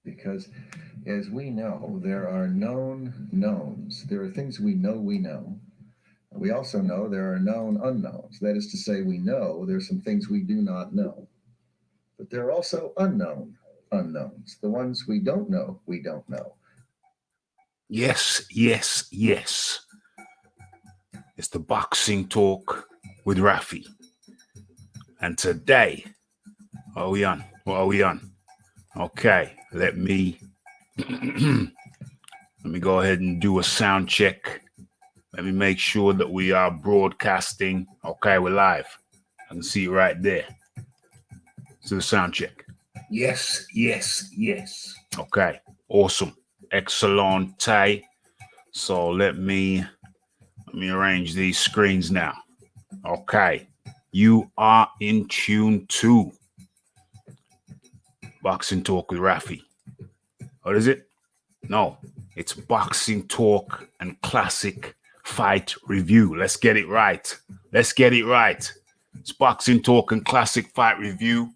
because as we know, there are known knowns. There are things we know. We also know there are known unknowns. That is to say, we know there's some things we do not know. But there are also unknown unknowns. The ones we don't know, we don't know. Yes, yes, yes. It's the boxing talk with Rafi. And today, what are we on? What are we on? Okay, let me go ahead and do a sound check. Let me make sure that we are broadcasting. Okay, we're live. I can see it right there. So the sound check. Yes, yes, yes. Okay, awesome. Excellent. So let me arrange these screens now. Okay, you are in tune to Boxing Talk with Rafi. What is it? No, it's Boxing Talk and Classic Fight Review. Let's get it right. Let's get it right. It's Boxing Talk and Classic Fight Review.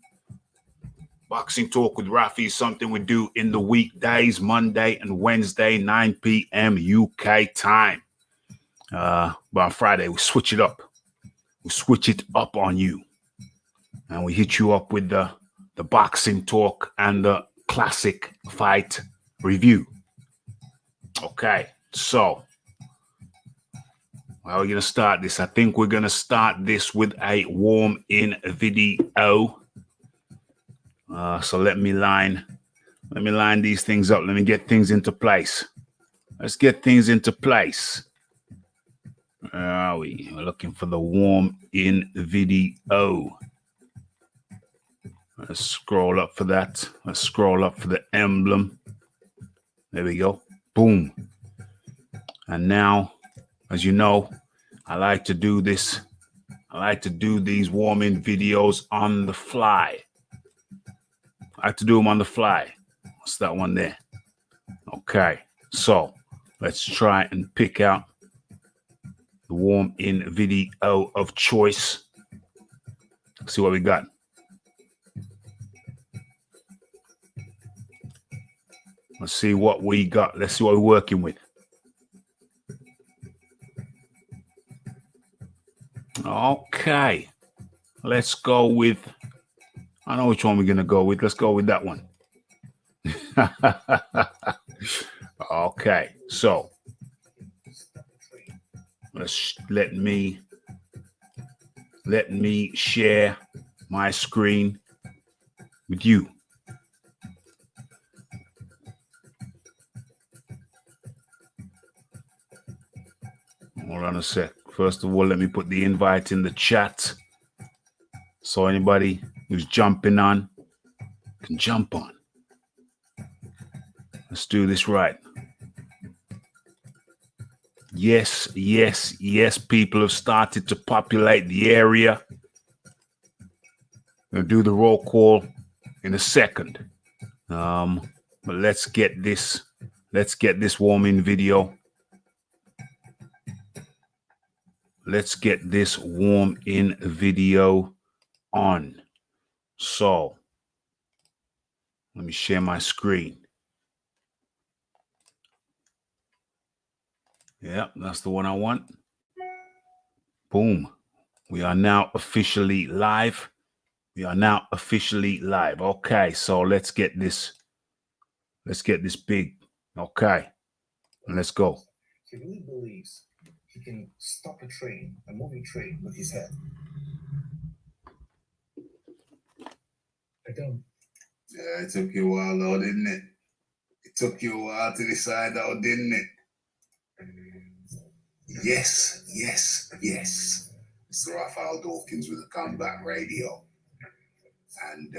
Boxing Talk with Rafi is something we do in the weekdays, Monday and Wednesday, 9 p.m. UK time. But on Friday, we switch it up. We switch it up on you. And we hit you up with the Boxing Talk and the Classic Fight Review. Okay, so how are we going to start this? I think we're going to start this with a warm-in video. So let me line these things up. Let me get things into place. Let's get things into place. Where are we? We're looking for the warm-in video. Let's scroll up for that. Let's scroll up for the emblem. There we go. Boom. And now, as you know, I like to do this. I like to do these warm-in videos on the fly. I like to do them on the fly. What's that one there? Okay. So let's try and pick out the warm-in video of choice. Let's see what we got. Let's see what we got. Let's see what we're working with. Okay. Let's go with, I know which one we're going to go with. Let's go with that one. Okay. So let me share my screen with you. Hold on a sec. First of all, let me put the invite in the chat so anybody who's jumping on can jump on. Let's do this right. Yes, yes, yes. People have started to populate the area. We'll do the roll call in a second. But let's get this warm-in video. Let's get this warm-in video on. So let me share my screen. Yeah, that's the one I want. Boom. We are now officially live. We are now officially live. Okay, so let's get this big. Okay, and let's go. He really believes he can stop a moving train with his head. I don't. Yeah, it took you a while though, didn't it? It took you a while to decide though, didn't it? Yes, yes, yes. Mr. Raphael Dawkins with the Comeback Radio. And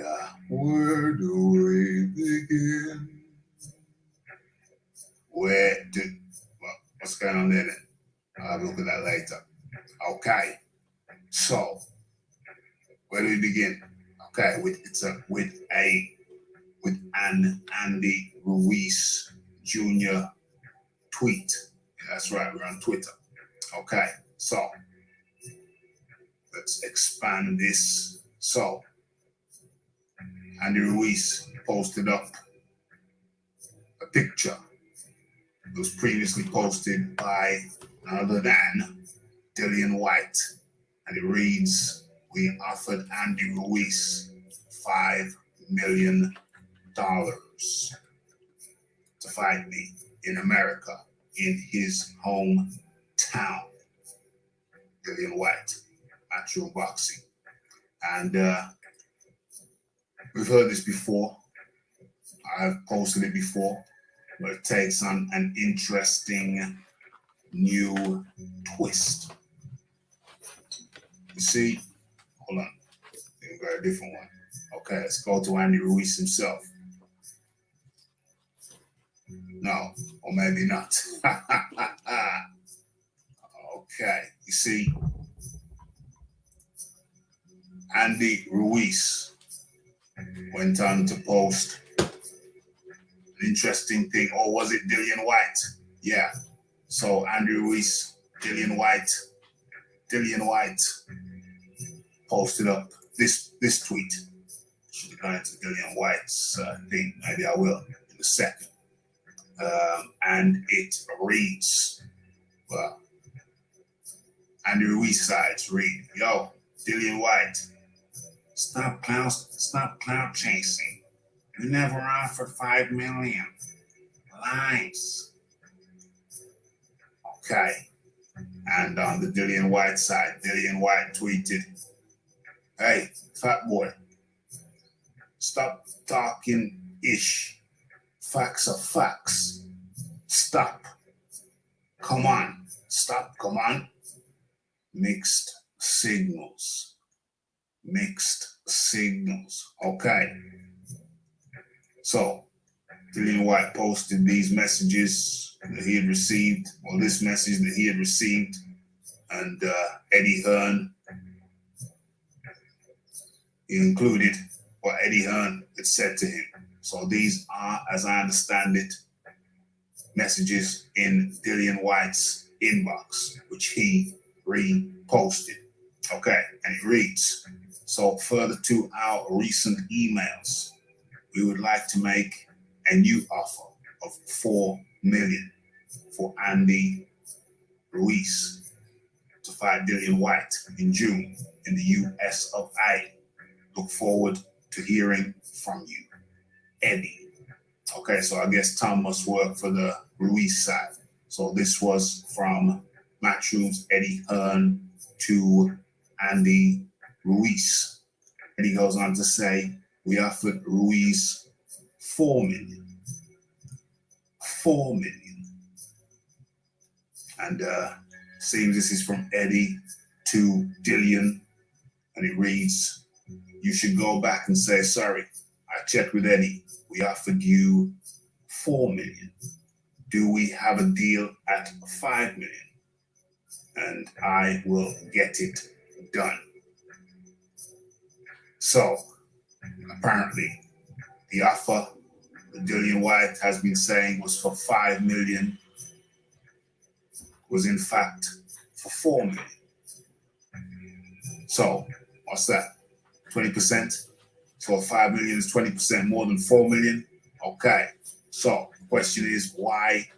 where do we begin? What's going on there then? I'll look at that later. Okay. So, where do we begin? Okay, with an Andy Ruiz Jr. tweet. Yeah, that's right, we're on Twitter. Okay, so let's expand this. So Andy Ruiz posted up picture was previously posted by none other than Dillian White, and it reads, "We offered Andy Ruiz $5 million to fight me in America, in his hometown." Dillian White, Matchroom Boxing. And we've heard this before. I've posted it before, but it takes on an interesting new twist. You see, hold on, we've got a different one. Okay, let's go to Andy Ruiz himself. No, or maybe not. Okay, you see, Andy Ruiz went on to post an interesting thing. Or was it Dillian White? Yeah. So Andy Ruiz, Dillian White posted up this tweet. Should have gone into Dillian White's thing. Maybe I will in a second. And it reads, well, Andy Ruiz sides read, "Yo, Dillian White, stop cloud chasing. You never offered $5 million. Lies." Okay. And on the Dillian White side, Dillian White tweeted, "Hey, fat boy, stop talking ish. Facts are facts. Stop. Come on. Stop. Come on." Mixed signals. Okay. So Dillian White posted these messages that he had received, or this message that he had received, and Eddie Hearn, he included what Eddie Hearn had said to him. So these are, as I understand it, messages in Dillian White's inbox, which he reposted. Okay, and it reads, "So further to our recent emails, we would like to make a new offer of $4 million for Andy Ruiz to fight Dillian White in June in the US of A. Look forward to hearing from you, Eddie." Okay, so I guess Tom must work for the Ruiz side. So this was from Matchroom's Eddie Hearn to Andy Ruiz. And he goes on to say, "We offered Ruiz $4 million. $4 million. And seems this is from Eddie to Dillian. And it reads, "You should go back and say, sorry, I checked with Eddie. We offered you $4 million. Do we have a deal at $5 million? And I will get it done." So apparently the offer that Dillian White has been saying was for $5 million was in fact for $4 million. So what's that? 20%? So $5 million is 20% more than $4 million. Okay. So the question is, why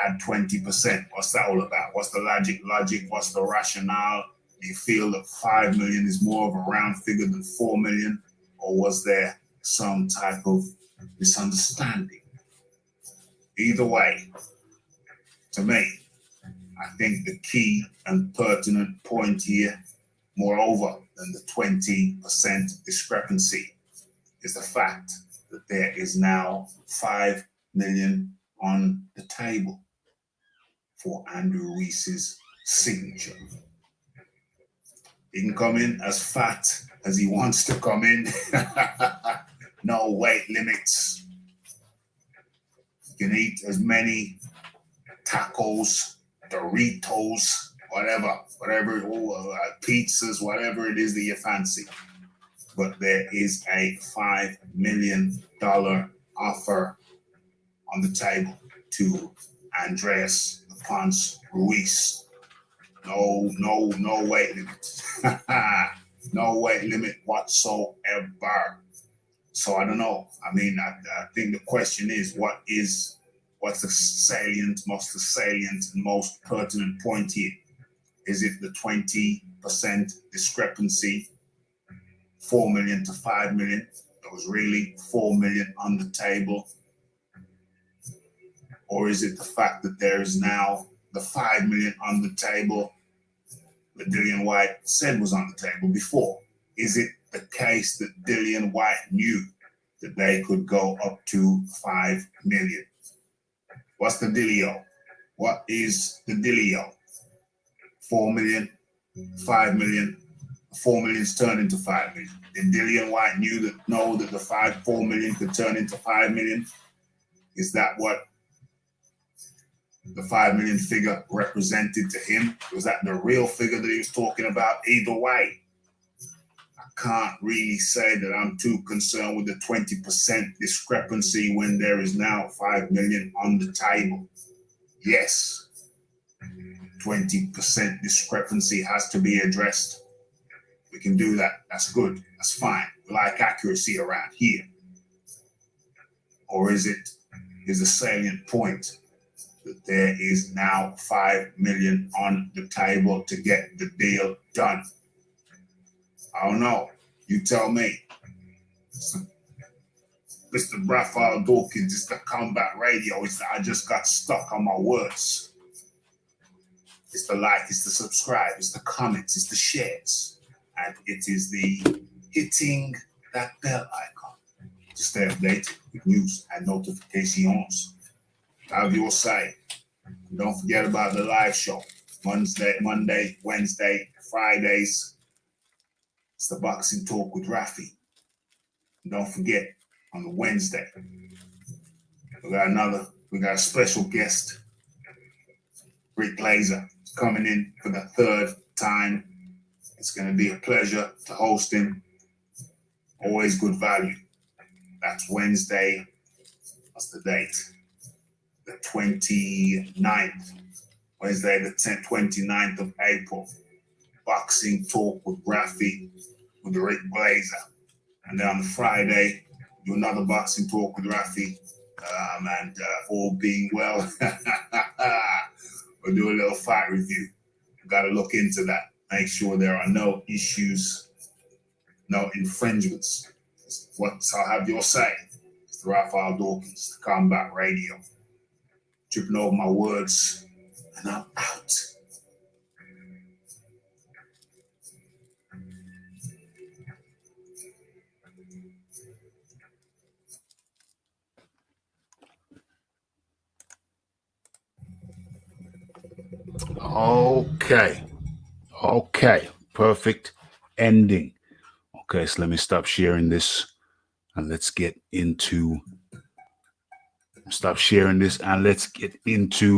add 20%? What's that all about? What's the logic? What's the rationale? Do you feel that $5 million is more of a round figure than $4 million? Or was there some type of misunderstanding? Either way, to me, I think the key and pertinent point here, moreover than the 20% discrepancy, is the fact that there is now $5 million on the table for Andrew Ruiz's signature. He can come in as fat as he wants to come in. No weight limits. You can eat as many tacos, Doritos, whatever, pizzas, whatever it is that you fancy. But there is a $5 million offer on the table to Andreas the Ponce Ruiz. No weight limit. No weight limit whatsoever. So I don't know. I mean, I think the question is, what's the salient, most and most pertinent point here? Is it the 20% discrepancy, 4 million to 5 million? There was really 4 million on the table. Or is it the fact that there is now the 5 million on the table that Dillian White said was on the table before? Is it the case that Dillian White knew that they could go up to 5 million? What's the dealio? What is the dealio? 4 million, 5 million, 4 million's turned into 5 million. Did Dillian White know that the 4 million could turn into 5 million? Is that what the 5 million figure represented to him? Was that the real figure that he was talking about? Either way, I can't really say that I'm too concerned with the 20% discrepancy when there is now 5 million on the table. Yes, 20% discrepancy has to be addressed. We can do that. That's good. That's fine. We like accuracy around here. Or is the salient point that there is now 5 million on the table to get the deal done? I don't know. You tell me. Mr. Raphael Dawkins, it's the Combat Radio. I just got stuck on my words. It's the like, it's the subscribe, it's the comments, it's the shares. And it is the hitting that bell icon to stay updated with news and notifications. Have your say. Don't forget about the live show. Monday, Wednesday, Fridays. It's the Boxing Talk with Rafi. And don't forget, on the Wednesday, we got a special guest, Rick Laser, coming in for the third time. It's going to be a pleasure to host him. Always good value. That's Wednesday. What's the date? The 29th. Wednesday, the 29th of April. Boxing Talk with Rafi, with Rick Blazer. And then on Friday, do another Boxing Talk with Rafi. And all being well, we'll do a little fight review. We've got to look into that. Make sure there are no issues, no infringements. So have your say. It's the Raphael Dawkins, the Combat Radio. Tripping over my words, and I'm out. Okay. Perfect ending. Okay, so let me stop sharing this and let's get into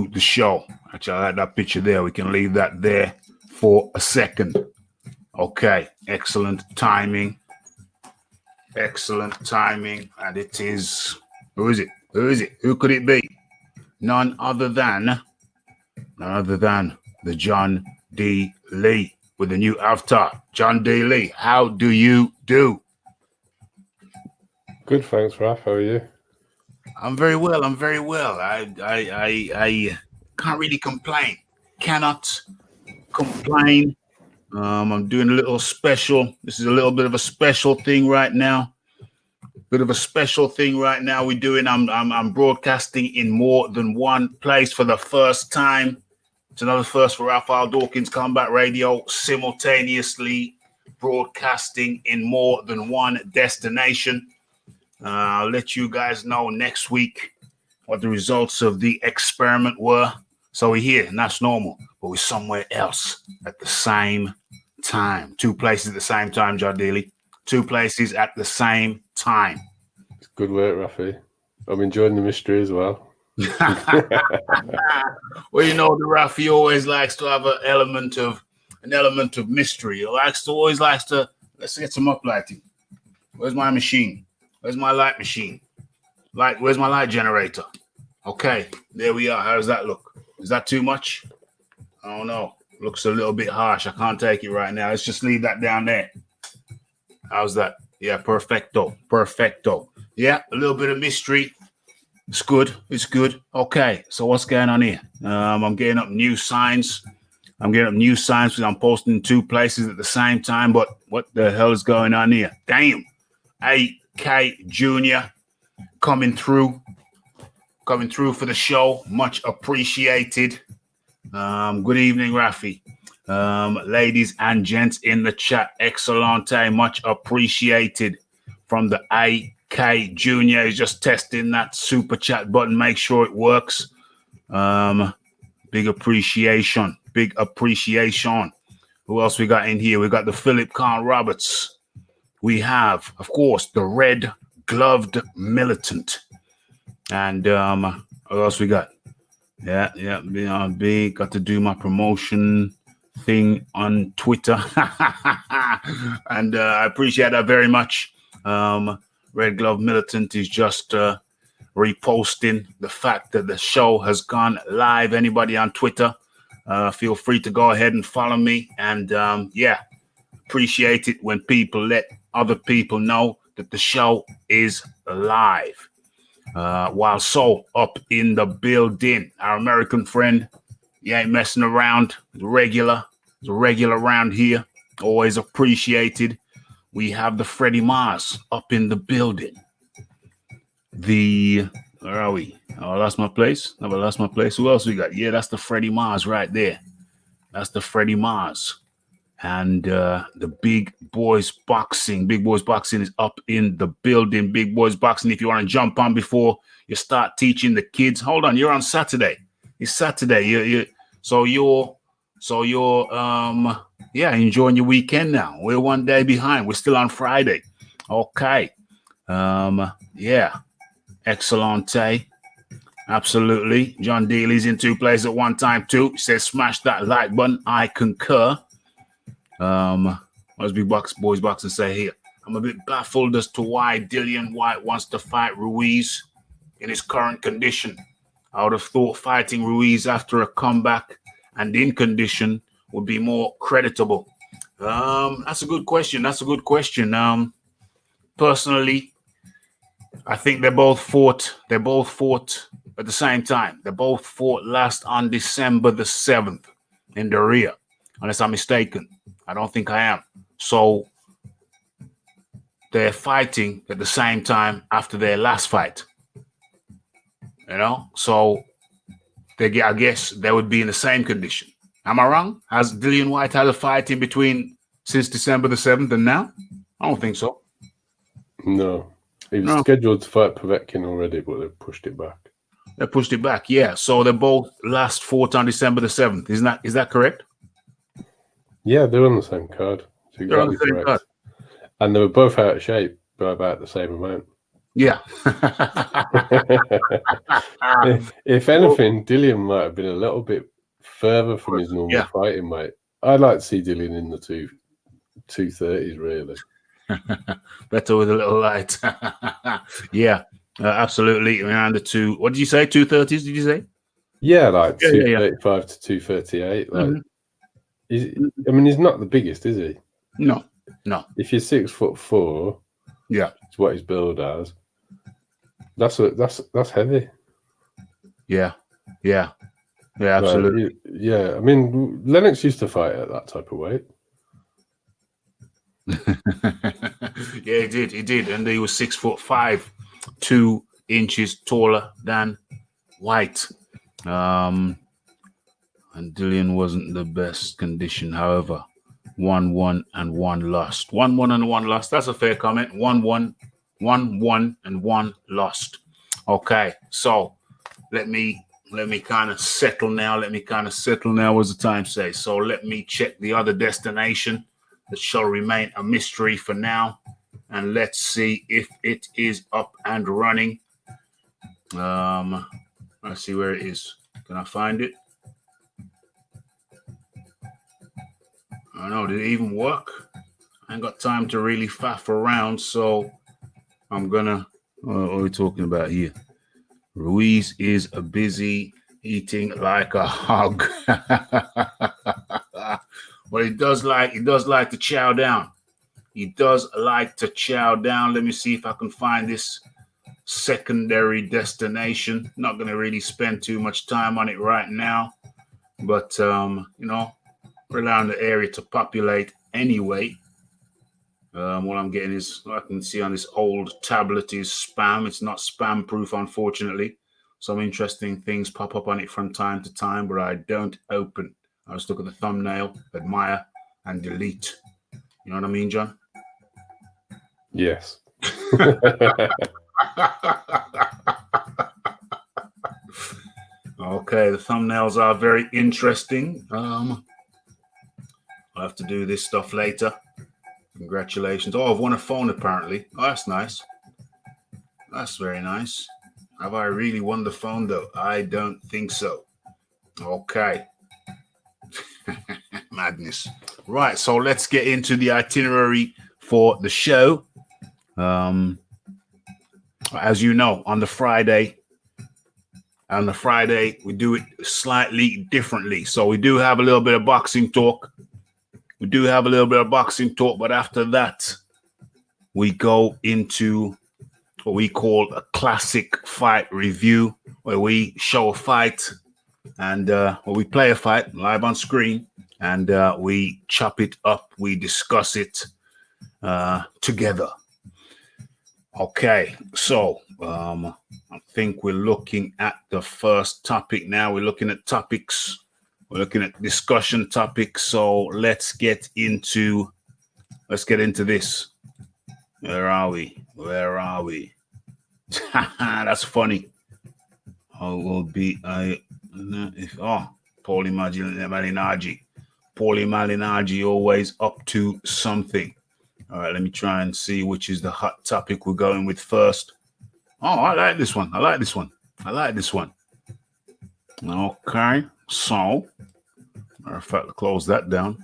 the show. Actually, I like that picture there. We can leave that there for a second. Okay, excellent timing. And it is, who is it? Who could it be? None other than the John D. Lee with the new avatar. John D. Lee, how do you do? Good, thanks, Raph. How are you? I'm very well. I can't really complain. Cannot complain. I'm doing a little special. This is a little bit of a special thing right now. We're doing. I'm broadcasting in more than one place for the first time. It's another first for Raphael Dawkins Combat Radio, simultaneously broadcasting in more than one destination. I'll let you guys know next week what the results of the experiment were. So we're here, and that's normal, but we're somewhere else at the same time. Two places at the same time, Jardili. Two places at the same time. Good work, Rafi. I'm enjoying the mystery as well. Well, you know, the Rafi always likes to have an element of mystery. He always likes to let's get some uplighting. Where's my machine? Where's my light machine? Where's my light generator? Okay, there we are. How does that look? Is that too much? I don't know. Looks a little bit harsh. I can't take it right now. Let's just leave that down there. How's that? Yeah, perfecto. Yeah, a little bit of mystery. It's good. Okay, so what's going on here? I'm getting up new signs. Because I'm posting 2 places at the same time. But what the hell is going on here? Damn. AK Jr. coming through for the show. Much appreciated. Good evening, Rafi. Ladies and gents in the chat, excellente, much appreciated from the AK Junior. He's just testing that super chat button, make sure it works. Big appreciation. Who else we got in here? We got the Philip Khan Roberts. We have, of course, the red gloved militant. And what else we got? Yeah, BRB. Got to do my promotion thing on Twitter. And I appreciate that very much. Red Glove Militant is just reposting the fact that the show has gone live. Anybody on Twitter, feel free to go ahead and follow me. And appreciate it when people let other people know that the show is live. While so up in the building, our American friend, he ain't messing around. He's regular around here. Always appreciated. We have the Freddie Mars up in the building. Where are we? Oh, I lost my place. Never lost my place. Who else we got? Yeah, that's the Freddie Mars right there. That's the Freddie Mars. And the Big Boys Boxing. Big Boys Boxing is up in the building. Big Boys Boxing. If you want to jump on before you start teaching the kids, hold on. You're on Saturday. It's Saturday. You're enjoying your weekend now. We're 1 day behind. We're still on Friday. Okay. Excellente. Absolutely. John Dealey's in 2 places at one time too. He says smash that like button. I concur. What does Big Boys Boxing say here? I'm a bit baffled as to why Dillian White wants to fight Ruiz in his current condition. I would have thought fighting Ruiz after a comeback and in condition would be more creditable. That's a good question. Personally, I think they both fought at the same time. They both fought last on December the 7th in the Rio, unless I'm mistaken. I don't think I am. So they're fighting at the same time after their last fight. So I guess they would be in the same condition. Am I wrong? Has Dillian White had a fight in between since December the 7th and now? I don't think so. No. He was scheduled to fight Povetkin already, but they pushed it back. They pushed it back, yeah. So they both last fought on December the 7th. Is that correct? Yeah, they're on the same card. They're on the same card. And they were both out of shape by about the same amount. Yeah. If anything, Dillian might have been a little bit further from his normal fighting weight. I'd like to see Dillian in the 230s, really. Better with a little light. Absolutely. Around the 2. What did you say? 230s? Did you say? Yeah, like 235 to 238. Like, he's not the biggest, is he? No. If you're 6'4", it's what he's billed as. That's heavy. Yeah, absolutely. I mean, Lennox used to fight at that type of weight. Yeah, he did, and he was 6'5", 2 inches taller than White. And Dillian wasn't the best condition, however. 1-1 and 1 lost. 1-1 and 1 lost. That's a fair comment. 1-1, 1-1 and 1 lost. Okay, so let me kind of settle now. What's the time say? So let me check the other destination. That shall remain a mystery for now. And let's see if it is up and running. Let's see where it is. Can I find it? I don't know. Did it even work? I ain't got time to really faff around, so I'm gonna. What are we talking about here? Ruiz is busy eating like a hog. But he does like to chow down. He does like to chow down. Let me see if I can find this secondary destination. Not going to really spend too much time on it right now, but you know, we're allowing the area to populate anyway. What I'm getting is, I can see on this old tablet is spam. It's not spam proof, unfortunately. Some interesting things pop up on it from time to time, but I don't open. I just look at the thumbnail, admire, and delete. You know what I mean, John? Yes. Okay, the thumbnails are very interesting. I'll have to do this stuff later. Congratulations. Oh, I've won a phone apparently. Oh, that's nice. That's very nice. Have I really won the phone though? I don't think so. Okay. Madness. Right, so let's get into the itinerary for the show. As you know, on the Friday, we do it slightly differently. So we do have a little bit of boxing talk. But after that, we go into what we call a classic fight review, where we show a fight and we play a fight live on screen, and we chop it up, we discuss it together. Okay, so I think we're looking at the first topic now. We're looking at topics. We're looking at discussion topics. So let's get into this. Where are we? That's funny. Paulie Malignaggi always up to something. All right, let me try and see which is the hot topic we're going with first. Oh, I like this one. Okay, so matter of fact, close that down.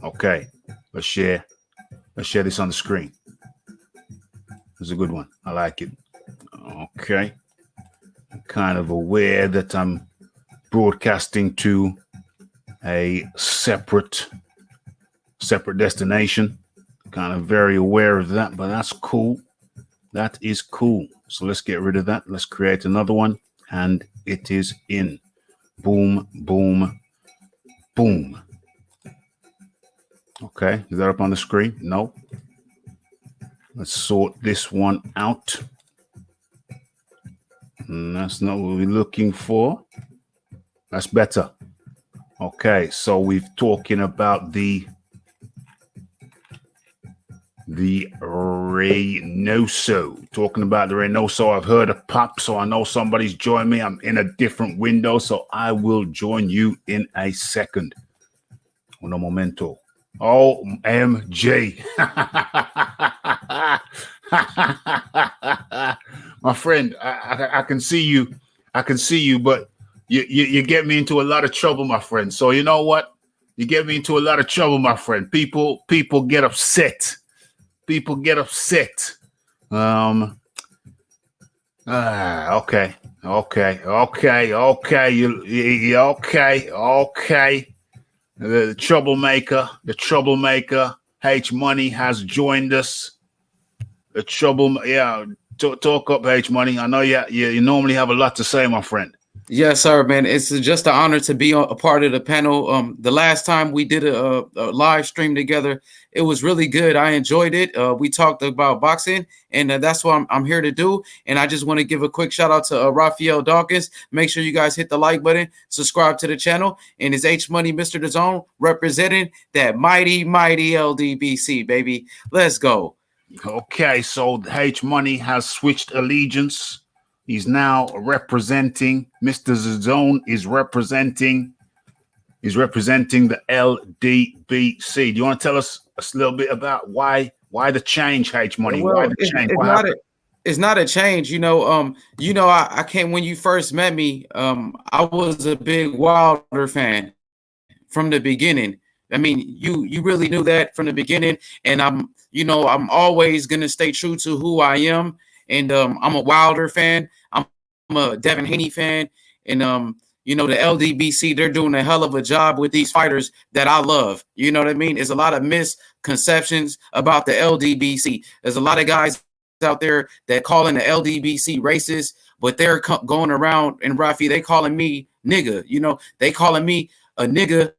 Okay, let's share this on the screen. It's a good one. I like it. Okay, I'm kind of aware that I'm broadcasting to a separate destination. Kind of very aware of that, but that's cool. That is cool. So let's get rid of that. Let's create another one, and it is in. Boom, boom, boom. Okay, is that up on the screen? No. Let's sort this one out. And that's not what we're looking for. That's better. Okay, so we've talking about the Reynoso. Talking about the Reynoso. I've heard a pop, so I know somebody's joined me. I'm in a different window, so I will join you in a second. Uno momento. OMG. My friend, I can see you. But you get me into a lot of trouble, my friend. So you know what? You get me into a lot of trouble, my friend. People get upset. Okay. The troublemaker, H Money has joined us. Talk up, H Money. I know you normally have a lot to say, my friend. Yes, sir, man. It's just an honor to be a part of the panel. The last time we did a live stream together, it was really good. I enjoyed it. We talked about boxing, and that's what I'm here to do. And I just want to give a quick shout out to Raphael Dawkins. Make sure you guys hit the like button, subscribe to the channel, and it's H Money, Mr. The Zone, representing that mighty LDBC, baby. Let's go. Okay, so H Money has switched allegiance. He's now representing, Mr. Zone is representing the LDBC. Do you want to tell us a little bit about why the change, H Money? Well, why the change? It's not a change. I came when you first met me. I was a big Wilder fan from the beginning. I mean, you really knew that from the beginning, and I'm always gonna stay true to who I am. And I'm a Wilder fan. I'm a Devin Haney fan. And you know, the LDBC, they're doing a hell of a job with these fighters that I love. You know what I mean? There's a lot of misconceptions about the LDBC. There's a lot of guys out there that calling the LDBC racist, but they're going around, and Rafi, they calling me nigga. You know, they calling me a nigga,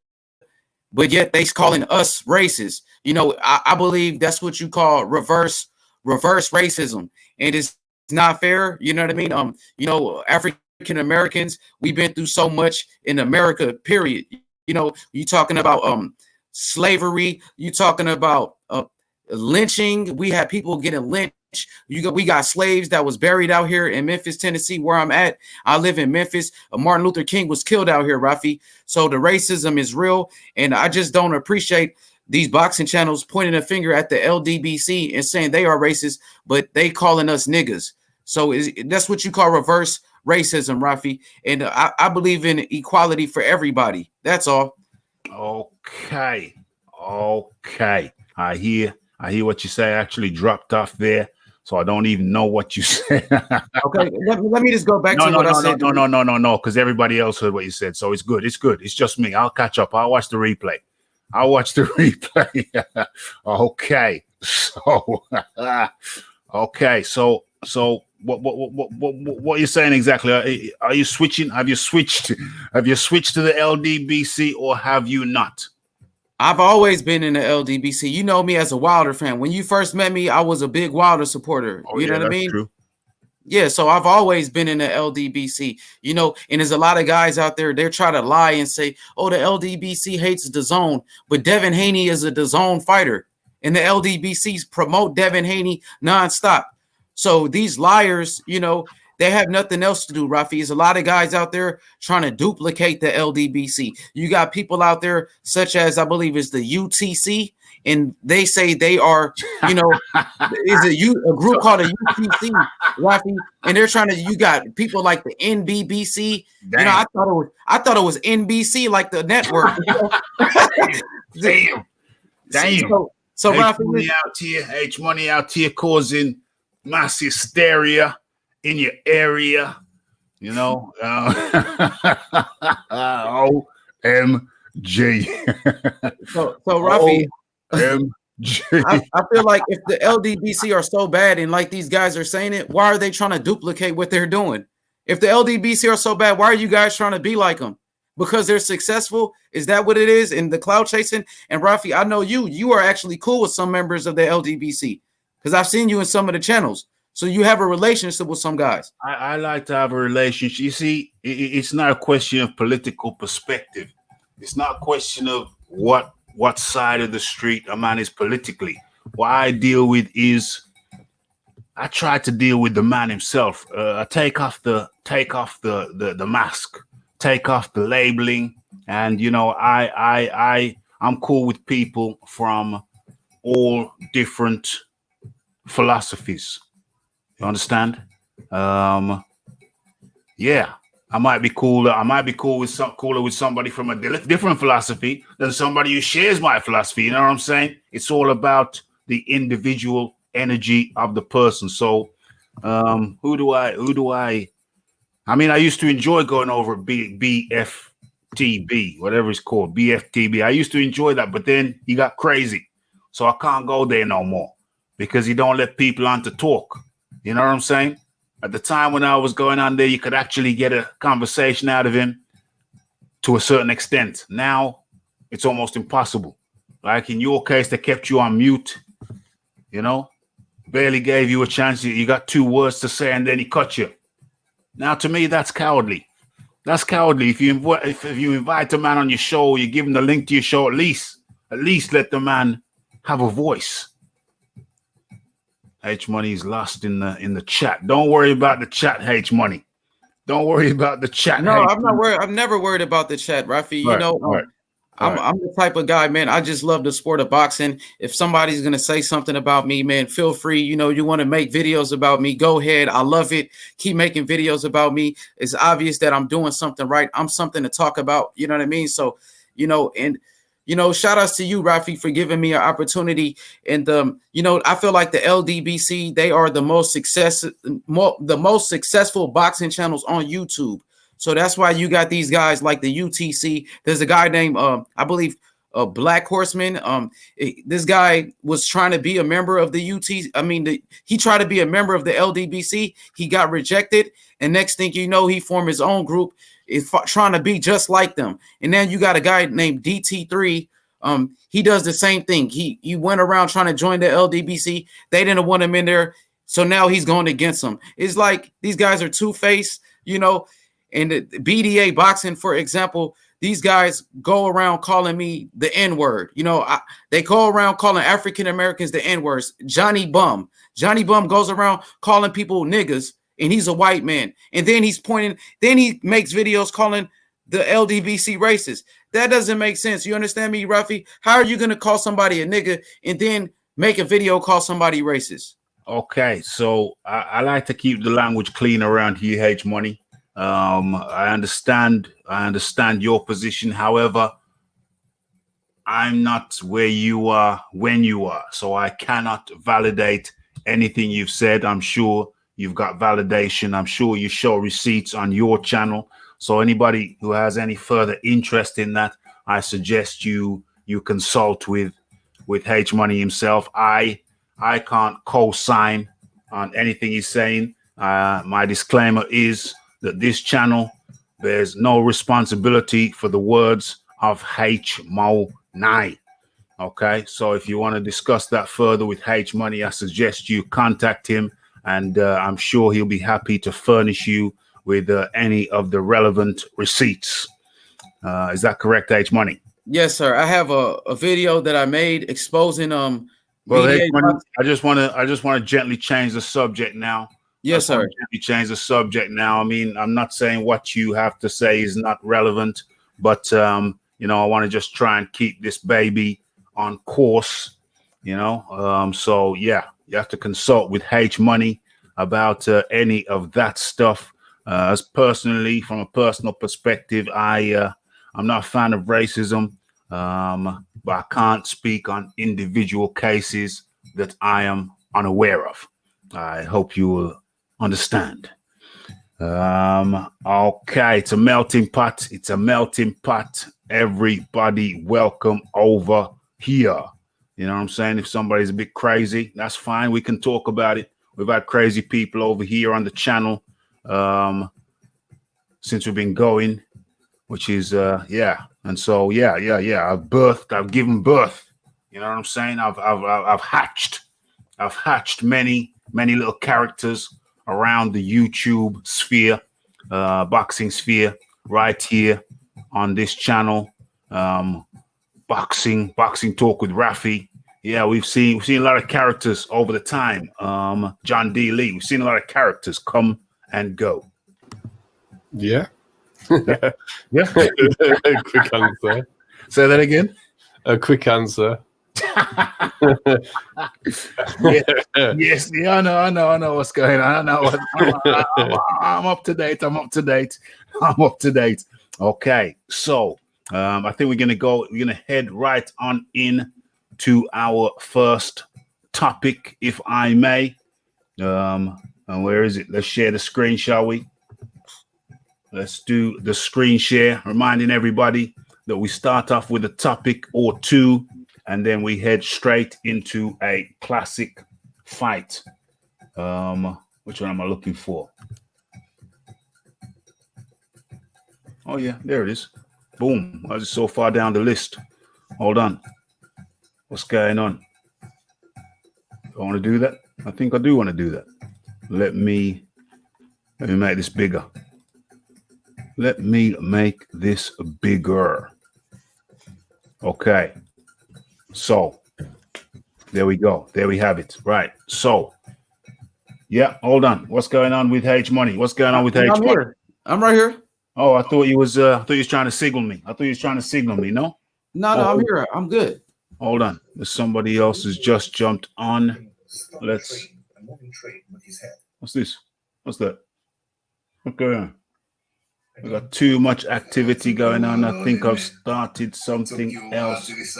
but yet they calling us racist. You know, I believe that's what you call reverse racism, and it's not fair. You know what I mean? You know, African Americans, we've been through so much in America, period. You know, you talking about slavery, you talking about lynching. We had people getting lynched. We got slaves that was buried out here in Memphis, Tennessee, where I'm at. I live in Memphis. Martin Luther King was killed out here, Rafi. So the racism is real, and I just don't appreciate these boxing channels pointing a finger at the LDBC and saying they are racist, but they calling us niggas. So that's what you call reverse racism, Rafi. And I believe in equality for everybody. That's all. Okay. I hear what you say. I actually dropped off there, so I don't even know what you said. Okay, let me just go back to what I said. No, because everybody else heard what you said, so it's good. It's just me. I'll catch up. I'll watch the replay. Okay. So what are you saying exactly? Are you switching? Have you switched to the LDBC, or have you not? I've always been in the LDBC. You know me as a Wilder fan. When you first met me, I was a big Wilder supporter. Oh, you know what I mean? True. Yeah, so I've always been in the LDBC, you know, and there's a lot of guys out there, they're trying to lie and say, oh, the LDBC hates DAZN, but Devin Haney is a DAZN fighter, and the LDBCs promote Devin Haney nonstop. So these liars, you know, they have nothing else to do, Rafi. There's a lot of guys out there trying to duplicate the LDBC. You got people out there such as, I believe it's the UTC, and they say they are, you know, is a group called a UTC, Rafi, and they're trying to. You got people like the NBBC. Damn. You know, I thought it was NBC, like the network. Damn. So H Money out here causing mass hysteria in your area. You know, OMG. So Rafi. I feel like if the LDBC are so bad and like these guys are saying it, why are they trying to duplicate what they're doing? If the LDBC are so bad, why are you guys trying to be like them? Because they're successful? Is that what it is? In the cloud chasing? And Rafi, I know you are actually cool with some members of the LDBC because I've seen you in some of the channels. So you have a relationship with some guys. I like to have a relationship. You see, it's not a question of political perspective. It's not a question of what side of the street a man is politically. What I deal with is I try to deal with the man himself. I take off the mask, take off the labeling, and you know, I'm cool with people from all different philosophies. You understand? Yeah. I might be cooler with somebody from a different philosophy than somebody who shares my philosophy. You know what I'm saying? It's all about the individual energy of the person. So, who do I? I mean, I used to enjoy going over BFTB, whatever it's called, BFTB. I used to enjoy that, but then he got crazy, so I can't go there no more because he don't let people on to talk. You know what I'm saying? At the time when I was going on there, you could actually get a conversation out of him to a certain extent. Now, it's almost impossible. Like in your case, they kept you on mute, you know, barely gave you a chance. You got 2 words to say, and then he cut you. Now, to me, that's cowardly. That's cowardly. If you invite a man on your show, you give him the link to your show, at least let the man have a voice. H Money is lost in the chat. Don't worry about the chat, H Money. Don't worry about the chat. No, I'm not worried. I'm never worried about the chat, Rafi. You know, I'm the type of guy, man. I just love the sport of boxing. If somebody's gonna say something about me, man, feel free. You know, you want to make videos about me, go ahead. I love it. Keep making videos about me. It's obvious that I'm doing something right. I'm something to talk about. You know what I mean? So, you know, and you know, shout outs to you, Rafi, for giving me an opportunity. And you know, I feel like the LDBC, they are the most successful boxing channels on YouTube. So that's why you got these guys like the UTC. There's a guy named I believe Black Horseman. This guy was trying to be a member of the he tried to be a member of the LDBC. He got rejected, and next thing you know, he formed his own group, is trying to be just like them. And then you got a guy named DT3. He does the same thing. He went around trying to join the LDBC. They didn't want him in there, so now he's going against them. It's like these guys are two-faced, you know. And the BDA boxing, for example, these guys go around calling me the N-word. You know, they go around calling African Americans the N-words. Johnny Bum goes around calling people niggas, and he's a white man. And then he makes videos calling the LDBC racist. That doesn't make sense. You understand me, Rafi? How are you going to call somebody a nigga and then make a video call somebody racist? Okay, so I like to keep the language clean around here, H Money. I understand your position. However, I'm not where you are when you are, so I cannot validate anything you've said. I'm sure you've got validation. I'm sure you show receipts on your channel. So anybody who has any further interest in that, I suggest you consult with H Money himself. I can't co-sign on anything he's saying. My disclaimer is that this channel bears no responsibility for the words of H Mo Nai. Okay, so if you want to discuss that further with H Money, I suggest you contact him, and I'm sure he'll be happy to furnish you with any of the relevant receipts. Is that correct, H Money? Yes, sir. I have a video that I made exposing Well, H Money, I just want to gently change the subject now. Yes, sir. You change the subject now. I mean, I'm not saying what you have to say is not relevant, but you know, I want to just try and keep this baby on course. You know, so yeah, you have to consult with H Money about any of that stuff. As personally, from a personal perspective, I'm not a fan of racism, but I can't speak on individual cases that I am unaware of. I hope you will understand. Okay, it's a melting pot. It's a melting pot. Everybody welcome over here. You know what I'm saying? If somebody's a bit crazy, that's fine. We can talk about it. We've had crazy people over here on the channel since we've been going, which is yeah. And so yeah. I've given birth. You know what I'm saying? I've hatched many little characters around the YouTube sphere, boxing sphere, right here on this channel. Boxing talk with Rafi. Yeah, we've seen a lot of characters over the time. John D. Lee, we've seen a lot of characters come and go. Yeah. Yeah. Quick answer. Say that again. A quick answer. Yes. Yeah, I know what's going on. I'm up to date. Okay, so I think we're gonna head right on in to our first topic, if I may. And where is it? Let's share the screen, shall we? Let's do the screen share, reminding everybody that we start off with a topic or two, and then we head straight into a classic fight. Which one am I looking for? Oh yeah, there it is. Boom. I was so far down the list. Hold on. What's going on? Do I want to do that? I think I do want to do that. Let me make this bigger. Let me make this bigger. Okay. So there we go. There we have it. Right. So yeah, hold on. What's going on with H Money? What's going on with H Money? Here. I'm right here. Oh, I thought you was trying to signal me. No? No, I'm here. I'm good. Hold on. There's somebody else who's just jumped on. Let's. What's this? What's that? What's going on? We got too much activity going on. I think I've started something else. What's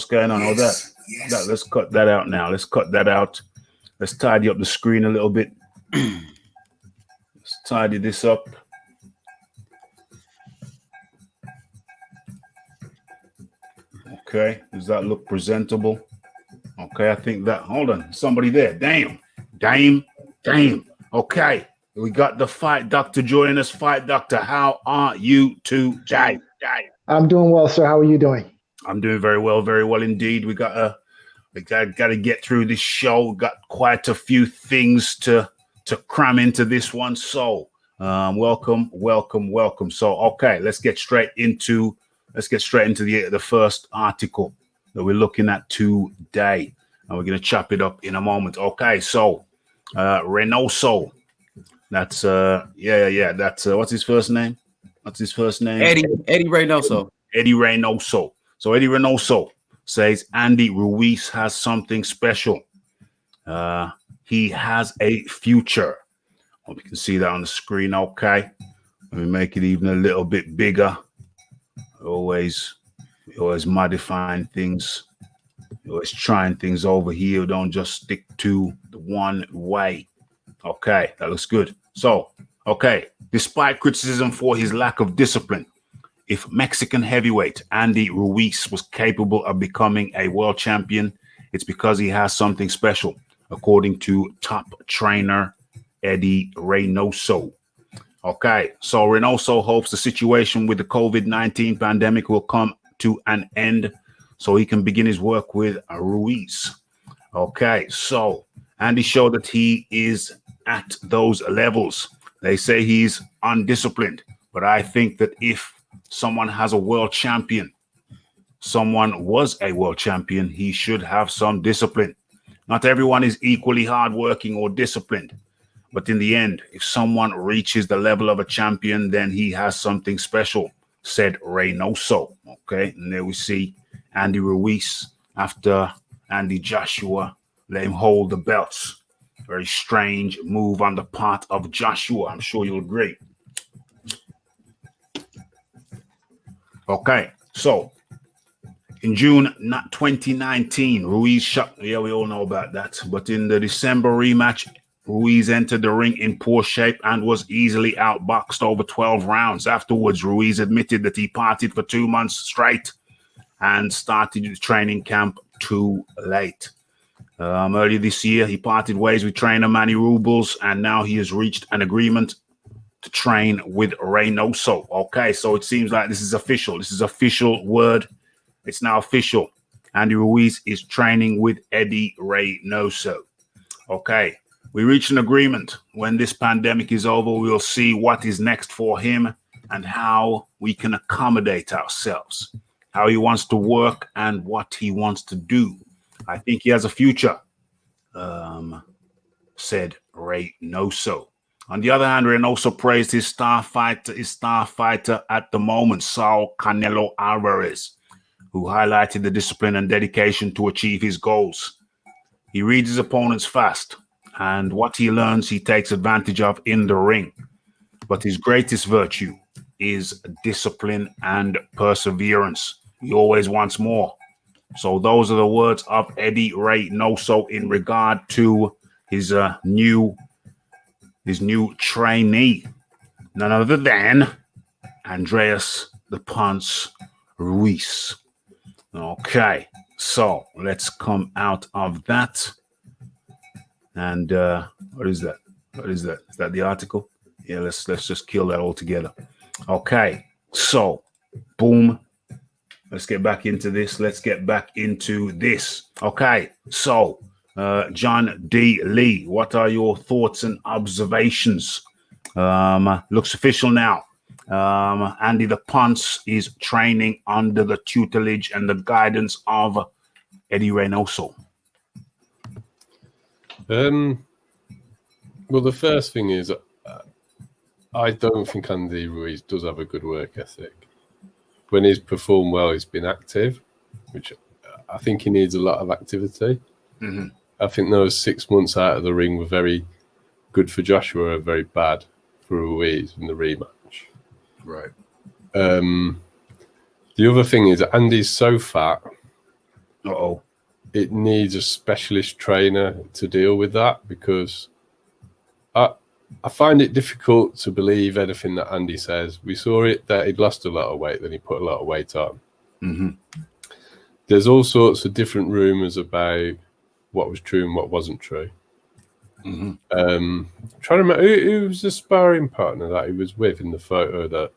going on? Oh, that. Let's cut that out now. Let's tidy up the screen a little bit. tidy this up. Okay, does that look presentable? Okay, I think that, hold on, somebody there. Damn. Okay, we got the Fight Doctor joining us. Fight Doctor, how are you today? I'm doing well, sir. How are you doing? I'm doing very well indeed. We got to get through this show. We got quite a few things to cram into this one. So welcome. So okay, let's get straight into the first article that we're looking at today, and we're going to chop it up in a moment. Okay, so Reynoso, that's that's what's his first name? Eddie Reynoso. Eddie Reynoso. So Eddie Reynoso says Andy Ruiz has something special. He has a future. Hope you can see that on the screen. Okay, let me make it even a little bit bigger. Always modifying things. Always trying things over here. Don't just stick to the one way. Okay, that looks good. So, okay, despite criticism for his lack of discipline, if Mexican heavyweight Andy Ruiz was capable of becoming a world champion, it's because he has something special, according to top trainer Eddie Reynoso. Okay, so Reynoso hopes the situation with the COVID-19 pandemic will come to an end so he can begin his work with Ruiz. Okay, so Andy showed that he is at those levels. They say he's undisciplined, but I think that if someone was a world champion, he should have some discipline. Not everyone is equally hardworking or disciplined. But in the end, if someone reaches the level of a champion, then he has something special, said Reynoso. Okay, and there we see Andy Ruiz after Andy Joshua let him hold the belts. Very strange move on the part of Joshua. I'm sure you'll agree. Okay, so in June 2019, Ruiz shot. Yeah, we all know about that. But in the December rematch, Ruiz entered the ring in poor shape and was easily outboxed over 12 rounds. Afterwards, Ruiz admitted that he partied for 2 months straight and started the training camp too late. Earlier this year, he parted ways with trainer Manny Rubles, and now he has reached an agreement to train with Reynoso. Okay, so it seems like this is official. This is official word. It's now official. Andy Ruiz is training with Eddie Reynoso. Okay. We reached an agreement. When this pandemic is over, we'll see what is next for him and how we can accommodate ourselves, how he wants to work and what he wants to do. I think he has a future, said Reynoso. On the other hand, Reynoso praised his star fighter at the moment, Saul Canelo Alvarez, who highlighted the discipline and dedication to achieve his goals. He reads his opponents fast, and what he learns, he takes advantage of in the ring. But his greatest virtue is discipline and perseverance. He always wants more. So those are the words of Eddie Reynoso in regard to his new trainee, none other than Andreas the Ponce Ruiz. Okay, so let's come out of that. And what is that? Is that the article? Yeah, let's just kill that altogether. Okay, so boom. Let's get back into this. Okay, so John D. Lee, what are your thoughts and observations? Looks official now. Andy the Ponce is training under the tutelage and the guidance of Eddie Reynoso. Well, the first thing is, I don't think Andy Ruiz does have a good work ethic. When he's performed well, he's been active, which I think he needs a lot of activity. Mm-hmm. I think those 6 months out of the ring were very good for Joshua and very bad for Ruiz in the rematch. Right. The other thing is Andy's so fat. Uh-oh. It needs a specialist trainer to deal with that, because I find it difficult to believe anything that Andy says. We saw it that he'd lost a lot of weight, then he put a lot of weight on. There's all sorts of different rumors about what was true and what wasn't true. Trying to remember who was the sparring partner that he was with in the photo that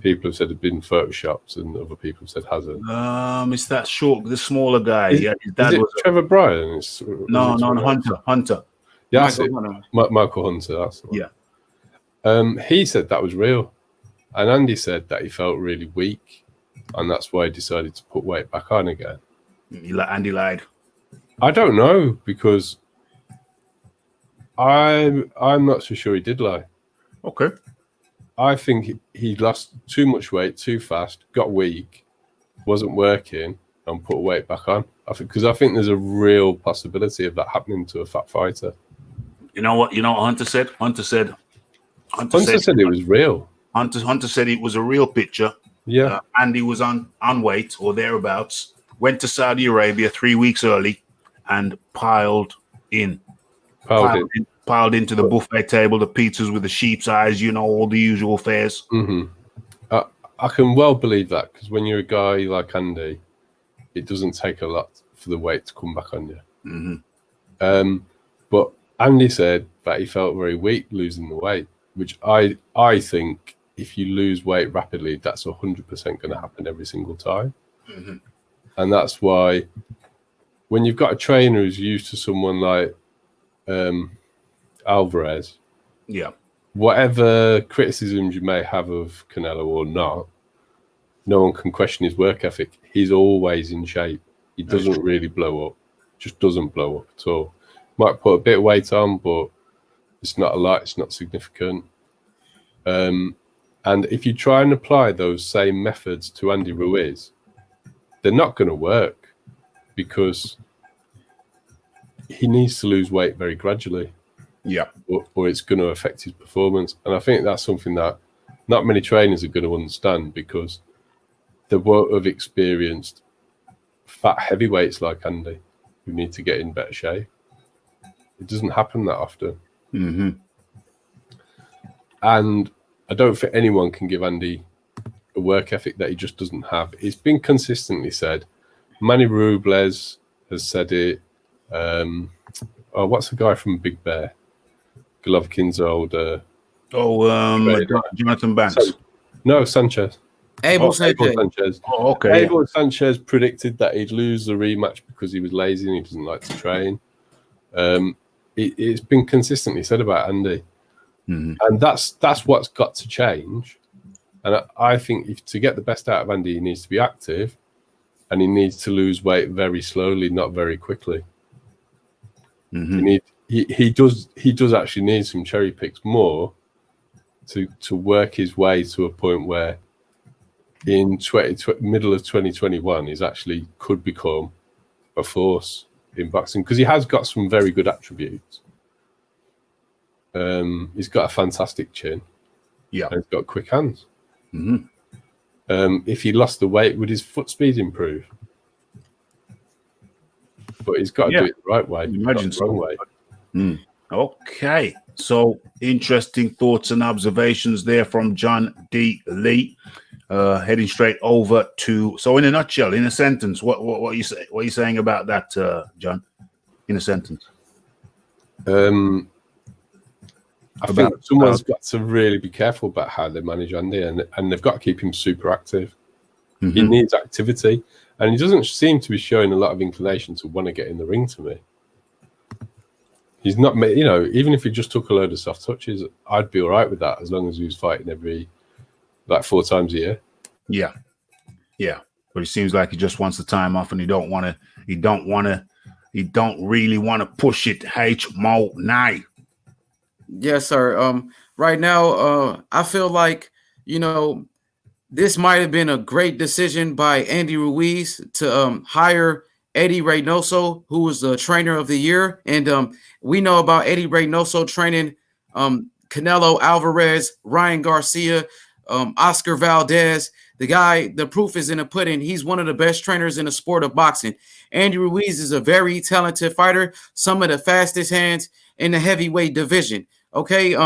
people have said had been photoshopped and other people have said hasn't. It's that short, the smaller guy. Is, yeah, his dad is it was Trevor Bryan? no, Hunter. Yeah, Michael Hunter. That's the one. Yeah. He said that was real, and Andy said that he felt really weak, and that's why he decided to put weight back on again. Andy lied. I don't know, because I'm not so sure he did lie. Okay. I think he lost too much weight too fast, got weak, wasn't working, and put weight back on. Because I think there's a real possibility of that happening to a fat fighter. You know what Hunter said? Hunter said it was real. Hunter said it was a real picture. Yeah. Andy was on weight or thereabouts, went to Saudi Arabia 3 weeks early and piled into the buffet table, the pizzas with the sheep's eyes, all the usual fares. I can well believe that, because when you're a guy like Andy, it doesn't take a lot for the weight to come back on you. But Andy said that he felt very weak losing the weight, which I think if you lose weight rapidly, that's 100% going to happen every single time. And that's why when you've got a trainer who's used to someone like Alvarez, whatever criticisms you may have of Canelo or not, no one can question his work ethic. He's always in shape. He doesn't really blow up, just doesn't blow up at all. Might put a bit of weight on, but it's not a lot, it's not significant. And if you try and apply those same methods to Andy Ruiz, they're not going to work, because he needs to lose weight very gradually. Or it's going to affect his performance. And I think that's something that not many trainers are going to understand, because they won't have experienced fat heavyweights like Andy who need to get in better shape. It doesn't happen that often. And I don't think anyone can give Andy a work ethic that he just doesn't have. It's been consistently said. Manny Robles has said it. What's the guy from Big Bear? Golovkin's old. Jonathan Banks. No, Sanchez. Abel Sanchez. Oh, okay. Abel Sanchez predicted that he'd lose the rematch because he was lazy and he doesn't like to train. It's been consistently said about Andy. And that's what's got to change. And I think to get the best out of Andy, he needs to be active, and he needs to lose weight very slowly, not very quickly. He does actually need some cherry picks more to work his way to a point where in middle of 2021 he's actually could become a force in boxing, because he has got some very good attributes. He's got a fantastic chin. And he's got quick hands. If he lost the weight, would his foot speed improve? But he's got to do it the right way. Imagine the wrong way. Okay. So interesting thoughts and observations there from John D. Lee. Heading straight over to, so in a nutshell, in a sentence, what are you say? What are you saying about that, John? In a sentence. I think someone's got to really be careful about how they manage Andy, and they've got to keep him super active. He needs activity, and he doesn't seem to be showing a lot of inclination to want to get in the ring to me. He's not, even if he just took a load of soft touches, I'd be all right with that, as long as he was fighting 4 times a year. Yeah. But it seems like he just wants the time off, and he don't really want to push it. Mo Nye. Yes, sir. Right now, I feel like, this might have been a great decision by Andy Ruiz to hire Eddie Reynoso, who was the trainer of the year. And we know about Eddie Reynoso training Canelo Alvarez, Ryan Garcia, Oscar Valdez. The proof is in the pudding. He's one of the best trainers in the sport of boxing. Andy Ruiz is a very talented fighter, some of the fastest hands in the heavyweight division. Okay,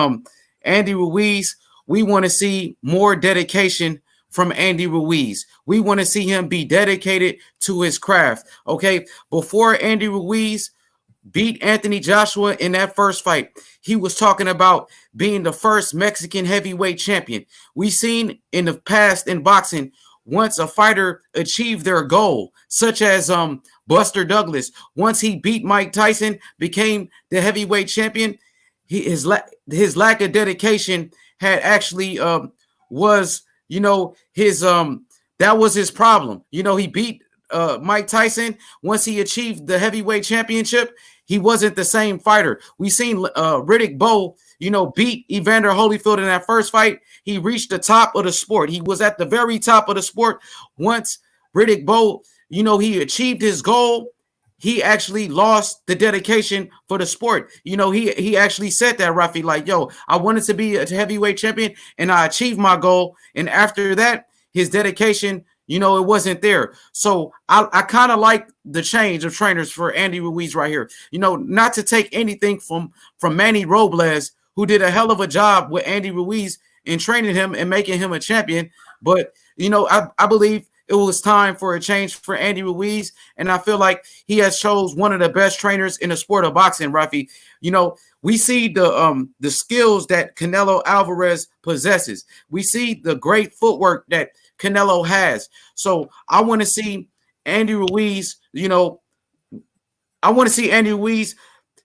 Andy Ruiz, we want to see more dedication from Andy Ruiz. We want to see him be dedicated to his craft. Okay, before Andy Ruiz beat Anthony Joshua in that first fight, he was talking about being the first Mexican heavyweight champion. We've seen in the past in boxing, once a fighter achieved their goal, such as Buster Douglas, once he beat Mike Tyson, became the heavyweight champion, his lack of dedication had actually was, you know, his that was his problem. You know, he beat Mike Tyson. Once he achieved the heavyweight championship, he wasn't the same fighter. We seen Riddick Bowe, you know, beat Evander Holyfield in that first fight. He reached the top of the sport. He was at the very top of the sport. Once Riddick Bowe, you know, he achieved his goal, he actually lost the dedication for the sport. You know, he actually said that, Rafi, like, yo, I wanted to be a heavyweight champion and I achieved my goal. And after that, his dedication, you know, it wasn't there. So I kind of like the change of trainers for Andy Ruiz right here. You know, not to take anything from Manny Robles, who did a hell of a job with Andy Ruiz in training him and making him a champion. But, you know, I believe it was time for a change for Andy Ruiz. And I feel like he has chose one of the best trainers in the sport of boxing, Rafi. You know, we see the skills that Canelo Alvarez possesses. We see the great footwork that Canelo has. So I want to see Andy Ruiz, you know, I want to see Andy Ruiz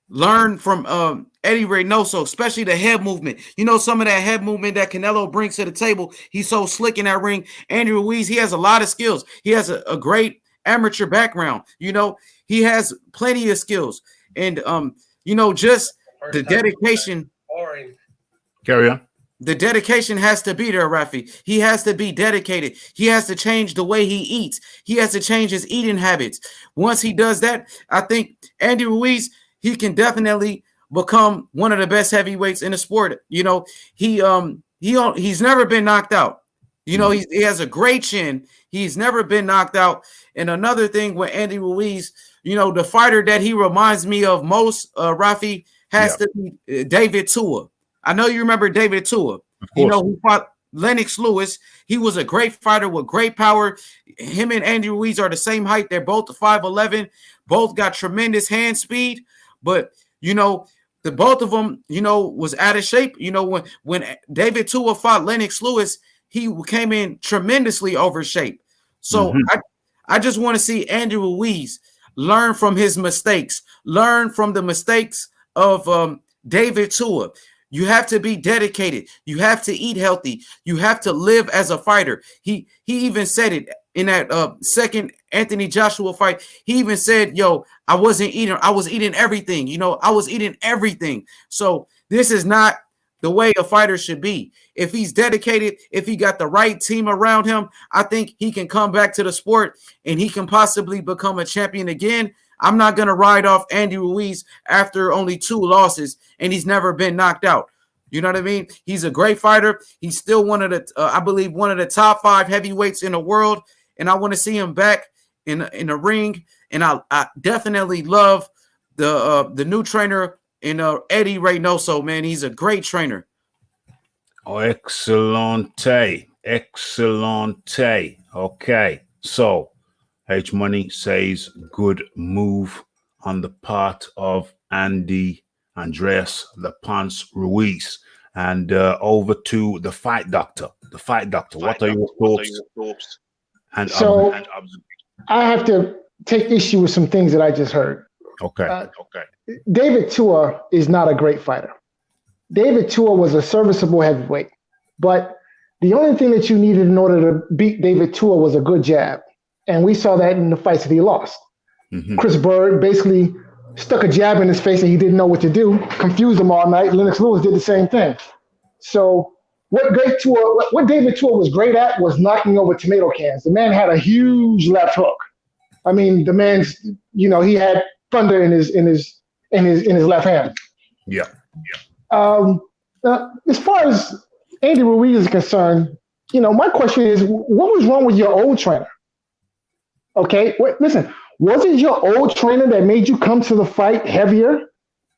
learn from Eddie Reynoso, especially the head movement. You know, some of that head movement that Canelo brings to the table. He's so slick in that ring. Andy Ruiz, he has a lot of skills. He has a great amateur background. You know, he has plenty of skills. And, you know, just the dedication. Carry on. The dedication has to be there, Rafi. He has to be dedicated. He has to change the way he eats. He has to change his eating habits. Once he does that, I think Andy Ruiz, he can definitely become one of the best heavyweights in the sport. You know, he's never been knocked out. You know, he has a great chin. He's never been knocked out. And another thing with Andy Ruiz, you know, the fighter that he reminds me of most, Rafi, has to be David Tua. I know you remember David Tua. You know, who fought Lennox Lewis. He was a great fighter with great power. Him and Andy Ruiz are the same height. They're both 5'11". Both got tremendous hand speed. But, you know, the both of them, you know, was out of shape. You know, when David Tua fought Lennox Lewis, he came in tremendously over shape. So I just want to see Andy Ruiz learn from his mistakes, learn from the mistakes of David Tua. You have to be dedicated. You have to eat healthy. You have to live as a fighter. He even said it in that second Anthony Joshua fight. He even said, yo, I was eating everything. You know, I was eating everything. So this is not the way a fighter should be. If he's dedicated, if he got the right team around him, I think he can come back to the sport and he can possibly become a champion again. I'm not going to ride off Andy Ruiz after only 2 losses and he's never been knocked out. You know what I mean? He's a great fighter. He's still one of the, I believe, one of the top 5 heavyweights in the world. And I want to see him back in the ring. And I definitely love the new trainer in Eddie Reynoso, man. He's a great trainer. Oh, excellente. Okay. So H Money says good move on the part of Andreas Lepance Ruiz. And over to the fight doctor. What are your thoughts? And so I have to take issue with some things that I just heard. Okay. David Tua is not a great fighter. David Tua was a serviceable heavyweight, but the only thing that you needed in order to beat David Tua was a good jab. And we saw that in the fights that he lost. Chris Bird basically stuck a jab in his face and he didn't know what to do, confused him all night. Lennox Lewis did the same thing. So what David Tua was great at was knocking over tomato cans. The man had a huge left hook. I mean, the man's, you know, he had thunder in his left hand. Yeah. As far as Andy Ruiz is concerned, you know, my question is, what was wrong with your old trainer? Okay, listen, was it your old trainer that made you come to the fight heavier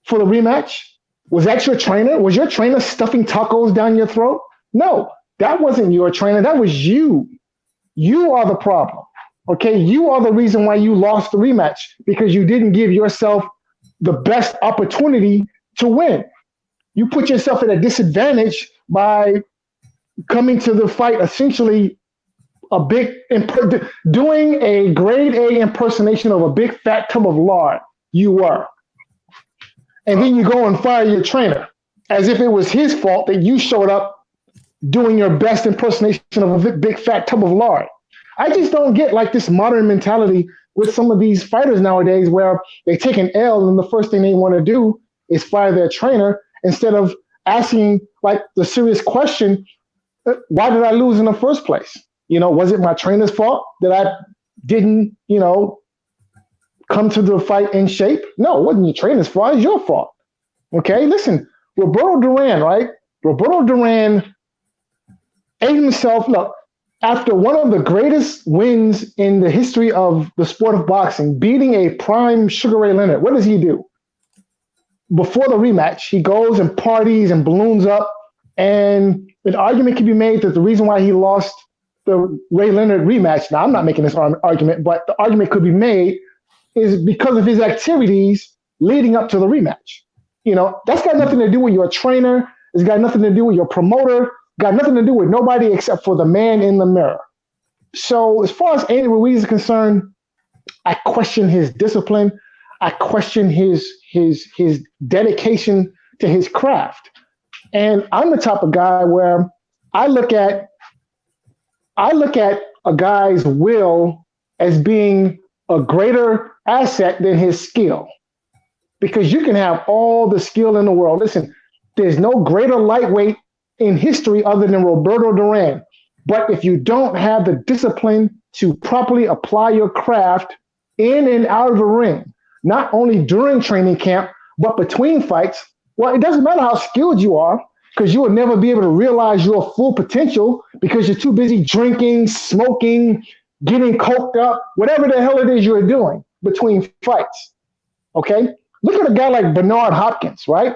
for the rematch? Was that your trainer? Was your trainer stuffing tacos down your throat? No, that wasn't your trainer. That was you. You are the problem. Okay, you are the reason why you lost the rematch, because you didn't give yourself the best opportunity to win. You put yourself at a disadvantage by coming to the fight essentially doing a grade A impersonation of a big fat tub of lard. You were. And then you go and fire your trainer as if it was his fault that you showed up doing your best impersonation of a big fat tub of lard. I just don't get like this modern mentality with some of these fighters nowadays where they take an L and the first thing they want to do is fire their trainer instead of asking like the serious question, why did I lose in the first place? Was it my trainer's fault that I didn't, come to the fight in shape? No, it wasn't your trainer's fault. It's your fault. Okay, listen, Roberto Duran, right? Roberto Duran ate himself, look, after one of the greatest wins in the history of the sport of boxing, beating a prime Sugar Ray Leonard, what does he do? Before the rematch, he goes and parties and balloons up, and an argument can be made that the reason why he lost the Ray Leonard rematch, now I'm not making this argument, but the argument could be made, is because of his activities leading up to the rematch. That's got nothing to do with your trainer. It's got nothing to do with your promoter. Got nothing to do with nobody except for the man in the mirror. So as far as Andy Ruiz is concerned, I question his discipline. I question his dedication to his craft. And I'm the type of guy where I look at a guy's will as being a greater asset than his skill. Because you can have all the skill in the world. Listen, there's no greater lightweight in history other than Roberto Duran. But if you don't have the discipline to properly apply your craft in and out of the ring, not only during training camp, but between fights, well, it doesn't matter how skilled you are, because you will never be able to realize your full potential because you're too busy drinking, smoking, getting coked up, whatever the hell it is you're doing between fights. Okay? Look at a guy like Bernard Hopkins, right?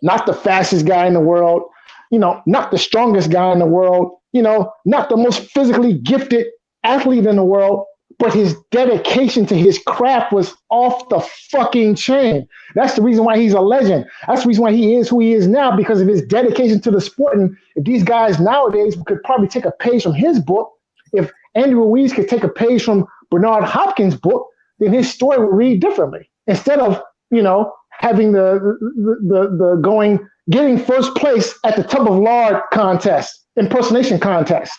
Not the fastest guy in the world, not the strongest guy in the world, not the most physically gifted athlete in the world, but his dedication to his craft was off the fucking chain. That's the reason why he's a legend. That's the reason why he is who he is now, because of his dedication to the sport. And if these guys nowadays could probably take a page from his book, if Andy Ruiz could take a page from Bernard Hopkins' book, then his story would read differently. Instead of, having getting first place at the tub of lard contest, impersonation contest.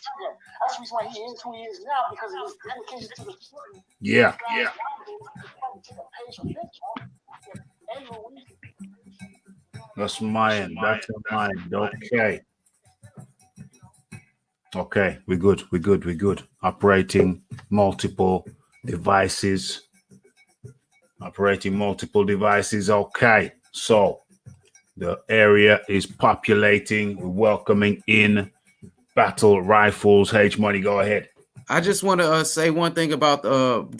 That's the reason why he is who he is now, because of his dedication to the sport. Yeah. That's mine. That's mine. Okay, we're good. Operating multiple devices. Okay, so the area is populating. We're welcoming in battle rifles. H Money, go ahead. I just want to say one thing about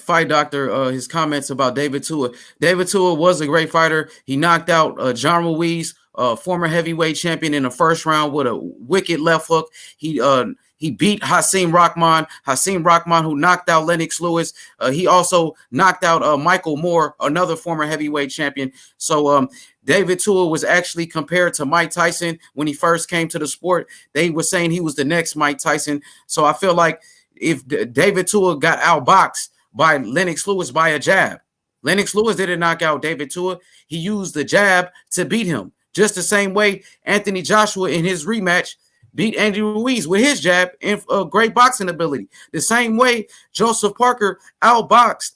Fight Doctor, his comments about David Tua. David Tua was a great fighter. He knocked out John Ruiz, former heavyweight champion, in the first round with a wicked left hook. He beat Hasim Rahman, who knocked out Lennox Lewis. He also knocked out Michael Moore, another former heavyweight champion. So David Tua was actually compared to Mike Tyson when he first came to the sport. They were saying he was the next Mike Tyson. So I feel like if David Tua got outboxed by Lennox Lewis by a jab, Lennox Lewis didn't knock out David Tua. He used the jab to beat him. Just the same way Anthony Joshua in his rematch beat Andy Ruiz with his jab and great boxing ability. The same way Joseph Parker outboxed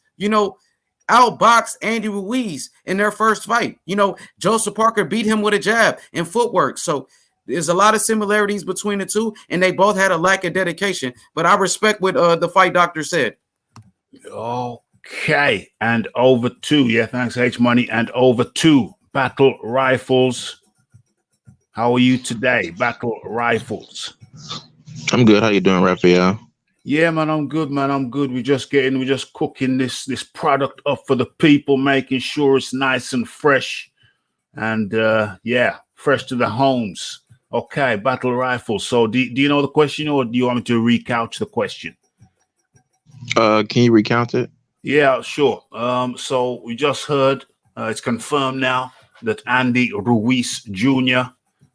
Andy Ruiz in their first fight. Joseph Parker beat him with a jab and footwork. So there's a lot of similarities between the two, and they both had a lack of dedication. But I respect what the Fight Doctor said. Okay, and over to, thanks H Money, and over to Battle Rifles. How are you today, Battle Rifles? I'm good. How you doing, Raphael? Yeah, man, I'm good, We're just cooking this product up for the people, making sure it's nice and fresh And yeah, fresh to the homes. Okay, battle rifle. So do you know the question, or do you want me to recouch the question? Can you recount it? Yeah, sure. So we just heard, it's confirmed now that Andy Ruiz Jr.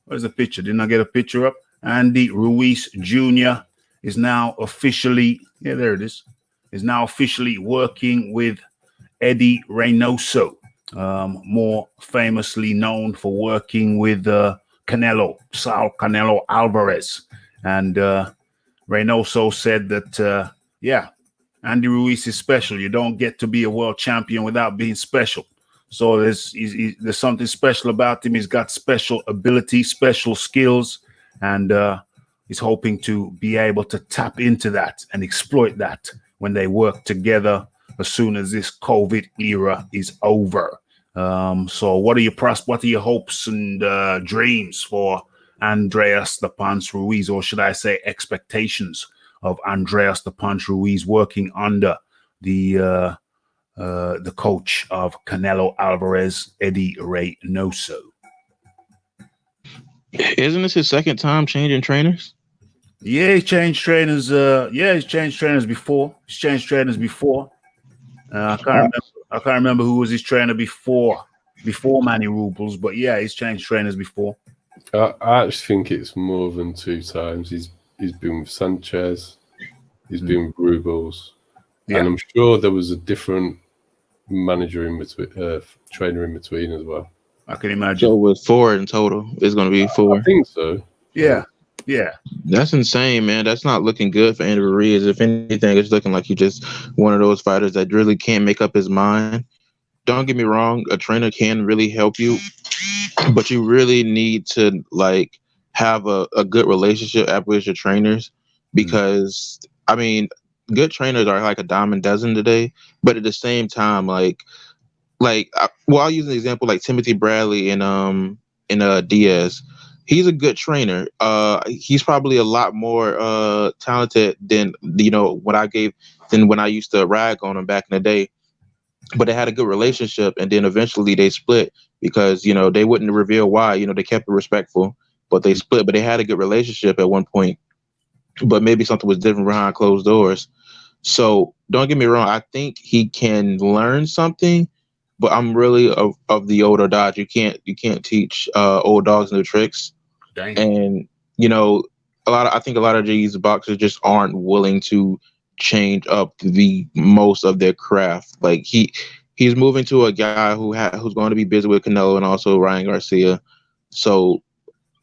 Where's the picture? Didn't I get a picture up? Andy Ruiz Jr. is now officially, yeah, there it is now officially working with Eddie Reynoso, more famously known for working with Saul Canelo Alvarez. And Reynoso said that, yeah, Andy Ruiz is special. You don't get to be a world champion without being special. So there's something special about him. He's got special ability, special skills, and he's hoping to be able to tap into that and exploit that when they work together as soon as this COVID era is over. So what are your hopes and dreams for Andreas the Punch Ruiz, or should I say expectations of Andreas the Punch Ruiz working under the coach of Canelo Alvarez, Eddie Reynoso? Isn't this his second time changing trainers? Yeah, he changed trainers. He's changed trainers before. I can't remember who was his trainer before Manny Rubles, but yeah, he's changed trainers before. I actually think it's more than 2 times. He's been with Sanchez, he's been with Rubles, and I'm sure there was a different manager in between, trainer in between as well. I can imagine. So with 4 in total, it's going to be 4. I think so. Yeah. That's insane, man. That's not looking good for Andy Ruiz. If anything, it's looking like he's just one of those fighters that really can't make up his mind. Don't get me wrong, a trainer can really help you, but you really need to like have a good relationship with your trainers, because I mean, good trainers are like a dime a dozen today, but at the same time, I'll use an example like Timothy Bradley and Diaz. He's a good trainer. He's probably a lot more talented than when I used to rag on him back in the day. But they had a good relationship, and then eventually they split because they wouldn't reveal why. They kept it respectful, but they split. But they had a good relationship at one point. But maybe something was different behind closed doors. So don't get me wrong. I think he can learn something, but I'm really of the older dodge. You can't teach old dogs new tricks. Dang. And I think a lot of these boxers just aren't willing to change up the most of their craft. Like he's moving to a guy who's going to be busy with Canelo and also Ryan Garcia. So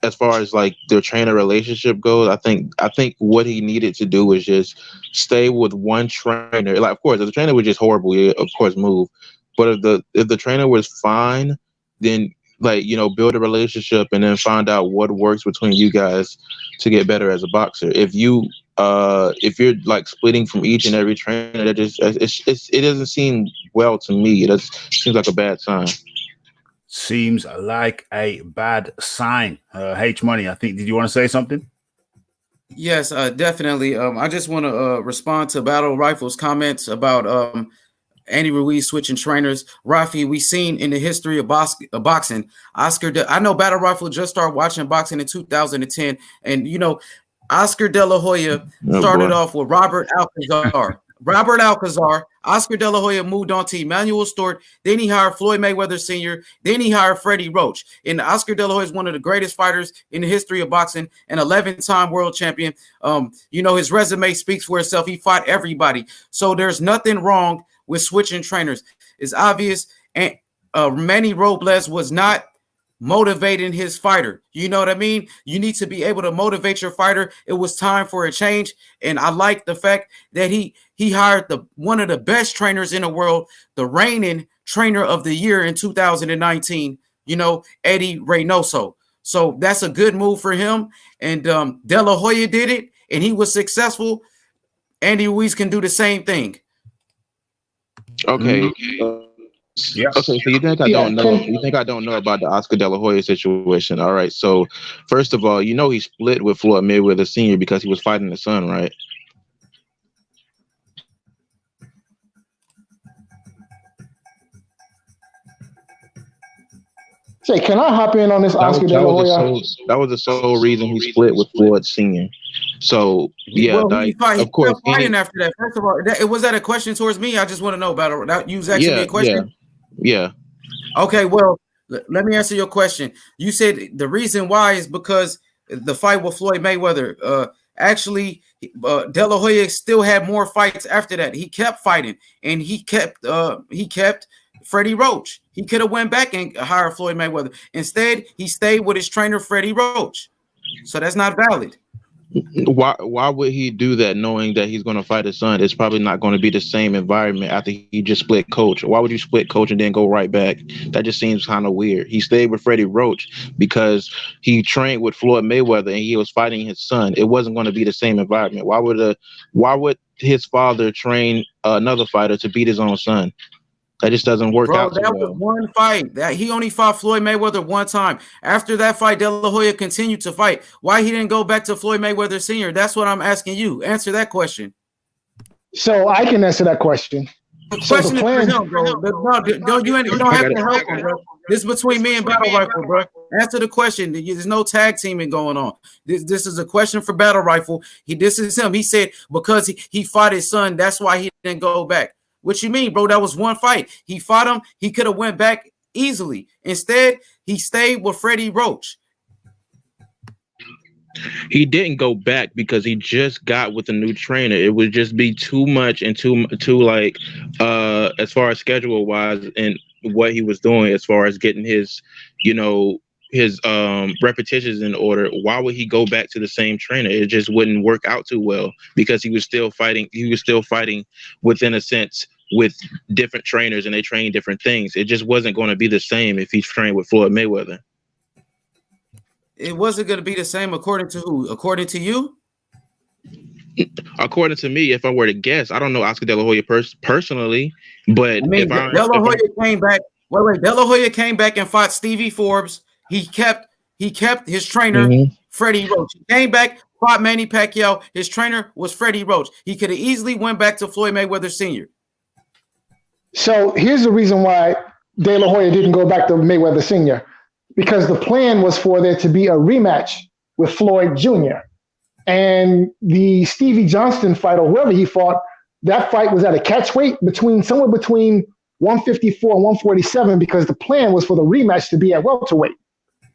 as far as like their trainer relationship goes, I think what he needed to do was just stay with one trainer. Like, of course, if the trainer was just horrible, he, of course, move. But if the trainer was fine, then build a relationship and then find out what works between you guys to get better as a boxer. If you're like splitting from each and every trainer, it doesn't seem well to me. It seems like a bad sign. Seems like a bad sign. H Money, I think. Did you want to say something? Yes, definitely. I just want to respond to Battle Rifle's comments about Andy Ruiz switching trainers. Rafi, we've seen in the history of boxing, I know Battle Rifle just started watching boxing in 2010, and Oscar De La Hoya started off with Robert Alcazar. Oscar De La Hoya moved on to Emmanuel Stewart. Then he hired Floyd Mayweather Sr. Then he hired Freddie Roach. And Oscar De La Hoya is one of the greatest fighters in the history of boxing, an 11-time world champion. His resume speaks for itself. He fought everybody. So there's nothing wrong with switching trainers. It's obvious. And Manny Robles was not motivating his fighter. You know what I mean? You need to be able to motivate your fighter. It was time for a change. And I like the fact that he hired one of the best trainers in the world, the reigning trainer of the year in 2019, Eddie Reynoso. So that's a good move for him. And De La Hoya did it, and he was successful. Andy Ruiz can do the same thing. Okay. Yeah. Okay, so you think I don't know? You think I don't know about the Oscar De La Hoya situation? All right. So first of all, he split with Floyd Mayweather Sr. because he was fighting his son, right? Say, can I hop in on this Oscar De La Hoya? That was the sole reason he split with Floyd Senior. So yeah, well, of course. Fighting after that. First of all, was that a question towards me? I just want to know about it. That you was asking me a question. Yeah. Okay, well, let me answer your question. You said the reason why is because the fight with Floyd Mayweather. Actually, De La Hoya still had more fights after that. He kept fighting, and he kept Freddie Roach. He could have went back and hired Floyd Mayweather. Instead, he stayed with his trainer, Freddie Roach. So that's not valid. Why would he do that knowing that he's going to fight his son? It's probably not going to be the same environment after he just split coach. Why would you split coach and then go right back? That just seems kind of weird. He stayed with Freddie Roach because he trained with Floyd Mayweather and he was fighting his son. It wasn't going to be the same environment. Why would his father train another fighter to beat his own son? That just doesn't work out. That was one fight. That he only fought Floyd Mayweather one time. After that fight, De La Hoya continued to fight. Why he didn't go back to Floyd Mayweather Sr.? That's what I'm asking you. Answer that question. So I can answer that question. So the plan, you don't have to help him, bro. This is between me and Battle Rifle, bro. Answer the question. There's no tag teaming going on. This is a question for Battle Rifle. This is him. He said because he fought his son, that's why he didn't go back. What you mean, bro? That was one fight. He fought him. He could have went back easily. Instead, he stayed with Freddie Roach. He didn't go back because he just got with a new trainer. It would just be too much and too like as far as schedule wise and what he was doing as far as getting his repetitions in order. Why would he go back to the same trainer? It just wouldn't work out too well because he was still fighting within a sense with different trainers and they train different things. It just wasn't going to be the same if he trained with Floyd Mayweather. It wasn't going to be the same according to who? According to you? According to me, if I were to guess, I don't know Oscar De La Hoya personally, but De La Hoya came back. De La Hoya came back and fought Stevie Forbes. He kept his trainer, Freddie Roach. He came back, fought Manny Pacquiao. His trainer was Freddie Roach. He could have easily went back to Floyd Mayweather Sr. So here's the reason why De La Hoya didn't go back to Mayweather Sr. Because the plan was for there to be a rematch with Floyd Jr. And the Stevie Johnston fight, or whoever he fought, that fight was at a catch weight somewhere between 154 and 147 because the plan was for the rematch to be at welterweight.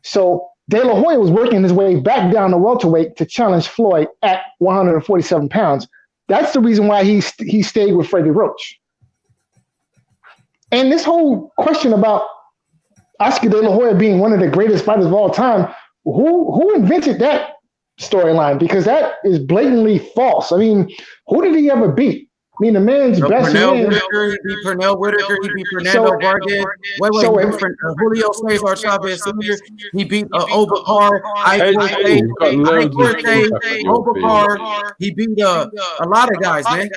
So De La Hoya was working his way back down to welterweight to challenge Floyd at 147 pounds. That's the reason why he stayed with Freddie Roach. And this whole question about Oscar De La Hoya being one of the greatest fighters of all time, who invented that storyline? Because that is blatantly false. I mean, who did he ever beat? I mean, the man's best man. He beat Pernell Whitaker. He beat Fernando Vargas. Julio Cesar Chavez Sr. He beat Obakar. Obakar. He beat a lot of guys, man.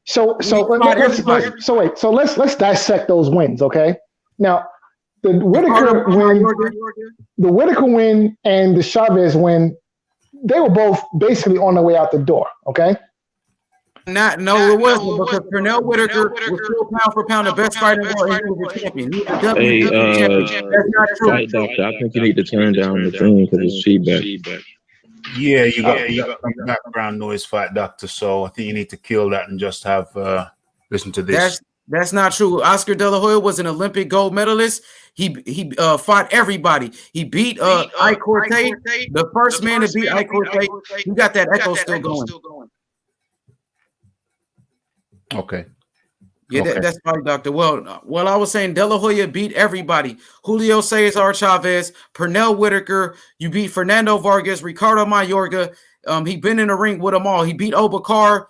So let's dissect those wins, okay? Now, the Whitaker win and the Chavez win, they were both basically on their way out the door, okay? It wasn't because Pernell Whitaker was still pound for pound the best fighter in the world. He was a champion. He was a WWE champion. That's not true. Fight doctor, I think you need to turn down the thing because it's feedback. Yeah, you got some background noise, Fight Doctor. So I think you need to kill that and just have listen to this. That's not true. Oscar De La Hoya was an Olympic gold medalist. He fought everybody. He beat Ike Cortez, the first man to beat Ike Cortez. You got that echo still going. Okay. Yeah, okay. That's right, Doctor. Well, I was saying De La Hoya beat everybody. Julio Cesar Chavez, Pernell Whitaker. You beat Fernando Vargas, Ricardo Mayorga. He been in the ring with them all. He beat Obakar.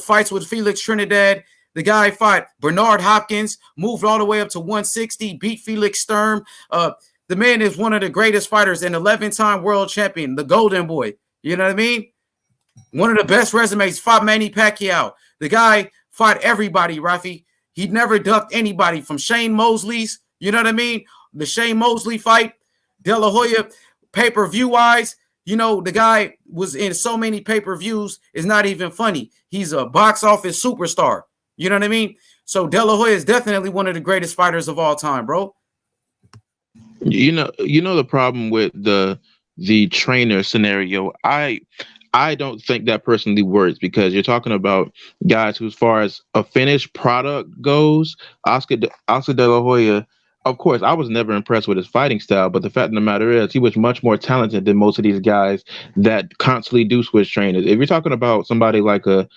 Fights with Felix Trinidad. The guy fought Bernard Hopkins, moved all the way up to 160, beat Felix Sturm. The man is one of the greatest fighters, an 11-time world champion, the Golden Boy. You know what I mean? One of the best resumes, fought Manny Pacquiao. The guy fought everybody, Rafi. He never ducked anybody from Shane Mosley's. You know what I mean? The Shane Mosley fight, De La Hoya, pay-per-view wise, the guy was in so many pay-per-views. It's not even funny. He's a box office superstar. You know what I mean? So De La Hoya is definitely one of the greatest fighters of all time, bro. You know the problem with the trainer scenario. I don't think that personally works because you're talking about guys who, as far as a finished product goes, Oscar De La Hoya. Of course, I was never impressed with his fighting style, but the fact of the matter is, he was much more talented than most of these guys that constantly do switch trainers. If you're talking about somebody like a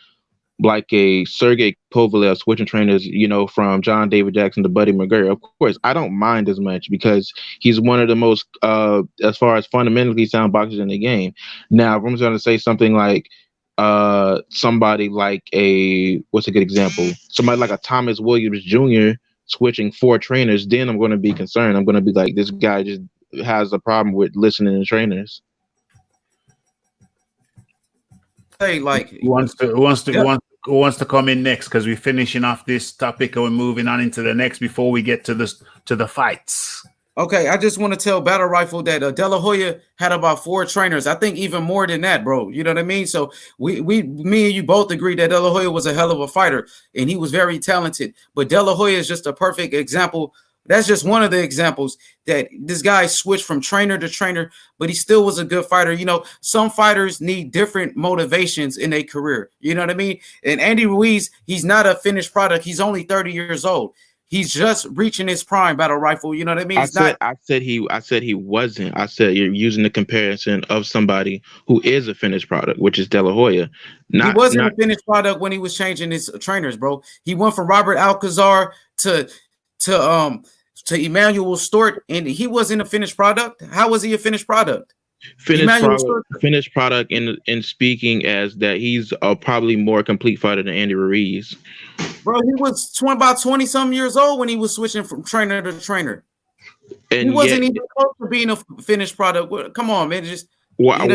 Sergey Kovalev switching trainers, from John David Jackson to Buddy McGregor. Of course, I don't mind as much because he's one of the most, as far as fundamentally sound boxers in the game. Now, if I'm going to say something like somebody like what's a good example? Somebody like a Thomas Williams Jr. switching 4 trainers, then I'm going to be concerned. I'm going to be like, this guy just has a problem with listening to trainers. Hey, like Who wants to come in next? Because we're finishing off this topic and we're moving on into the next before we get to the fights. Okay, I just want to tell Battle Rifle that De La Hoya had about 4 trainers. I think even more than that, bro. You know what I mean? So me and you both agree that De La Hoya was a hell of a fighter and he was very talented. But De La Hoya is just a perfect example. That's just one of the examples that this guy switched from trainer to trainer, but he still was a good fighter. Some fighters need different motivations in their career. You know what I mean? And Andy Ruiz, he's not a finished product. He's only 30 years old. He's just reaching his prime, Battle Rifle. You know what I mean? I said he wasn't. I said you're using the comparison of somebody who is a finished product, which is De La Hoya. He wasn't a finished product when he was changing his trainers, bro. He went from Robert Alcazar to Emmanuel Stewart, and he wasn't a finished product. How was he a finished product? Finished product in speaking as that he's probably more complete fighter than Andy Ruiz. Bro, he was about 20-some years old when he was switching from trainer to trainer. And he wasn't even close to being a finished product. Come on, man. Why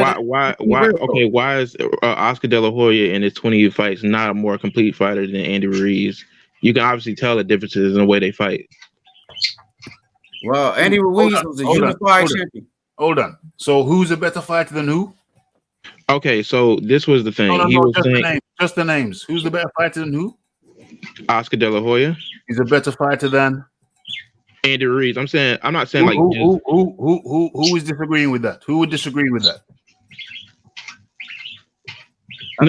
is Oscar De La Hoya in his 20 fights not a more complete fighter than Andy Ruiz? You can obviously tell the differences in the way they fight. Well, Andy Ruiz was a unified champion. Hold on. So who's a better fighter than who? Okay, so this was the thing. Just the names. Who's the better fighter than who? Oscar De La Hoya. He's a better fighter than Andy Ruiz. I'm not saying who is disagreeing with that? Who would disagree with that? I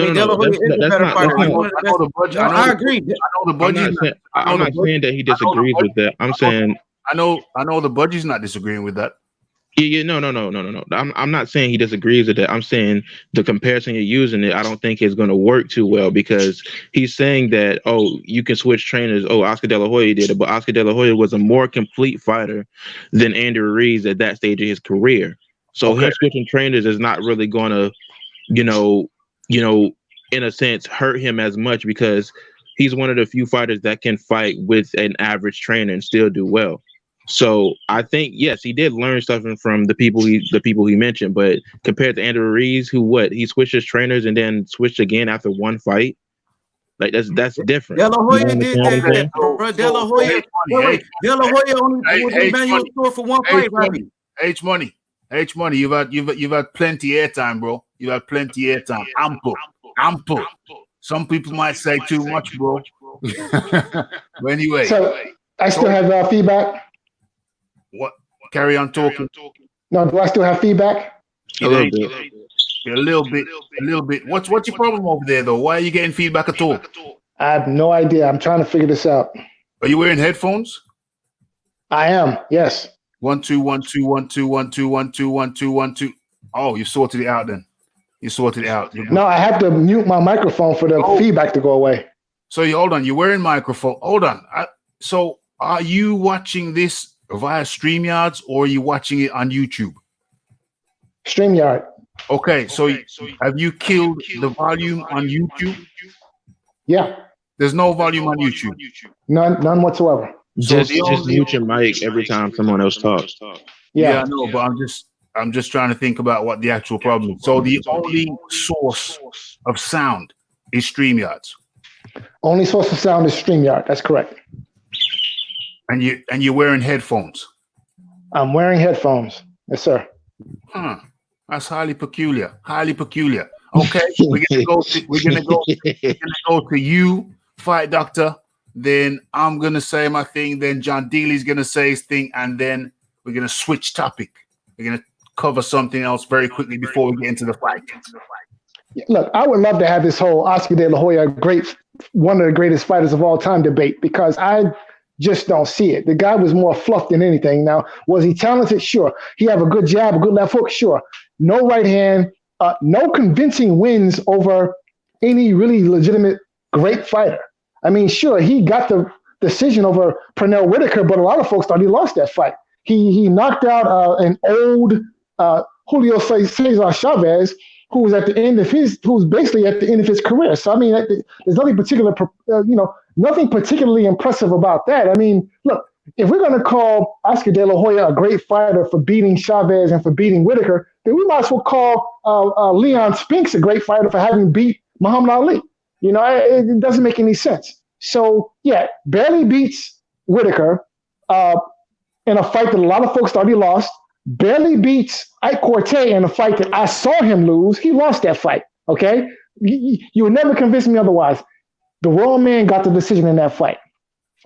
agree. I'm not saying that he disagrees with that. I'm saying I know the budgie's not disagreeing with that. No. I'm not saying he disagrees with that. I'm saying the comparison you're using I don't think is going to work too well because he's saying that, you can switch trainers. Oscar De La Hoya did it, but Oscar De La Hoya was a more complete fighter than Andy Ruiz at that stage of his career. So him switching trainers is not really going to, in a sense, hurt him as much because he's one of the few fighters that can fight with an average trainer and still do well. So I think, yes, he did learn stuff from the people he mentioned, but compared to Andrew Ruiz, he switched his trainers and then switched again after one fight. Like that's different. De La Hoya did that. De La Hoya only Emmanuel Stewart for one fight, right? H money. You've had plenty airtime, bro. You've had plenty airtime. Ample. Some people might say too much, bro. But anyway, so I still have feedback. What? Carry on talking. No, do I still have feedback? A little bit. What's your problem over there, though? Why are you getting feedback at all? I have no idea. I'm trying to figure this out. Are you wearing headphones? I am. Yes. 1 2 1 2 1 2 1 2 1 2 1 2 1 2. Oh, you sorted it out then. You sorted it out. No, I have to mute my microphone for the feedback to go away. So hold on. You're wearing microphone. Hold on. So are you watching this via StreamYards or are you watching it on YouTube? StreamYard. Okay, so have you killed the volume on YouTube? Yeah. There's no volume on YouTube. None whatsoever. Just mute your mic every time someone else talks. Yeah, I know, but I'm just trying to think about what the actual problem is. So the only source of sound is StreamYards. Only source of sound is StreamYard. That's correct. And you're wearing headphones. I'm wearing headphones. Yes, sir. That's highly peculiar. Okay, we're gonna go to you, Fight Doctor. Then I'm gonna say my thing. Then John Dealey's gonna say his thing, and then we're gonna switch topic. We're gonna cover something else very quickly before we get into the fight. Look, I would love to have this whole Oscar De La Hoya one of the greatest fighters of all time debate, because I just don't see it. The guy was more fluff than anything. Now, was he talented? Sure. He have a good jab, a good left hook? Sure. No right hand, no convincing wins over any really legitimate great fighter. I mean, sure, he got the decision over Pernell Whitaker, but a lot of folks thought he lost that fight. He knocked out an old Julio Cesar Chavez, who was basically at the end of his career. So I mean, there's nothing nothing particularly impressive about that. I mean, look, if we're going to call Oscar De La Hoya a great fighter for beating Chavez and for beating Whitaker, then we might as well call Leon Spinks a great fighter for having beat Muhammad Ali. You know, it doesn't make any sense. So yeah, barely beats Whitaker in a fight that a lot of folks thought he lost. Barely beats Ike Corte in a fight that I saw him lose. He lost that fight, okay? You would never convince me otherwise. The wrong man got the decision in that fight.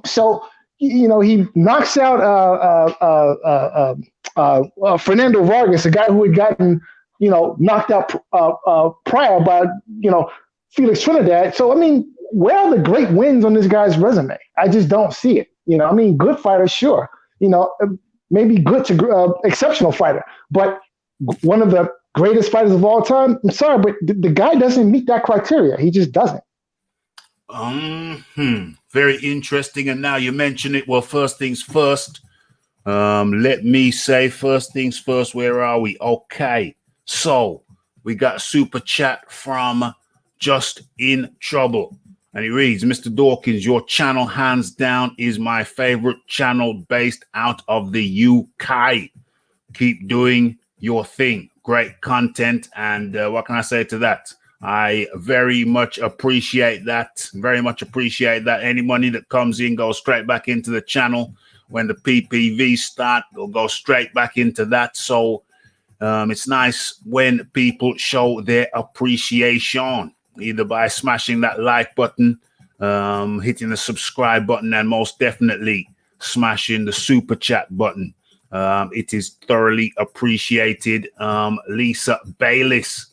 So, you know, he knocks out Fernando Vargas, a guy who had gotten, knocked out prior by, Felix Trinidad. So, I mean, where are the great wins on this guy's resume? I just don't see it. I mean, good fighter, sure. Maybe good to exceptional fighter, but one of the greatest fighters of all time. I'm sorry, but the guy doesn't meet that criteria. He just doesn't. Very interesting. And now you mention it. Well, first things first. Let me say first things first. Where are we? Okay. So we got a super chat from Just in Trouble. And he reads, Mr. Dawkins, your channel, hands down, is my favorite channel based out of the UK. Keep doing your thing. Great content. And what can I say to that? I very much appreciate that. Very much appreciate that. Any money that comes in goes straight back into the channel. When the PPV start, it'll go straight back into that. So it's nice when people show their appreciation, either by smashing that like button, hitting the subscribe button, and most definitely smashing the super chat button. It is thoroughly appreciated. Lisa Bayliss,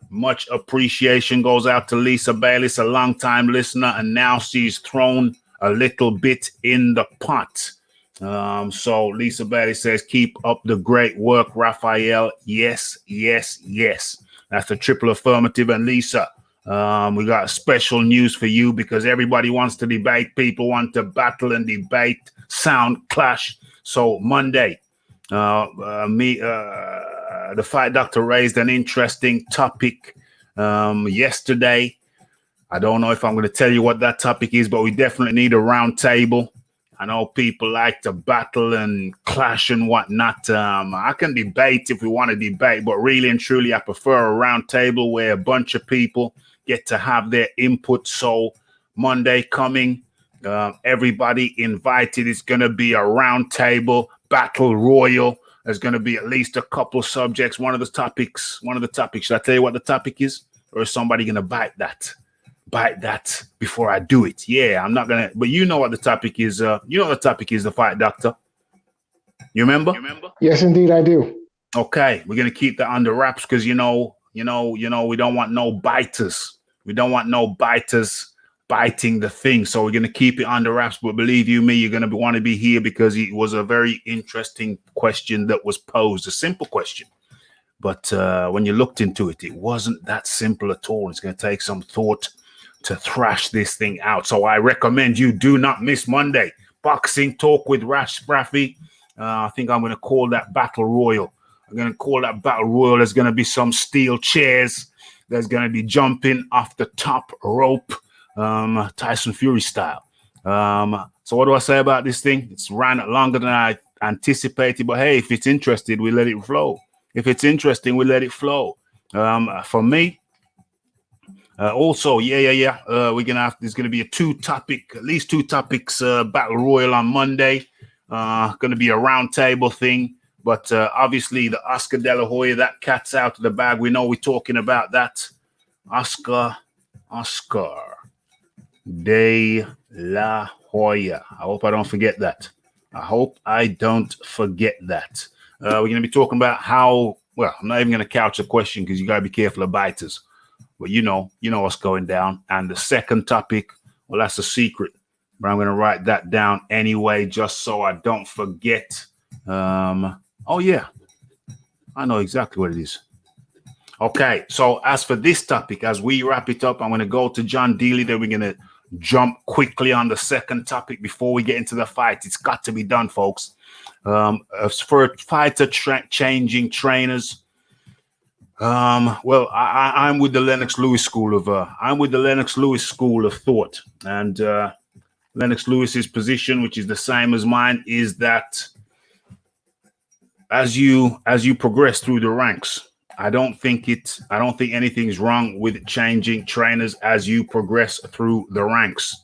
much appreciation goes out to Lisa Bayliss, a longtime listener, and now she's thrown a little bit in the pot. So Lisa Bayliss says, keep up the great work, Raphael. Yes, yes, yes. That's a triple affirmative. And Lisa, we got special news for you, because everybody wants to debate. People want to battle and debate, sound clash. So Monday, the Fight Doctor raised an interesting topic yesterday. I don't know if I'm going to tell you what that topic is, but we definitely need a round table. I know people like to battle and clash and whatnot. I can debate if we want to debate, but really and truly, I prefer a round table where a bunch of people get to have their input. So Monday coming, everybody invited. It's going to be a round table battle royal. There's going to be at least a couple subjects. One of the topics. Should I tell you what the topic is? Or is somebody going to bite that before I do it? Yeah, I'm not going to, but you know what the topic is. The topic is, the Fight Doctor. You remember? Yes, indeed, I do. Okay, we're going to keep that under wraps, because we don't want no biters. We don't want no biters biting the thing. So we're going to keep it under wraps. But believe you me, you're going to want to be here, because it was a very interesting question that was posed, a simple question. But when you looked into it, it wasn't that simple at all. It's going to take some thought to thrash this thing out. So I recommend you do not miss Monday. Boxing Talk with Rafi. I think I'm going to call that Battle Royal. There's going to be some steel chairs. There's going to be jumping off the top rope, Tyson Fury style. So what do I say about this thing? It's ran longer than I anticipated, but hey, if it's interesting, we let it flow. If it's interesting, we let it flow. For me, also, we're gonna have. There's gonna be at least two topics battle royal on Monday. Gonna be a round table thing, but obviously the Oscar De La Hoya, that cat's out of the bag. We know we're talking about that. Oscar De La Hoya. I hope I don't forget that. I hope I don't forget that. We're going to be talking about how, well, I'm not even going to couch the question because you got to be careful of biters. But you know what's going down. And the second topic, well, that's a secret. But I'm going to write that down anyway, just so I don't forget. Oh, yeah. I know exactly what it is. Okay, so as for this topic, as we wrap it up, I'm going to go to John Dealey. Then we're going to jump quickly on the second topic before we get into the fight. It's got to be done, folks. For fighter changing trainers, well, I'm with the Lennox Lewis school of thought, and Lennox Lewis's position, which is the same as mine, is that as you progress through the ranks, I don't think anything's wrong with changing trainers as you progress through the ranks.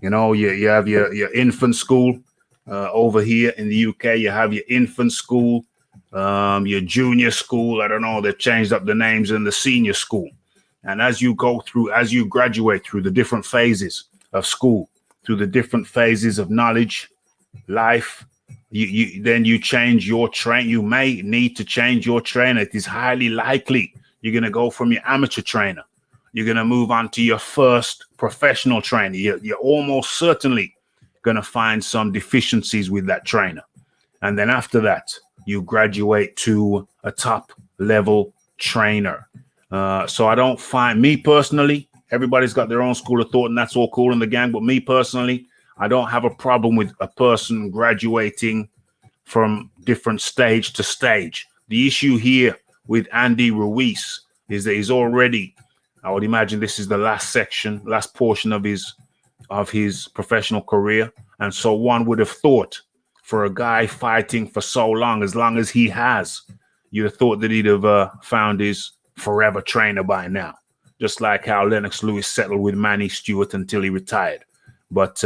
You know, you have your infant school over here in the UK. You have your infant school, your junior school. I don't know. They've changed up the names, and the senior school. And as you graduate through the different phases of school, through the different phases of knowledge, life, you change your train. You may need to change your trainer. It is highly likely you're going to go from your amateur trainer. You're going to move on to your first professional trainer. You're almost certainly going to find some deficiencies with that trainer. And then after that, you graduate to a top level trainer. So I don't find, me personally, everybody's got their own school of thought, and that's all cool in the gang. But me personally, I don't have a problem with a person graduating from different stage to stage. The issue here with Andy Ruiz is that he's already, I would imagine this is the last portion of his professional career. And so one would have thought, for a guy fighting for so long as he has, you'd have thought that he'd have found his forever trainer by now. Just like how Lennox Lewis settled with Manny Stewart until he retired. But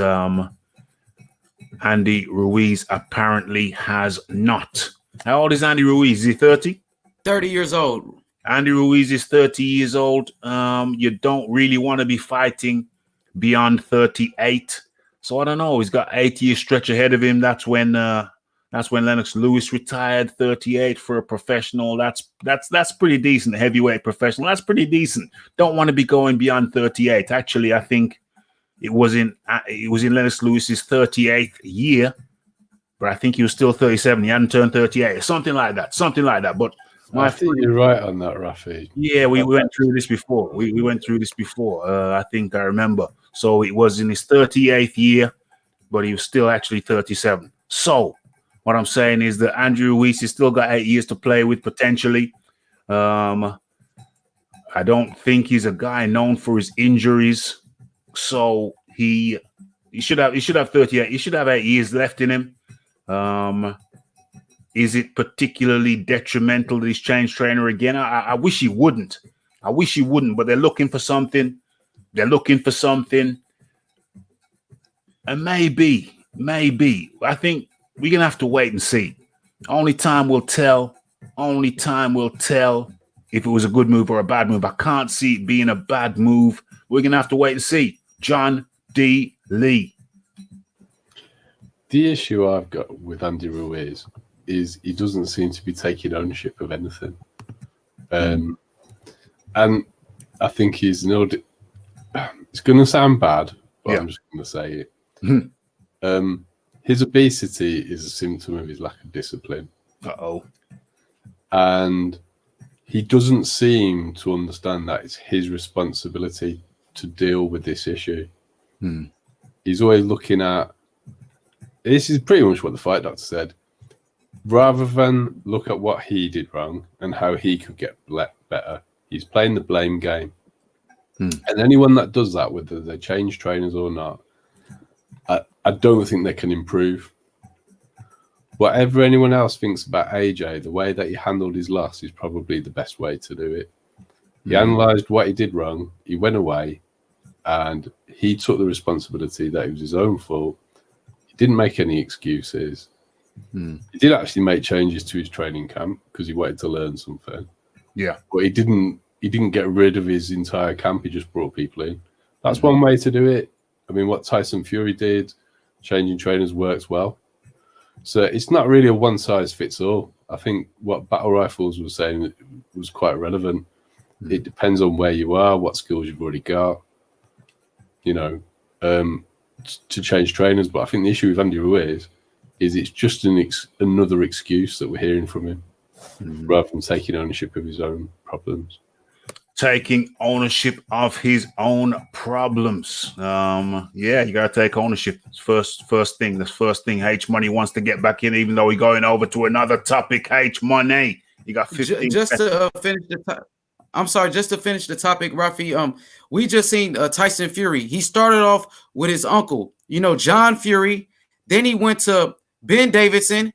Andy Ruiz apparently has not. How old is Andy Ruiz? Is he 30? 30 years old. Andy Ruiz is 30 years old. You don't really want to be fighting beyond 38. So I don't know. He's got 8-year stretch ahead of him. That's when Lennox Lewis retired. 38 for a professional. That's pretty decent. Heavyweight professional. That's pretty decent. Don't want to be going beyond 38. Actually, I think it was in Lennox Lewis's 38th year, but I think he was still 37. He hadn't turned 38, something like that. But I think you're right on that, Rafi. Yeah, we went through this before. We went through this before. I think I remember. So it was in his 38th year, but he was still actually 37. So what I'm saying is that Andrew Ruiz has still got 8 years to play with potentially. I don't think he's a guy known for his injuries. So he should have 38. He should have 8 years left in him. Is it particularly detrimental that he's changed trainer again? I wish he wouldn't. But they're looking for something. And maybe. I think we're gonna have to wait and see. Only time will tell if it was a good move or a bad move. I can't see it being a bad move. We're gonna have to wait and see. John D. Lee. The issue I've got with Andy Ruiz is he doesn't seem to be taking ownership of anything. And I think it's going to sound bad, but I'm just going to say it. His obesity is a symptom of his lack of discipline. Uh-oh. And he doesn't seem to understand that it's his responsibility to deal with this issue. He's always looking at, this is pretty much what the fight doctor said, rather than look at what he did wrong and how he could get better, he's playing the blame game. And anyone that does that, whether they change trainers or not, I don't think they can improve. Whatever anyone else thinks about AJ, the way that he handled his loss is probably the best way to do it. He analysed what he did wrong, he went away, and he took the responsibility that it was his own fault. He didn't make any excuses. He did actually make changes to his training camp because he wanted to learn something. Yeah. But he didn't get rid of his entire camp. He just brought people in. That's one way to do it. I mean, what Tyson Fury did, changing trainers, works well. So it's not really a one size fits all. I think what Battle Rifles was saying was quite relevant. It depends on where you are, what skills you've already got, you know, to change trainers. But I think the issue with Andy Ruiz is it's just another excuse that we're hearing from him, rather than taking ownership of his own problems. Taking ownership of his own problems. Yeah, you gotta take ownership. It's first thing. The first thing H Money wants to get back in, even though we're going over to another topic. H Money, you got 15 just to finish the I'm sorry, just to finish the topic, Rafi. We just seen Tyson Fury. He started off with his uncle, you know, John Fury. Then he went to Ben Davidson,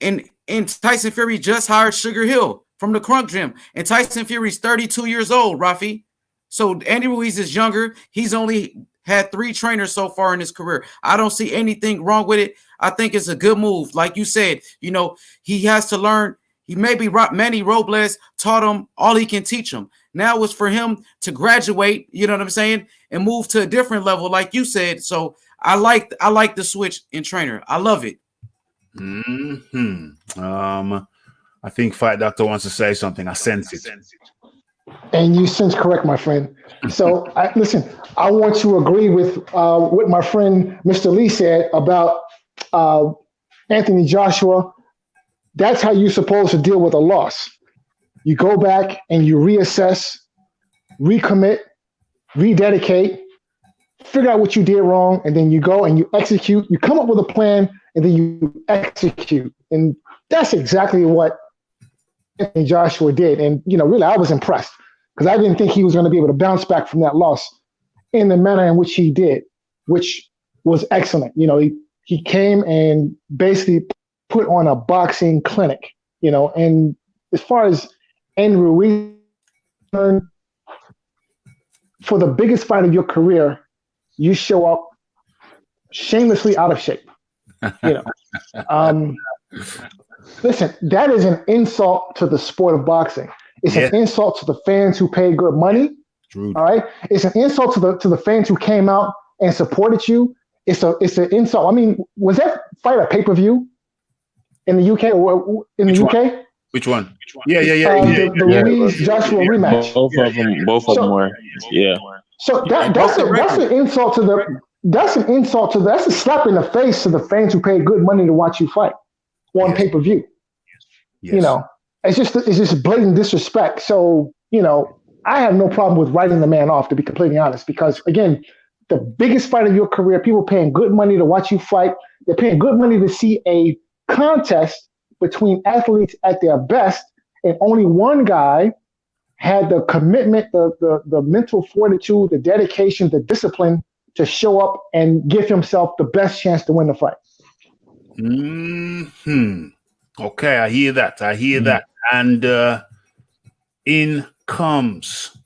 and Tyson Fury just hired Sugar Hill from the Crunk Gym. And Tyson Fury's 32 years old, Rafi. So Andy Ruiz is younger. He's only had 3 trainers so far in his career. I don't see anything wrong with it. I think it's a good move. Like you said, you know, he has to learn. He maybe Manny Robles taught him all he can teach him. Now it's for him to graduate, you know what I'm saying, and move to a different level, like you said. So I like the switch in trainer. I love it. I think Fight Doctor wants to say something. I sense it. And you sense correct, my friend. So listen, I want to agree with what my friend Mr. Lee said about Anthony Joshua. That's how you're supposed to deal with a loss. You go back and you reassess, recommit, rededicate, figure out what you did wrong, and then you go and you execute. You come up with a plan, and then you execute. And that's exactly what Anthony Joshua did. And, you know, really, I was impressed because I didn't think he was going to be able to bounce back from that loss in the manner in which he did, which was excellent. You know, he came and basically put on a boxing clinic, you know. And as far as Andrew Ruiz, for the biggest fight of your career, you show up shamelessly out of shape. You know, listen, that is an insult to the sport of boxing. It's an insult to the fans who pay good money. True. All right, it's an insult to the fans who came out and supported you. It's an insult. I mean, was that fight a pay-per-view in the UK or in the UK? Which one? Yeah. The Ruiz Joshua rematch. Both of them were. Yeah. So that's an insult to the. That's a slap in the face to the fans who pay good money to watch you fight on pay-per-view. Yes. You know, it's just blatant disrespect. So, you know, I have no problem with writing the man off, to be completely honest, because again, the biggest fight of your career, people paying good money to watch you fight. They're paying good money to see a contest between athletes at their best, and only one guy had the commitment, the mental fortitude, the dedication, the discipline to show up and give himself the best chance to win the fight. Okay, I hear that. And in comes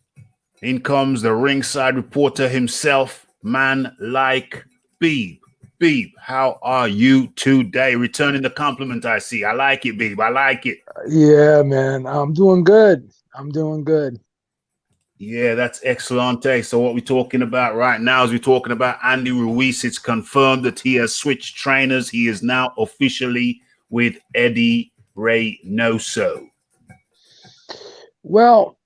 the ringside reporter himself, man like Beeb. Beeb, how are you today? Returning the compliment, I see. I like it, Beeb. I like it. Yeah, man. I'm doing good. Yeah, that's excellent. So what we're talking about right now is we're talking about Andy Ruiz. It's confirmed that he has switched trainers. He is now officially with eddyreynoso. Well,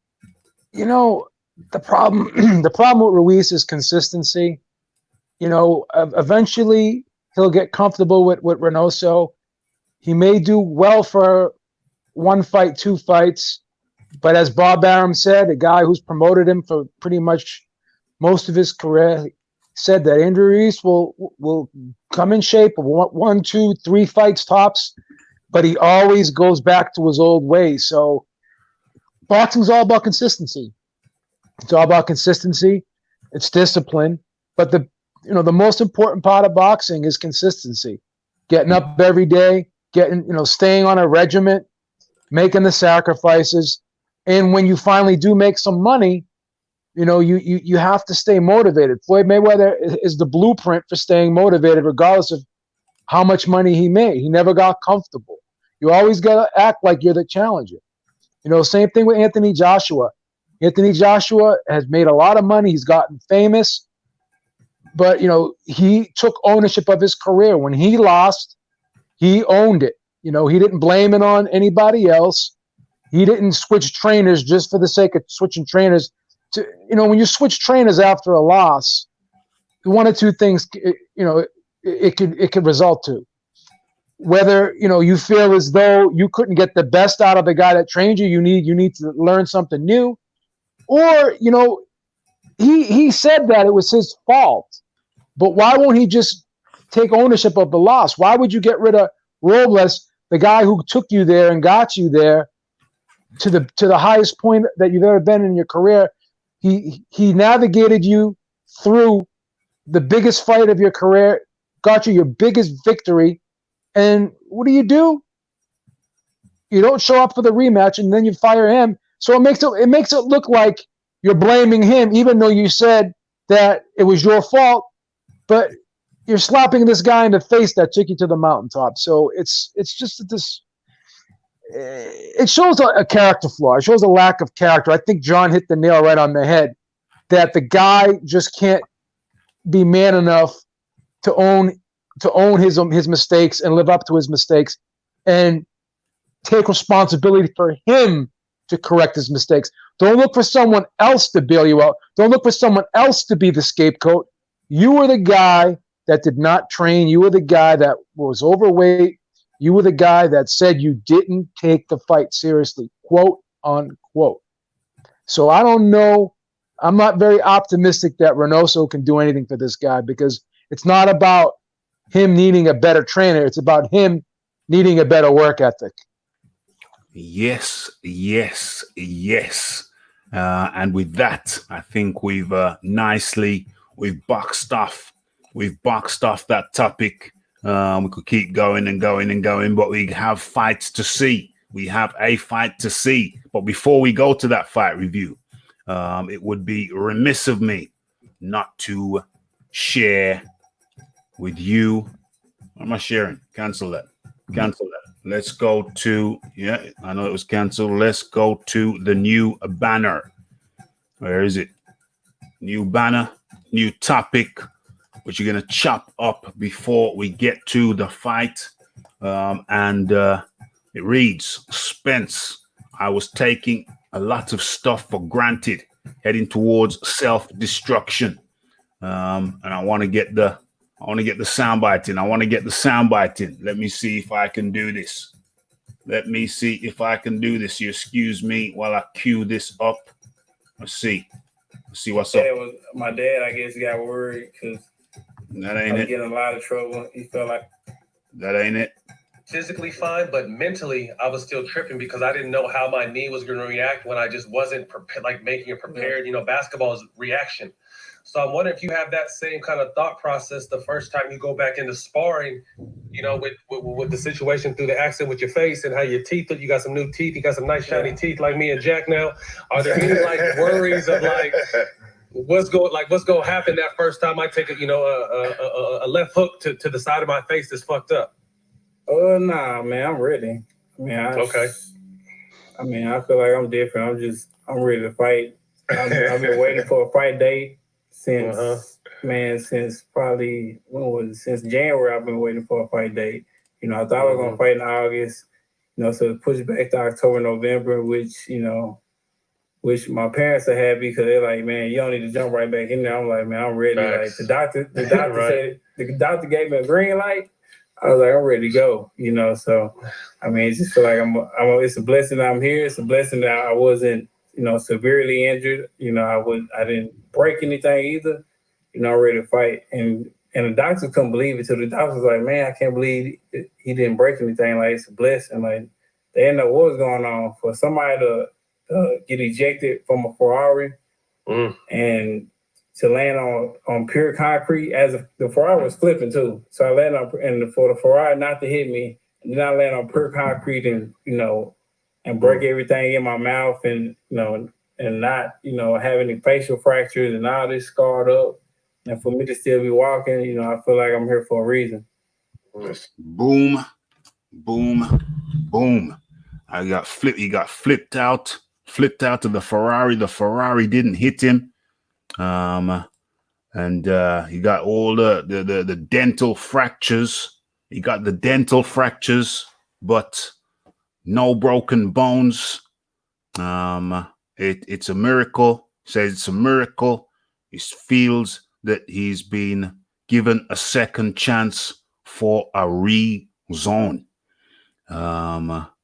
you know, the problem with Ruiz is consistency. You know, eventually he'll get comfortable with Reynoso. He may do well for 1 fight, 2 fights. But as Bob Arum said, a guy who's promoted him for pretty much most of his career, said that Andrew Ruiz will come in shape of 1, 2, 3 fights tops, but he always goes back to his old ways. So boxing's all about consistency. It's all about consistency. It's discipline. But the most important part of boxing is consistency. Getting up every day, staying on a regiment, making the sacrifices. And when you finally do make some money, you know, you have to stay motivated. Floyd Mayweather is the blueprint for staying motivated, regardless of how much money he made. He never got comfortable. You always got to act like you're the challenger. You know, same thing with Anthony Joshua. Anthony Joshua has made a lot of money. He's gotten famous. But, you know, he took ownership of his career. When he lost, He owned it. You know, he didn't blame it on anybody else. He didn't switch trainers just for the sake of switching trainers. To, you know, when you switch trainers after a loss, one or two things, you know, it could result to. Whether, you know, you feel as though you couldn't get the best out of the guy that trained you, you need to learn something new, or, you know, he said that it was his fault, but why won't he just take ownership of the loss? Why would you get rid of Robles, the guy who took you there and got you there to the highest point that you've ever been in your career? He navigated you through the biggest fight of your career, got you your biggest victory, and what do? You don't show up for the rematch, and then you fire him. So it makes it look like you're blaming him, even though you said that it was your fault. But you're slapping this guy in the face that took you to the mountaintop. So it's just this. It shows a character flaw. It shows a lack of character. I think John hit the nail right on the head. That the guy just can't be man enough to own his mistakes and live up to his mistakes and take responsibility for him to correct his mistakes. Don't look for someone else to bail you out. Don't look for someone else to be the scapegoat. You were the guy that did not train. You were the guy that was overweight. You were the guy that said you didn't take the fight seriously, quote unquote. So I don't know. I'm not very optimistic that Reynoso can do anything for this guy, because it's not about him needing a better trainer. It's about him needing a better work ethic. Yes. And with that, I think we've boxed off that topic. We could keep going and going, but we have fights to see. We have a fight to see. But before we go to that fight review, it would be remiss of me not to share with you. What am I sharing? Cancel that. Let's go to, yeah, I know it was canceled. Let's go to the new banner. Where is it? New banner, new topic, which you're going to chop up before we get to the fight. It reads, Spence, I was taking a lot of stuff for granted, heading towards self-destruction. And I want to get the soundbite in. Let me see if I can do this. You excuse me while I cue this up. Let's see what's up. My dad, I guess, got worried because that ain't it. Getting a lot of trouble. He felt like that ain't it. Physically fine, but mentally I was still tripping because I didn't know how my knee was going to react when I just wasn't prepared, like making it prepared. You know, basketball is reaction. So I'm wondering if you have that same kind of thought process the first time you go back into sparring, you know, with the situation through the accident with your face and how your teeth, you got some new teeth, you got some nice shiny teeth like me and Jack now. Are there any like worries of like what's going to happen that first time I take a left hook to the side of my face that's fucked up? Nah, man, I'm ready. I feel like I'm different. I'm ready to fight. I've been waiting for a fight date since probably, since January. I've been waiting for a fight date. You know, I thought I was going to fight in August, you know, so push back to October, November, which my parents are happy because they're like, man, you don't need to jump right back in there. I'm like, man, I'm ready. Facts. Like the doctor said, the doctor gave me a green light. I was like, I'm ready to go, you know. So, I mean, it's just feel like it's a blessing that I'm here. It's a blessing that I wasn't, you know, severely injured. You know, I didn't break anything either. You know, I'm ready to fight. And the doctor couldn't believe it. So the doctor was like, man, I can't believe he didn't break anything. Like, it's a blessing. Like, they didn't know what was going on. For somebody to get ejected from a Ferrari and to land on pure concrete, as the Ferrari was flipping too. So I landed on, and for the Ferrari not to hit me, and then I land on pure concrete and, you know, and break everything in my mouth and, you know, and not, you know, have any facial fractures and all this scarred up. And for me to still be walking, you know, I feel like I'm here for a reason. Boom, boom, boom. He got flipped out to the Ferrari. The Ferrari didn't hit him. And he got all the dental fractures He got the dental fractures, but no broken bones. It's a miracle. He says it's a miracle. He feels that he's been given a second chance for a rezone.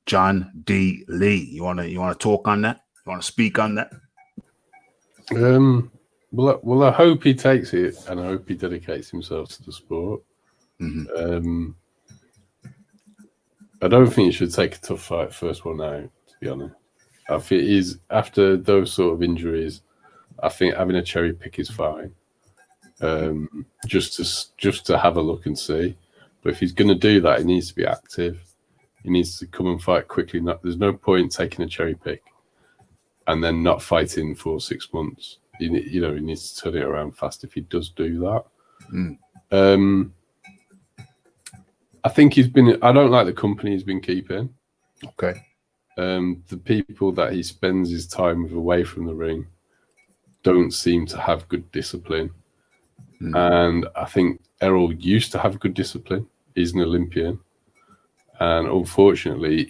John D. Lee, you wanna talk on that? You wanna speak on that? Well, I hope he takes it, and I hope he dedicates himself to the sport. Mm-hmm. I don't think he should take a tough fight first one out, to be honest. I think he's after those sort of injuries. I think having a cherry pick is fine, just to have a look and see. But if he's going to do that, he needs to be active. He needs to come and fight quickly. There's no point taking a cherry pick and then not fighting for 6 months. He needs to turn it around fast if he does do that. I think I don't like the company he's been keeping. Okay. The people that he spends his time with away from the ring don't seem to have good discipline. And I think Errol used to have good discipline. He's an Olympian. And unfortunately,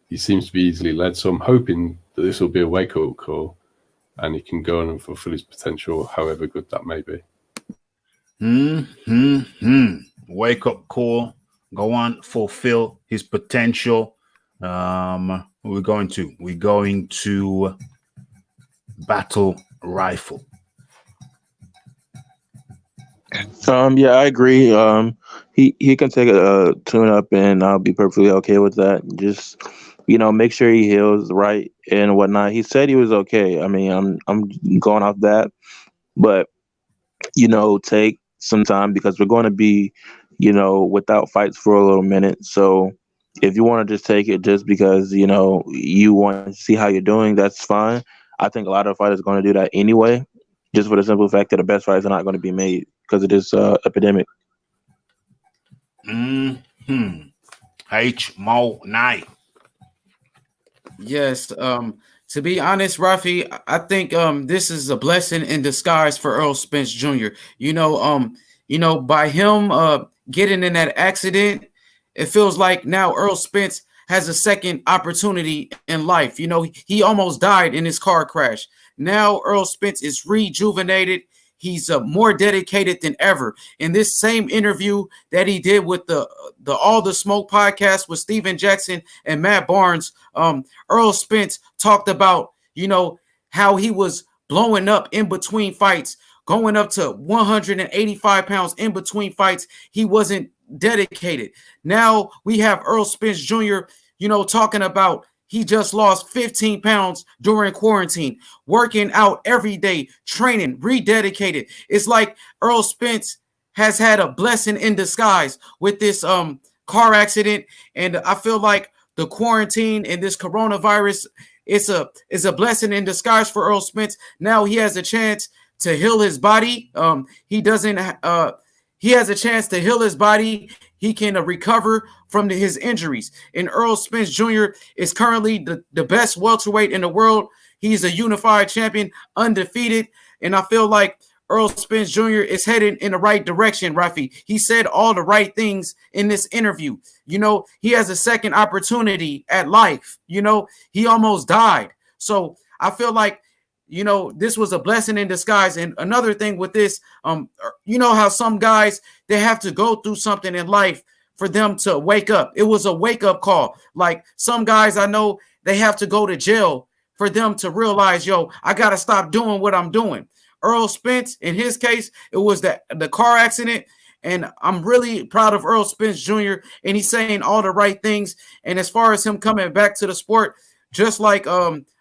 he seems to be easily led. So I'm hoping that this will be a wake-up call and he can go on and fulfill his potential, however good that may be. Wake-up call. Go on, fulfill his potential. We're going to Battle Rifle. Yeah, I agree. He can take a tune up, and I'll be perfectly okay with that. Just make sure he heals right and whatnot. He said he was okay. I mean, I'm going off that, but take some time because we're going to be without fights for a little minute. So if you want to just take it just because you want to see how you're doing, that's fine. I think a lot of fighters are going to do that anyway, just for the simple fact that the best fights are not going to be made because of this epidemic. H-Mo Knight. Yes. To be honest, Rafi, I think this is a blessing in disguise for Errol Spence Jr. By him getting in that accident, it feels like now Errol Spence has a second opportunity in life. He almost died in his car crash. Now Errol Spence is rejuvenated. He's more dedicated than ever. In this same interview that he did with the All the Smoke podcast with Steven Jackson and Matt Barnes, Errol Spence talked about, how he was blowing up in between fights, going up to 185 pounds in between fights. He wasn't dedicated. Now we have Errol Spence Jr., talking about he just lost 15 pounds during quarantine, working out every day, training, rededicated. It's like Errol Spence has had a blessing in disguise with this car accident. And I feel like the quarantine and this coronavirus, it's a blessing in disguise for Errol Spence. Now he has a chance to heal his body. He has a chance to heal his body. He can recover from his injuries. And Errol Spence Jr. is currently the best welterweight in the world. He's a unified champion, undefeated. And I feel like Errol Spence Jr. is heading in the right direction, Rafi. He said all the right things in this interview. He has a second opportunity at life. He almost died. So I feel like, this was a blessing in disguise. And another thing with this, how some guys, they have to go through something in life for them to wake up. It was a wake-up call. Like some guys I know, they have to go to jail for them to realize, I got to stop doing what I'm doing. Errol Spence, in his case, it was the car accident. And I'm really proud of Errol Spence Jr. And he's saying all the right things. And as far as him coming back to the sport, just like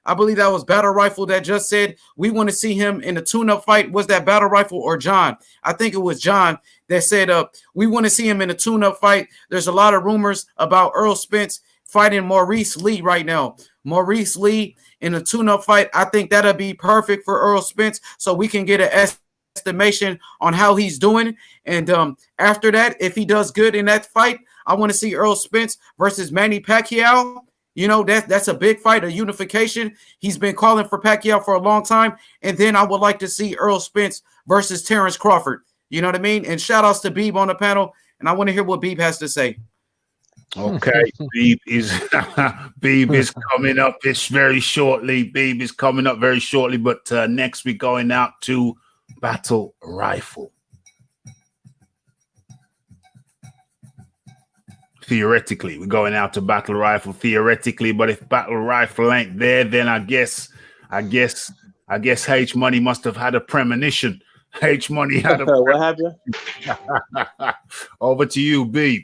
I believe that was Battle Rifle that just said we want to see him in a tune-up fight. Was that Battle Rifle or John? I think it was John that said we want to see him in a tune-up fight. There's a lot of rumors about Errol Spence fighting Maurice Lee right now. Maurice Lee in a tune-up fight. I think that'll be perfect for Errol Spence so we can get an estimation on how he's doing. And after that, if he does good in that fight, I want to see Errol Spence versus Manny Pacquiao. That's a big fight, a unification. He's been calling for Pacquiao for a long time. And then I would like to see Errol Spence versus Terrence Crawford. You know what I mean? And shout outs to Beeb on the panel. And I want to hear what Beeb has to say. Okay, Beeb is coming up. It's very shortly. Beeb is coming up very shortly. But next we're going out to Battle Rifle. Theoretically, we're going out to Battle Rifle theoretically, but if Battle Rifle ain't there, then I guess H Money must have had a premonition. H Money had a what happened? Over to you, Beeb.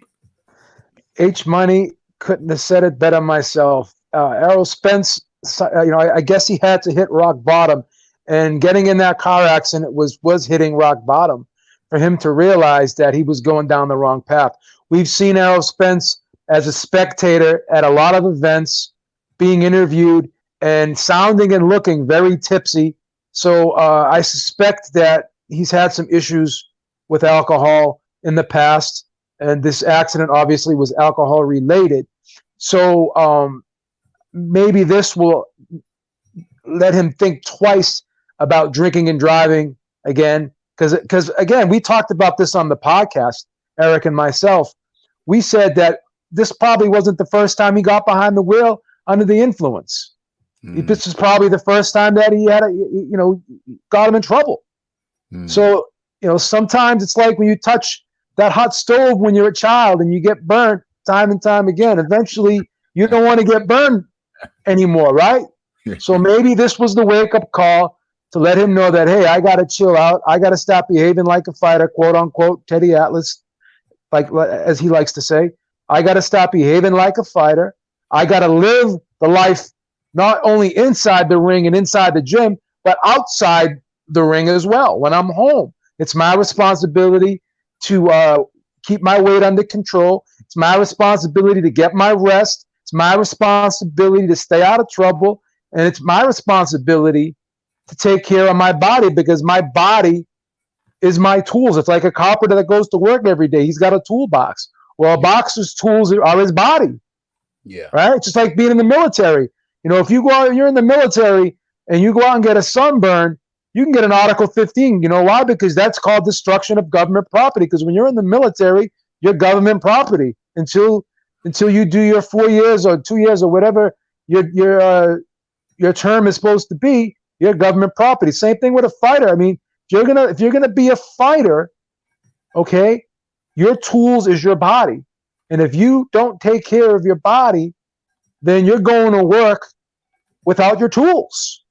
H Money couldn't have said it better myself. Errol Spence, I guess he had to hit rock bottom, and getting in that car accident was hitting rock bottom for him to realize that he was going down the wrong path. We've seen Errol Spence as a spectator at a lot of events, being interviewed and sounding and looking very tipsy. So I suspect that he's had some issues with alcohol in the past, and this accident obviously was alcohol related. So maybe this will let him think twice about drinking and driving again. Because again, we talked about this on the podcast, Eric and myself. We said that this probably wasn't the first time he got behind the wheel under the influence. This is probably the first time that he had, got him in trouble. So, sometimes it's like when you touch that hot stove when you're a child and you get burnt time and time again. Eventually, you don't want to get burned anymore, right? So maybe this was the wake-up call to let him know that, hey, I got to chill out. I got to stop behaving like a fighter, quote unquote, Teddy Atlas, like as he likes to say. I got to stop behaving like a fighter. I got to live the life not only inside the ring and inside the gym, but outside the ring as well. When I'm home, it's my responsibility to keep my weight under control. It's my responsibility to get my rest. It's my responsibility to stay out of trouble. And it's my responsibility to take care of my body, because my body is my tools. It's like a carpenter that goes to work every day. He's got a toolbox. Well, a boxer's tools are his body. Yeah. Right? It's just like being in the military. If you go out and you're in the military and you go out and get a sunburn, you can get an Article 15. You know why? Because that's called destruction of government property. Because when you're in the military, you're government property until you do your 4 years or 2 years or whatever your term is supposed to be. You're government property. Same thing with a fighter. I mean, if you're gonna be a fighter, okay, your tools is your body, and if you don't take care of your body, then you're going to work without your tools,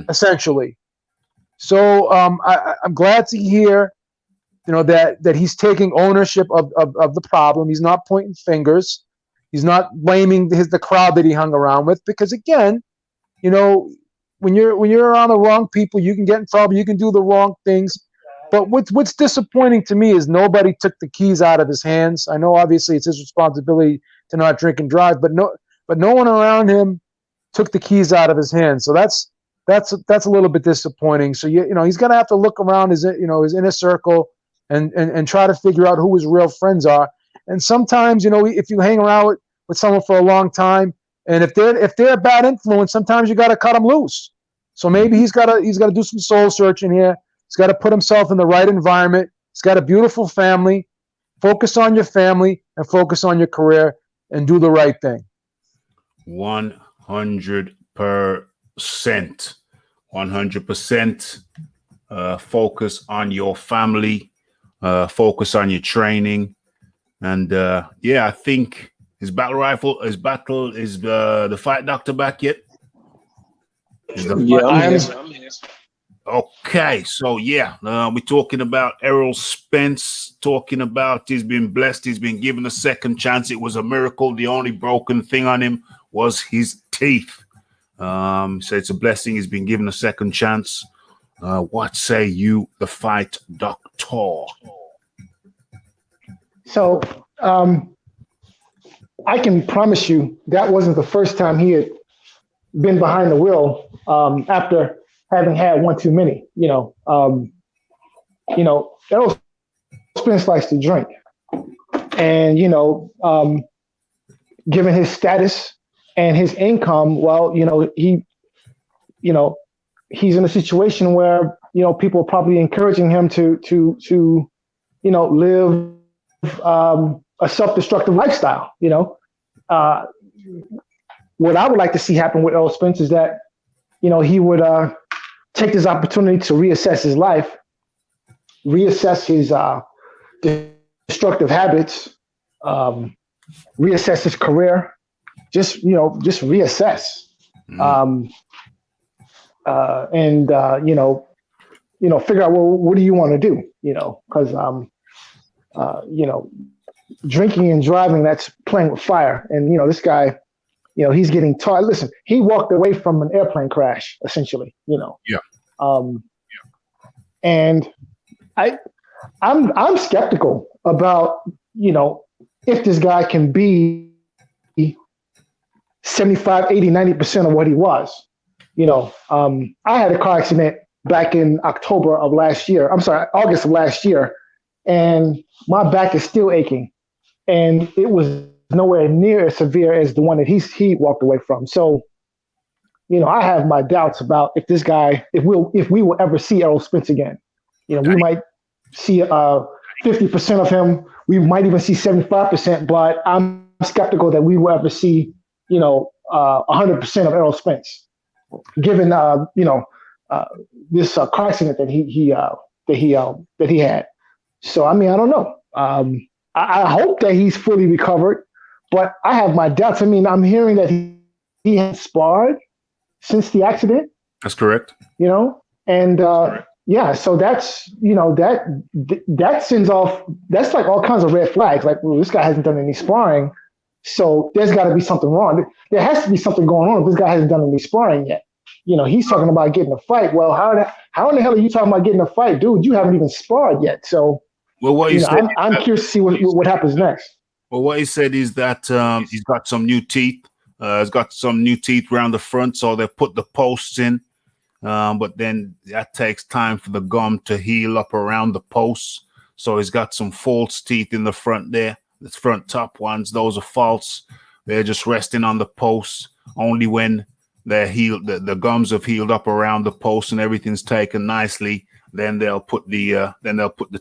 essentially. So I'm glad to hear, that he's taking ownership of the problem. He's not pointing fingers. He's not blaming the crowd that he hung around with, because again, when you're around the wrong people, you can get in trouble. You can do the wrong things. But what's disappointing to me is nobody took the keys out of his hands. I know obviously it's his responsibility to not drink and drive, but no one around him took the keys out of his hands. So that's a little bit disappointing. So he's gonna have to look around his inner circle and try to figure out who his real friends are. And sometimes if you hang around with someone for a long time, and if they're a bad influence, sometimes you got to cut them loose. So maybe he's got to do some soul searching here. He's got to put himself in the right environment. He's got a beautiful family. Focus on your family and focus on your career and do the right thing. 100%. 100%. Focus on your family. Focus on your training. And I think is the fight doctor back yet? I'm here. Okay, so we're talking about Errol Spence, talking about he's been blessed, he's been given a second chance. It was a miracle. The only broken thing on him was his teeth. So it's a blessing. He's been given a second chance. What say you, the fight doctor? So I can promise you that wasn't the first time he had been behind the wheel after having had one too many. Errol Spence likes to drink, and given his status and his income, well, he's in a situation where people are probably encouraging him to live a self-destructive lifestyle. You know, what I would like to see happen with Errol Spence is that, you know, he would take this opportunity to reassess his life, reassess his destructive habits, reassess his career, just reassess. And figure out, well, what do you want to do? You know, because drinking and driving, that's playing with fire. And this guy, he's getting taught. Listen, he walked away from an airplane crash, essentially. Yeah. And I'm skeptical about if this guy can be 75, 80, 90% of what he was. I had a car accident back in October of last year. I'm sorry, August of last year. And my back is still aching. And it was nowhere near as severe as the one that he walked away from. So, I have my doubts about if this guy, if we will ever see Errol Spence again. We might see 50% of him. We might even see 75%, but I'm skeptical that we will ever see, 100% of Errol Spence, given this car accident that he had. So I mean, I don't know. I hope that he's fully recovered, but I have my doubts. I mean, I'm hearing that he has sparred since the accident. That's correct. And yeah, so that's that sends off. That's like all kinds of red flags. Like, well, this guy hasn't done any sparring, so there's got to be something wrong. There has to be something going on if this guy hasn't done any sparring yet. He's talking about getting a fight. Well, how in the hell are you talking about getting a fight, dude? You haven't even sparred yet. So, well, what he said, I'm curious to see what happens next. Well, what he said is that he's got some new teeth. He's got some new teeth around the front, so they put the posts in. But then that takes time for the gum to heal up around the posts. So he's got some false teeth in the front there. The front top ones, those are false. They're just resting on the posts. Only when they're healed, the gums have healed up around the post and everything's taken nicely, then they'll put the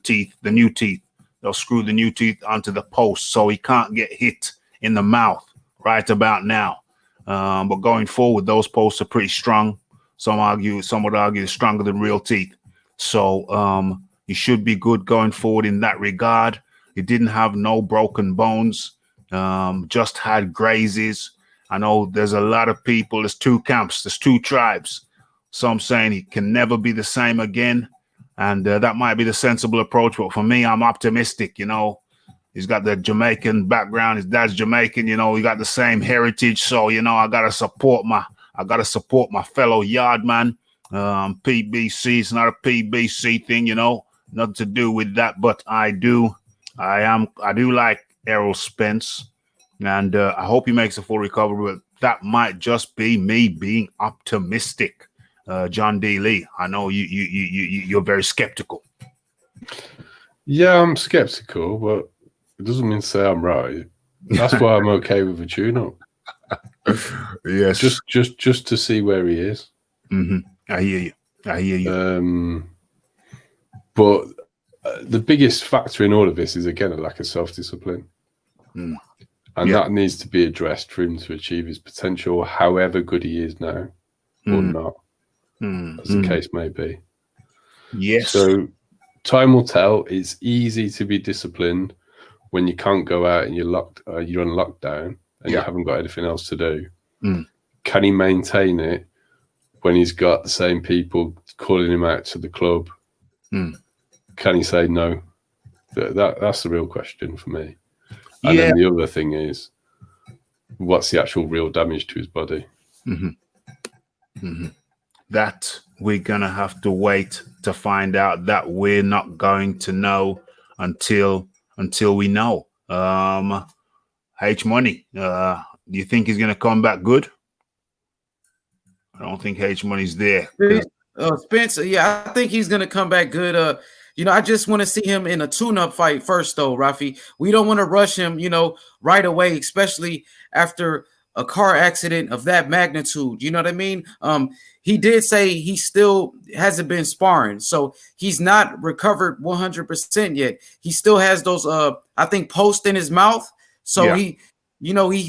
teeth, the new teeth. They'll screw the new teeth onto the post so he can't get hit in the mouth right about now. But going forward, those posts are pretty strong. Some would argue it's stronger than real teeth. So he should be good going forward in that regard. He didn't have no broken bones, just had grazes. I know there's a lot of people, there's two camps, there's two tribes. Some saying he can never be the same again. And that might be the sensible approach. But for me, I'm optimistic. He's got the Jamaican background. His dad's Jamaican. He got the same heritage. So, I got to support my fellow yardman. PBC, it's not a PBC thing, nothing to do with that. But I do like Errol Spence. And I hope he makes a full recovery. But that might just be me being optimistic. John D. Lee, I know you're very skeptical. Yeah, I'm skeptical, but it doesn't mean to say I'm right. That's why I'm okay with a tune-up. Yes, just to see where he is. Mm-hmm. I hear you. But the biggest factor in all of this is again a lack of self-discipline, and that needs to be addressed for him to achieve his potential, however good he is now or not. As the case may be. Yes. So time will tell. It's easy to be disciplined when you can't go out and you're on lockdown and you haven't got anything else to do. Can he maintain it when he's got the same people calling him out to the club? Can he say no? That's the real question for me. And then the other thing is, what's the actual real damage to his body? That we're gonna have to wait to find out. That we're not going to know until we know. H Money, do you think he's gonna come back good? I don't think H Money's there. Spencer, yeah, I think he's gonna come back good. I just want to see him in a tune-up fight first, though, Rafi. We don't want to rush him, right away, especially after a car accident of that magnitude. You know what I mean? He did say he still hasn't been sparring, so he's not recovered 100% yet. He still has those, I think, posts in his mouth. So he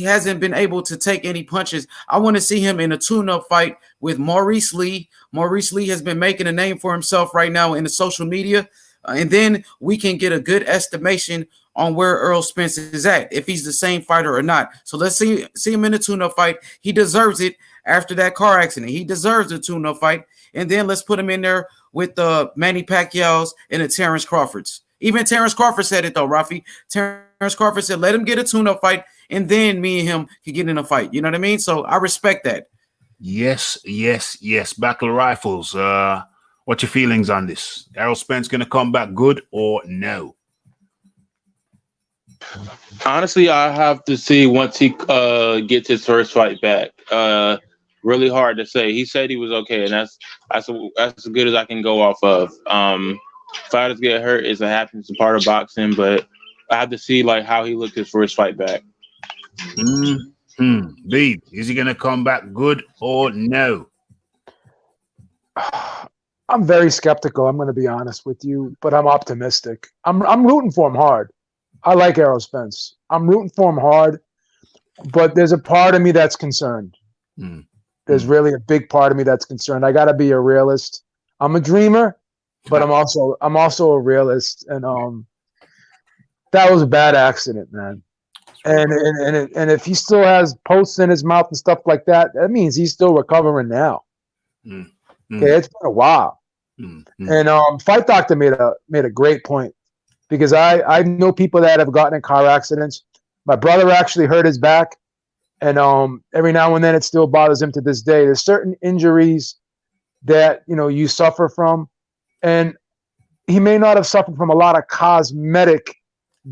hasn't been able to take any punches. I want to see him in a tune-up fight with Maurice Lee. Maurice Lee has been making a name for himself right now in the social media, and then we can get a good estimation on where Errol Spence is at, if he's the same fighter or not. So let's see him in a tune-up fight. He deserves it after that car accident. He deserves a tune-up fight. And then let's put him in there with the Manny Pacquiao's and the Terrence Crawfords. Even Terrence Crawford said it, though, Rafi. Terrence Crawford said, let him get a tune-up fight, and then me and him can get in a fight. You know what I mean? So I respect that. Yes. Battle Rifles. What's your feelings on this? Errol Spence going to come back good or no? Honestly, I have to see once he gets his first fight back. Really hard to say. He said he was okay, and that's as good as I can go off of. Fighters get hurt is a happens, a part of boxing, but I have to see like how he looked his first fight back. Beeb, is he gonna come back good or no? I'm very skeptical. I'm going to be honest with you, but I'm optimistic. I'm rooting for him hard. I like Errol Spence. I'm rooting for him hard, but there's a part of me that's concerned. There's really a big part of me that's concerned. I got to be a realist. I'm a dreamer, but I'm also a realist. And that was a bad accident, man. And if he still has posts in his mouth and stuff like that, that means he's still recovering now. Okay, it's been a while. And Fight Doctor made a great point, because I know people that have gotten in car accidents. My brother actually hurt his back, and every now and then it still bothers him to this day. There's certain injuries that you suffer from, and he may not have suffered from a lot of cosmetic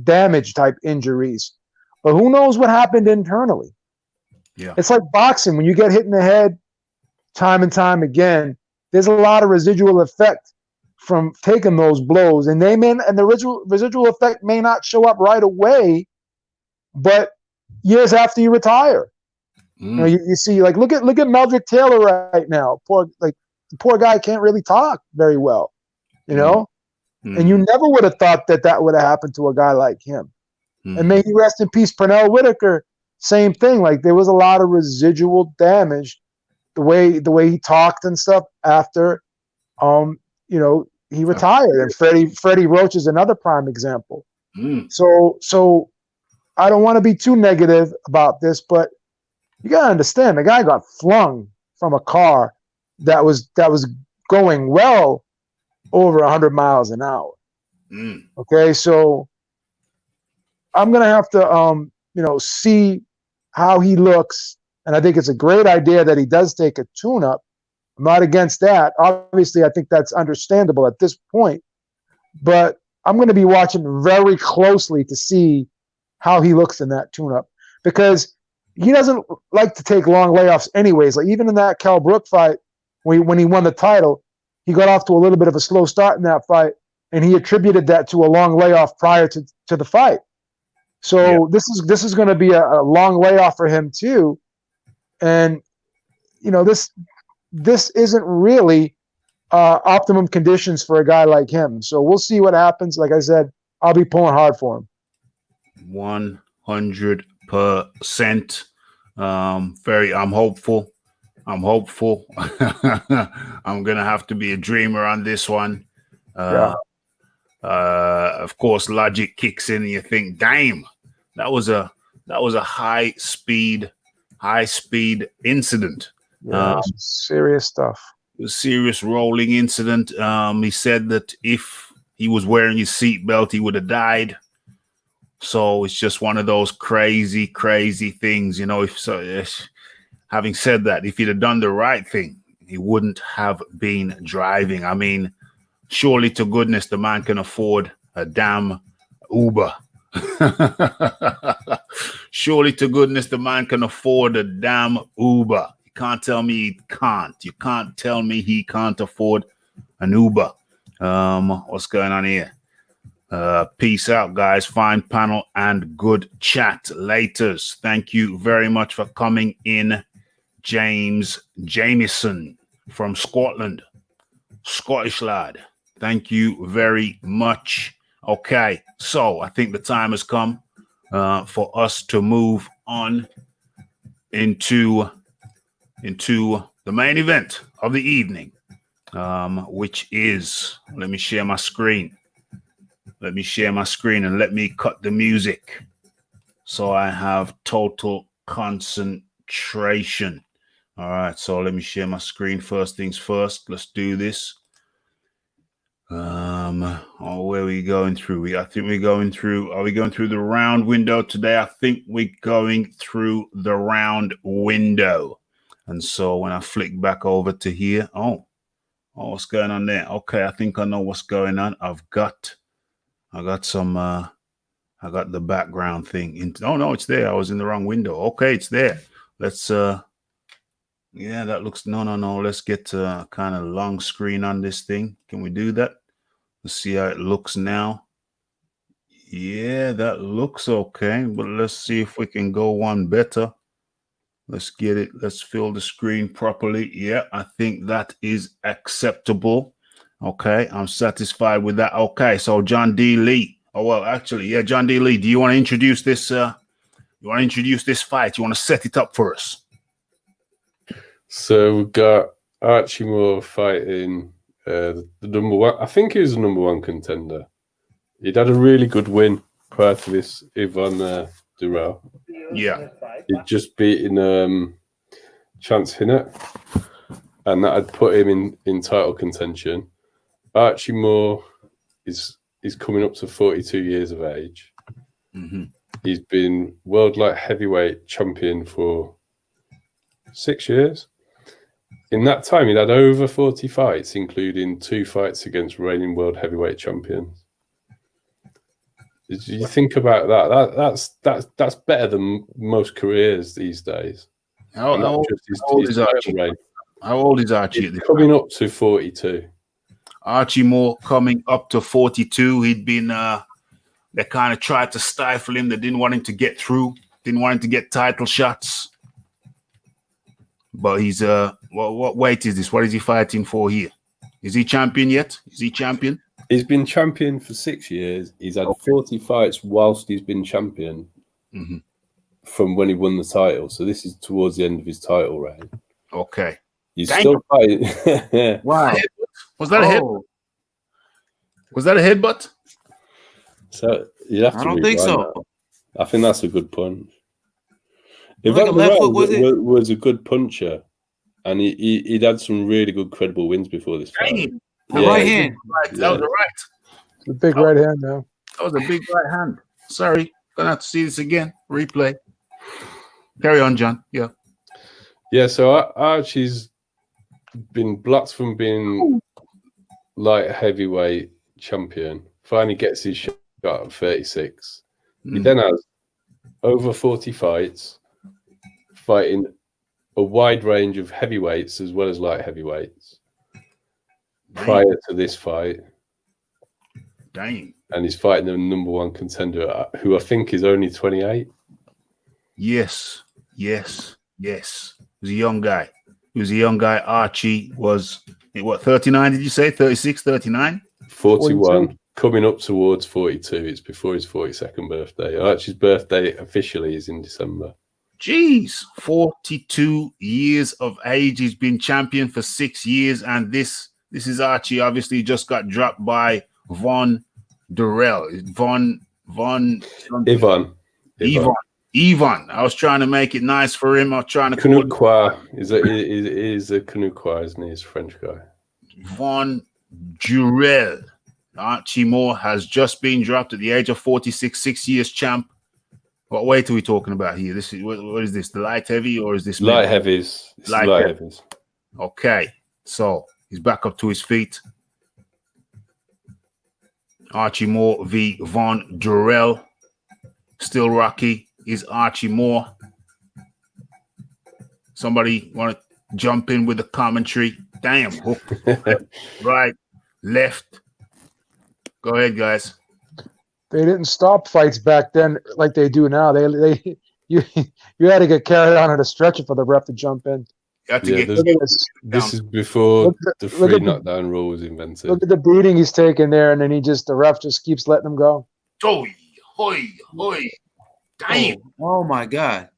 damage type injuries, but who knows what happened internally. Yeah, it's like boxing. When you get hit in the head time and time again, there's a lot of residual effect from taking those blows, and the residual effect may not show up right away, but years after you retire. You see, like look at Meldrick Taylor right now. The poor guy can't really talk very well, and you never would have thought that would have happened to a guy like him. And may he rest in peace. Pernell Whitaker, same thing. Like there was a lot of residual damage, the way he talked and stuff after, he retired. And Freddie Roach is another prime example. So I don't want to be too negative about this, but you gotta understand the guy got flung from a car that was going well over 100 miles an hour. Okay, so I'm gonna have to see how he looks, and I think it's a great idea that he does take a tune-up. I'm not against that. Obviously, I think that's understandable at this point, but I'm going to be watching very closely to see how he looks in that tune-up, because he doesn't like to take long layoffs anyways. Like even in that Kell Brook fight, when he won the title, he got off to a little bit of a slow start in that fight, and he attributed that to a long layoff prior to the fight. So this is going to be a long layoff for him too, and this isn't really optimum conditions for a guy like him. So we'll see what happens. Like I said, I'll be pulling hard for him. 100%. I'm hopeful. I'm gonna have to be a dreamer on this one. Of course, logic kicks in and you think, damn, that was a high speed incident. Serious stuff. It was a serious rolling incident. He said that if he was wearing his seatbelt, he would have died. So it's just one of those crazy things, having said that, if he'd have done the right thing, he wouldn't have been driving. I mean, surely to goodness, the man can afford a damn Uber. Surely to goodness, the man can afford a damn Uber. You can't tell me he can't. You can't tell me he can't afford an Uber. What's going on here? Peace out, guys. Fine panel and good chat. Laters. Thank you very much for coming in, James Jamieson from Scotland. Scottish lad. Thank you very much. Okay, so I think the time has come for us to move on into the main event of the evening, which is, let me share my screen. Let me share my screen and let me cut the music so I have total concentration. All right, so let me share my screen. First things first, let's do this. Where are we going through? I think we're going through. Are we going through the round window today? I think we're going through the round window. And so when I flick back over to here, what's going on there? Okay, I think I know what's going on. I got the background thing. Oh no, it's there. I was in the wrong window. Okay, it's there. Let's yeah, that looks no. Let's get kind of long screen on this thing. Can we do that? Let's see how it looks now. Yeah, that looks okay, but let's see if we can go one better. Let's get it. Let's fill the screen properly. Yeah, I think that is acceptable. Okay, I'm satisfied with that. Okay, so John D. Lee. Oh, well, actually, yeah, John D. Lee, do you want to introduce this? You want to introduce this fight? You want to set it up for us? So we've got Archie Moore fighting the number one. I think he was the number one contender. He'd had a really good win prior to this, Yvonne Durrell. Yeah. He'd just beaten Chance Hinnett, and that had put him in title contention. Archie Moore is coming up to 42 years of age. Mm-hmm. He's been world light heavyweight champion for 6 years. In that time, he'd had over 40 fights, including 2 fights against reigning world heavyweight champions. Did you think about that? That's better than most careers these days. How old is Archie? How old is Archie? He's coming up to 42. Archie Moore coming up to 42. He'd been they kind of tried to stifle him. They didn't want him to get through. Didn't want him to get title shots. But he's what weight is this? What is he fighting for here? Is he champion yet? Is he champion? He's been champion for 6 years. He's had 40 fights whilst he's been champion from when he won the title. So this is towards the end of his title reign. Okay. He's still fighting. Wow. Was that a head? Was that a headbutt? So you have to. I don't think so. That. I think that's a good punch. If like that was a good puncher, and he'd had some really good, credible wins before this fight. The right hand. That was the right. The big right hand now. That was a big right hand. Sorry. Gonna have to see this again. Replay. Carry on, John. Yeah. Yeah, so Archie's been blocked from being light heavyweight champion. Finally gets his shot at 36. He then has over 40 fights, fighting a wide range of heavyweights as well as light heavyweights prior to this fight. Dang. And he's fighting the number one contender, who I think is only 28. Yes. He was a young guy. Archie was, what, 39, did you say? 36, 39? 41, coming up towards 42. It's before his 42nd birthday. Archie's birthday officially is in December. Jeez, 42 years of age. He's been champion for 6 years, and this is Archie. Obviously, just got dropped by Von Durrell. Ivan. I was trying to make it nice for him. I was trying to Canucqua is a Canucqua, isn't he? He's a French guy. Von Durrell. Archie Moore has just been dropped at the age of 46, 6 years champ. What weight are we talking about here? This is what is this? The light heavy or is this light heavies? Light heavies. Okay, so he's back up to his feet. Archie Moore v. Von Durrell. Still rocky is Archie Moore. Somebody want to jump in with the commentary? Damn, hook. Right, left. Go ahead, guys. They didn't stop fights back then like they do now. You had to get carried on at a stretcher for the ref to jump in. You had to Yeah, get Look at this. this is before the Look free at the- knockdown rule was invented. Look at the beating he's taking there, and then the ref just keeps letting him go. Oi, oi, oi. Damn. Oh my God.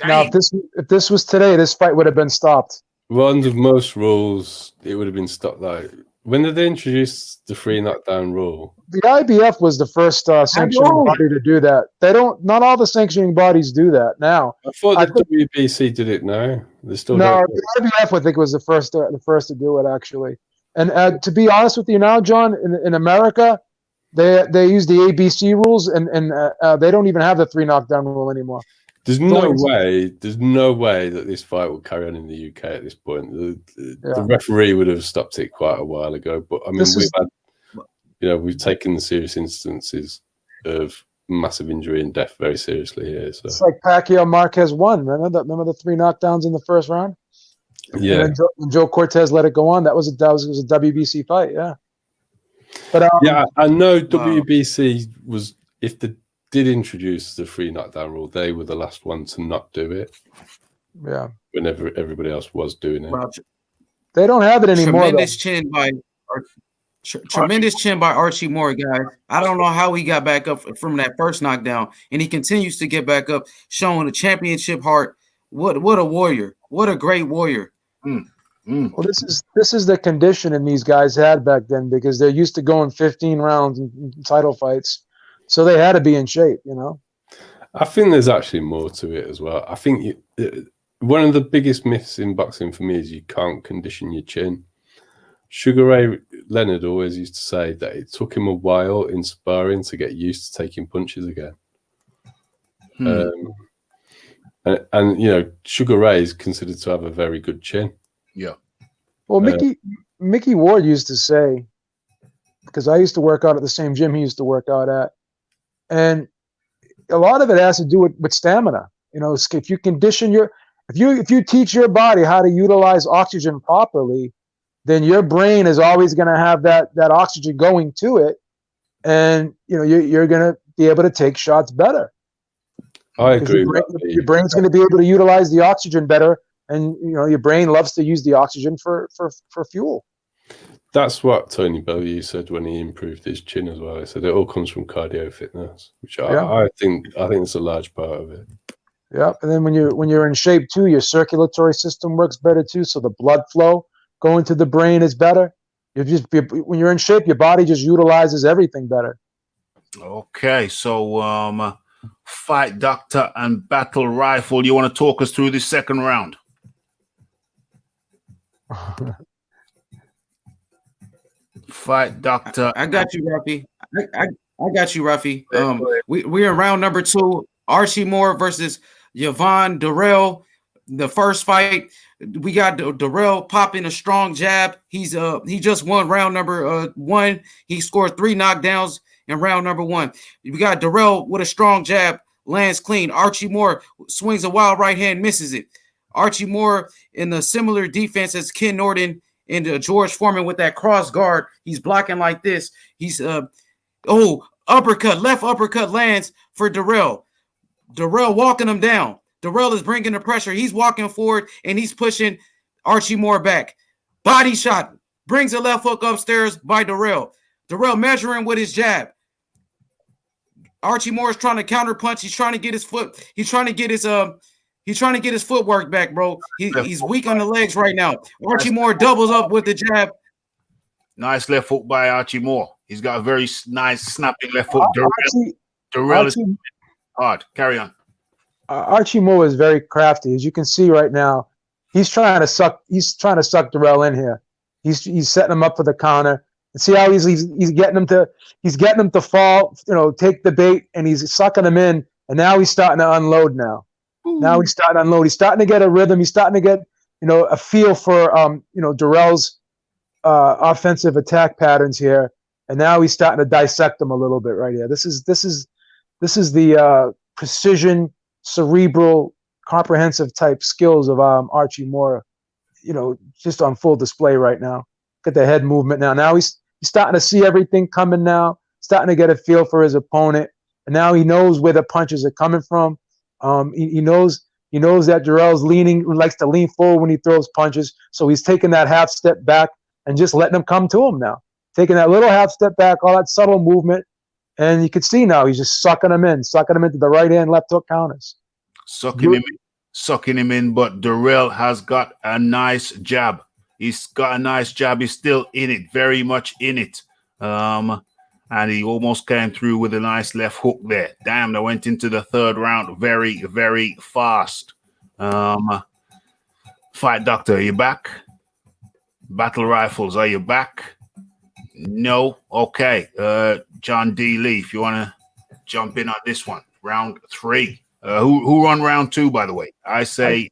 Now, Damn. if this was today, this fight would have been stopped. Well, under most rules, it would have been stopped. Like, when did they introduce the free knockdown rule? The IBF was the first sanctioning know. body to do that. They don't. Not all the sanctioning bodies do that now. I thought I the WBC did it now. They still No, don't. the IBF I think was the first to do it actually. And to be honest with you now, John, in America, they use the ABC rules, and they don't even have the 3 knockdown rule anymore. There's no way that this fight will carry on in the UK at this point. The referee would have stopped it quite a while ago. But I mean, we've taken the serious instances of massive injury and death very seriously here. So It's like Pacquiao Marquez won. Remember the 3 knockdowns in the first round? yeah, And then Joe Cortez let it go on. That was a WBC fight. Yeah. But yeah, I know WBC was, if they did introduce the 3 knockdown rule, they were the last one to not do it. Yeah. Whenever everybody else was doing it. They don't have it anymore. Tremendous chin by Archie Moore, guys. I don't know how he got back up from that first knockdown, and he continues to get back up, showing a championship heart. What a warrior! What a great warrior! Well, this is the conditioning these guys had back then, because they're used to going 15 rounds in title fights, so they had to be in shape, you know. I think there's actually more to it as well. I think one of the biggest myths in boxing for me is you can't condition your chin. Sugar Ray Leonard always used to say that it took him a while in sparring to get used to taking punches again. And you know, Sugar Ray is considered to have a very good chin. Yeah. Well, Mickey Ward used to say, because I used to work out at the same gym he used to work out at, and a lot of it has to do with stamina. You know, if you condition if you teach your body how to utilize oxygen properly, then your brain is always going to have that oxygen going to it, and you know you're going to be able to take shots better. I agree. Your brain's going to be able to utilize the oxygen better, and you know your brain loves to use the oxygen for fuel. That's what Tony Bellew said when he improved his chin as well. He said it all comes from cardio fitness, which I think it's a large part of it. Yeah, and then when you're in shape too, your circulatory system works better too, so the blood flow going to the brain is better. When you're in shape, your body just utilizes everything better. Okay, so Fight Doctor and Battle Rifle, you want to talk us through this second round? Fight Doctor. I got you, Ruffy. I got you, Ruffy. We're in round number 2. Archie Moore versus Yvonne Durrell. The first fight, we got Durrell popping a strong jab. He just won round number 1. He scored 3 knockdowns in round number 1. We got Durrell with a strong jab, lands clean. Archie Moore swings a wild right hand, misses it. Archie Moore in a similar defense as Ken Norton and George Foreman with that cross guard. He's blocking like this. He's uppercut, left uppercut lands for Durrell. Durrell walking him down. Durrell is bringing the pressure. He's walking forward, and he's pushing Archie Moore back. Body shot. Brings a left hook upstairs by Durrell. Durrell measuring with his jab. Archie Moore is trying to counter punch. He's trying to get his foot. He's trying to get his footwork back, bro. He's weak on the legs right now. Archie Moore doubles up with the jab. Nice left hook by Archie Moore. He's got a very nice snapping left hook. Durrell is hard. Carry on. Archie Moore is very crafty, as you can see right now. He's trying to suck Durrell in here. He's setting him up for the counter. And see how he's getting him to fall, you know, take the bait, and he's sucking him in. And now he's starting to unload. Now he's starting to unload. He's starting to get a rhythm. He's starting to get, you know, a feel for Durrell's offensive attack patterns here. And now he's starting to dissect them a little bit right here. This is the precision, cerebral, comprehensive type skills of Archie Moore, you know, just on full display right now. Look at the head movement now. Now he's starting to see everything coming now. starting to get a feel for his opponent, and now he knows where the punches are coming from. He knows that Durrell's likes to lean forward when he throws punches, so he's taking that half step back and just letting them come to him now. Taking that little half step back, all that subtle movement, and you can see now he's just sucking him into the right hand, left hook counters. Sucking him in, but Durrell has got a nice jab. He's got a nice jab. He's still in it, very much in it. And he almost came through with a nice left hook there. Damn, they went into the third round very, very fast. Fight Doctor, are you back? Battle Rifles, are you back? No? Okay. John D. Lee, if you want to jump in on this one. Round 3. Who won round 2, by the way? I think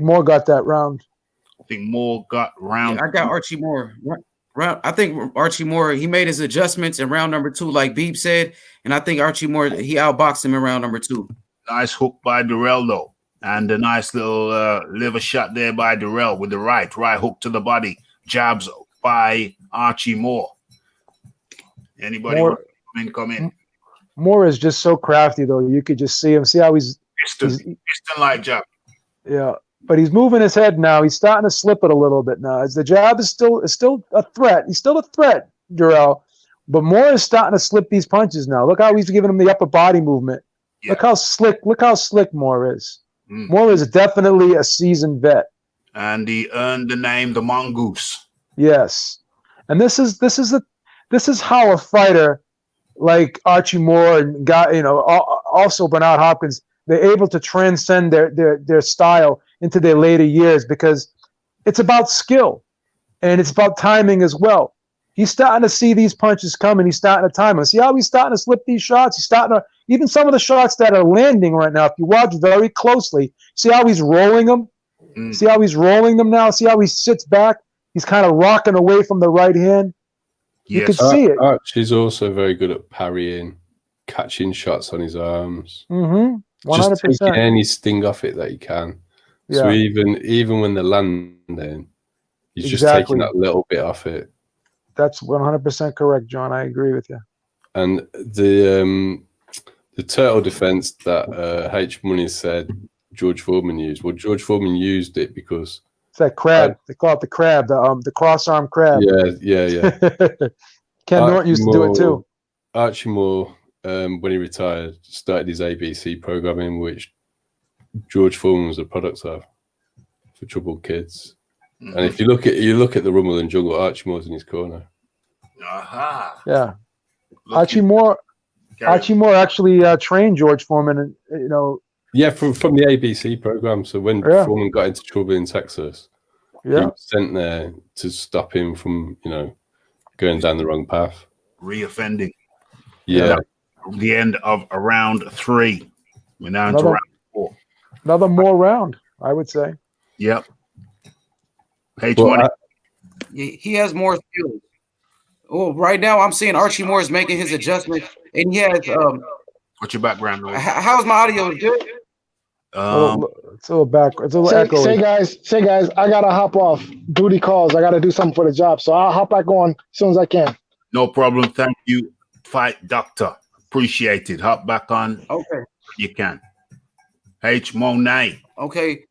Moore got that round. I think Moore got round. Yeah, I got Archie Moore. I think Archie Moore, he made his adjustments in round number 2, like Beeb said, and I think Archie Moore, he outboxed him in round number 2. Nice hook by Durrell, though, and a nice little liver shot there by Durrell with the right hook to the body. Jabs by Archie Moore. Anybody come in? Moore is just so crafty, though. You could just see him. See how he's piston-like jab. Yeah. But he's moving his head now. He's starting to slip it a little bit now. As the jab is still a threat. He's still a threat, Durrell. But Moore is starting to slip these punches now. Look how he's giving him the upper body movement. Yeah. Look how slick Moore is. Moore is definitely a seasoned vet. And he earned the name the Mongoose. Yes. And this is how a fighter like Archie Moore and also Bernard Hopkins, they're able to transcend their style into their later years, because it's about skill and it's about timing as well. He's starting to see these punches coming. He's starting to time them. See how he's starting to slip these shots? He's starting to, even some of the shots that are landing right now, if you watch very closely, see how he's rolling them? See how he's rolling them now? See how he sits back? He's kind of rocking away from the right hand. You can see it. Archie's also very good at parrying, catching shots on his arms. 100%. Just taking any sting off it that he can. Yeah. So even when they're landing, he's just taking that little bit off it. That's 100% correct, John. I agree with you. And the turtle defense that H Money said George Foreman used. Well, George Foreman used it because it's that crab. They call it the crab, the cross-arm crab. Yeah. Ken Norton used to do it too. Archie Moore, when he retired, started his ABC programming, which George Foreman was a product of, for troubled kids. And if you look at the Rumble and Jungle, Archie Moore's in his corner. Aha. Yeah. Archie Moore actually trained George Foreman, and Yeah, from the ABC program. So when Foreman got into trouble in Texas, he was sent there to stop him from, going down the wrong path. Reoffending. Yeah. The end of round 3. We're now into round 4. Another more round, I would say. Yep. H1. He has more skills. Well, right now I'm seeing Archie Moore is making his adjustment, and he has. What's your background noise? How's my audio? Good. It's a little back. It's a little echoey. Say guys, I gotta hop off. Duty calls. I gotta do something for the job, so I'll hop back on as soon as I can. No problem. Thank you, Fight Doctor. Appreciate it. Hop back on. Okay. You can. H Monet. Okay.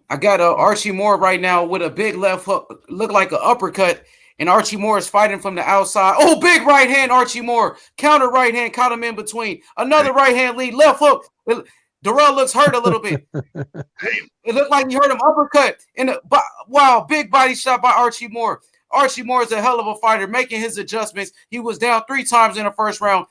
I got Archie Moore right now with a big left hook, look like an uppercut, and Archie Moore is fighting from the outside. Oh, big right hand, Archie Moore. Counter right hand, caught him in between. Another right hand lead, left hook. Durrell looks hurt a little bit. It looked like he hurt him uppercut. Wow, big body shot by Archie Moore. Archie Moore is a hell of a fighter, making his adjustments. He was down 3 times in the first round.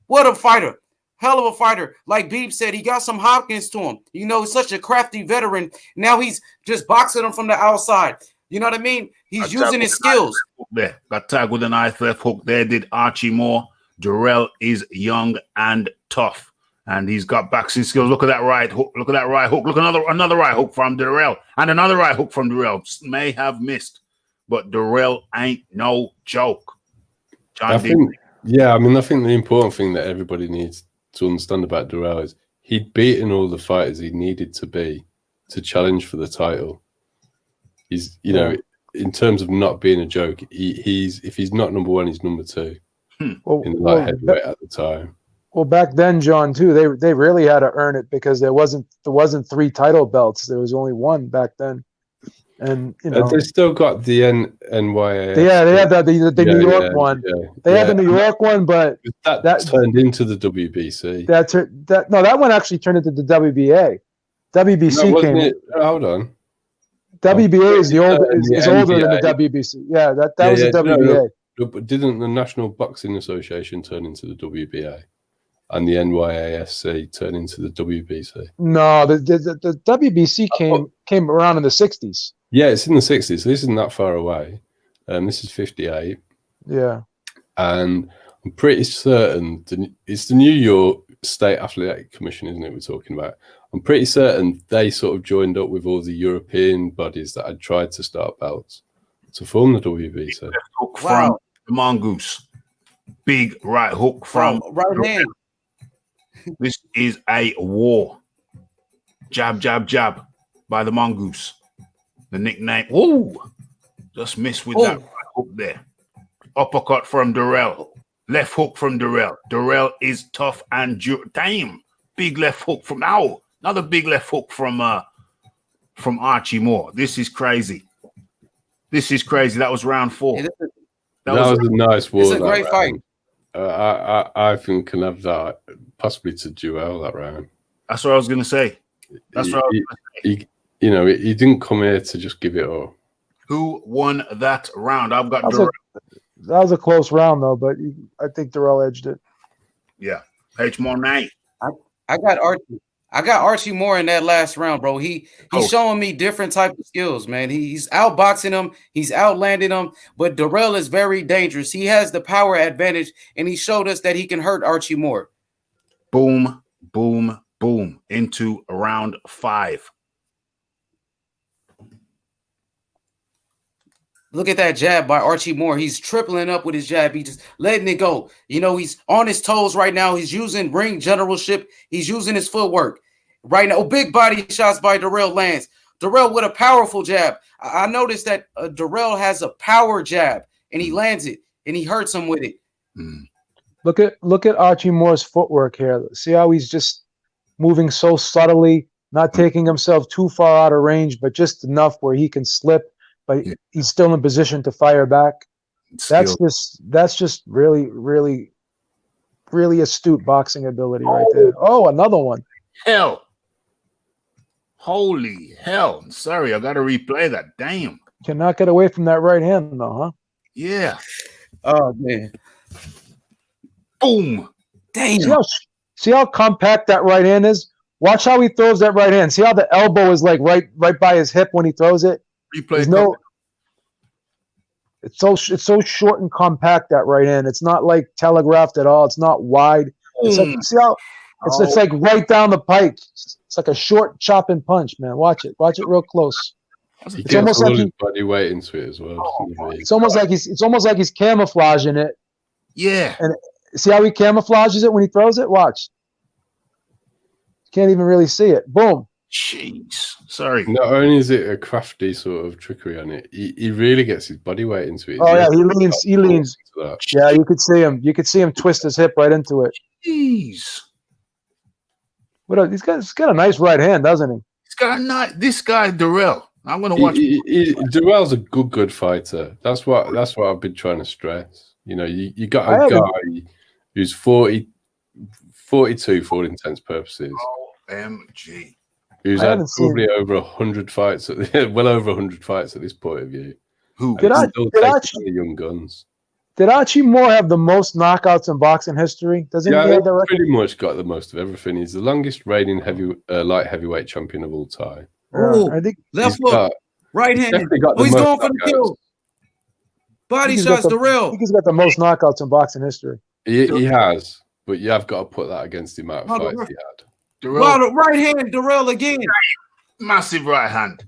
What a fighter. Hell of a fighter. Like Beeb said, he got some Hopkins to him. He's such a crafty veteran. Now he's just boxing him from the outside. You know what I mean? He's using his skills. There. Got tagged with a nice left hook there, did Archie Moore. Durrell is young and tough. And he's got boxing skills. Look at that right hook. Look at that right hook. Look, another right hook from Durrell. And another right hook from Durrell. May have missed. But Durrell ain't no joke. I think the important thing that everybody needs to understand about Durrell is he'd beaten all the fighters he needed to be to challenge for the title. He's, in terms of not being a joke, he's if he's not number one, he's number two Well, in the light heavyweight at the time. Well, back then, John, too, they really had to earn it because there wasn't 3 title belts. There was only one back then, and you know they still got the NYA. Yeah, they had the New York one. Yeah. They had the New York one, but that turned into the WBC. That one actually turned into the WBA. WBC came. Hold on. WBA is older than the WBC. Yeah, that was the WBA. No, but didn't the National Boxing Association turn into the WBA, and the NYASC turn into the WBC? No, the WBC came around in the 60s. Yeah, it's in the 60s. So this isn't that far away. This is 58. Yeah, and I'm pretty certain it's the New York State Athletic Commission, isn't it? We're talking about. I'm pretty certain they sort of joined up with all the European bodies that had tried to start belts to form the WBC. Left hook from the Mongoose. Big right hook from right hand. This is a war. Jab, jab, jab by the Mongoose. The nickname. Ooh, just missed with that right hook there. Uppercut from Darrell. Left hook from Darrell. Darrell is tough and damn. Big left hook from another big left hook from Archie Moore. This is crazy. This is crazy. That was round 4. That was a nice war. It's a great fight. I think can have that possibly to duel that round. That's what I was going to say. He didn't come here to just give it all. Who won that round? I've got that was a close round though, but I think Darrell edged it. Yeah, H more night. I got Archie Moore in that last round, bro. He's showing me different type of skills, man. He's outboxing him, he's outlanding him, but Darrell is very dangerous. He has the power advantage, and he showed us that he can hurt Archie Moore. Boom, boom, boom. Into round 5. Look at that jab by Archie Moore. He's tripling up with his jab. He's just letting it go. You know, he's on his toes right now. He's using ring generalship. He's using his footwork right now. Big body shots by Darrell lands. Darrell with a powerful jab. I noticed that Darrell has a power jab, and he lands it, and he hurts him with it. Look at Archie Moore's footwork here. See how he's just moving so subtly, not taking himself too far out of range, but just enough where he can slip. But he's still in position to fire back. That's just really, really, really astute boxing ability right there. Oh, another one. Hell. Holy hell. Sorry, I got to replay that. Damn. Cannot get away from that right hand, though, huh? Yeah. Oh, man. Boom. Damn. See how compact that right hand is? Watch how he throws that right hand. See how the elbow is like right by his hip when he throws it? Replay. It's so short and compact, that right hand. It's not like telegraphed at all. It's not wide. It's like, see how it's like right down the pike. It's like a short chop and punch, man. Watch it real close. It's almost like his body weight into it as well. It's almost like he's camouflaging it. Yeah. And see how he camouflages it when he throws it? Watch. You can't even really see it. Boom. Jeez. Sorry. Not only is it a crafty sort of trickery on it, he really gets his body weight into it. Oh yeah, he leans. Yeah, you could see him. You could see him twist his hip right into it. Jeez. He's got a nice right hand, doesn't he? He's got a nice. This guy Darrell. I'm gonna watch. Darrell's a good fighter. That's what I've been trying to stress. You know, you got a guy who's 42 for all intents purposes. OMG. Who's had probably over 100 fights, well over 100 fights at this point of view. Who did young guns? Did Archie Moore have the most knockouts in boxing history? Doesn't he have the record? Pretty much got the most of everything. He's the longest reigning light heavyweight champion of all time. Oh, I think left hook, right hand. He's going for the kill. Body shots, Darrell. I think he's got the most knockouts in boxing history. He has, but you have got to put that against the amount of fights he had. Darrell, right hand, Darrell again. Massive right hand.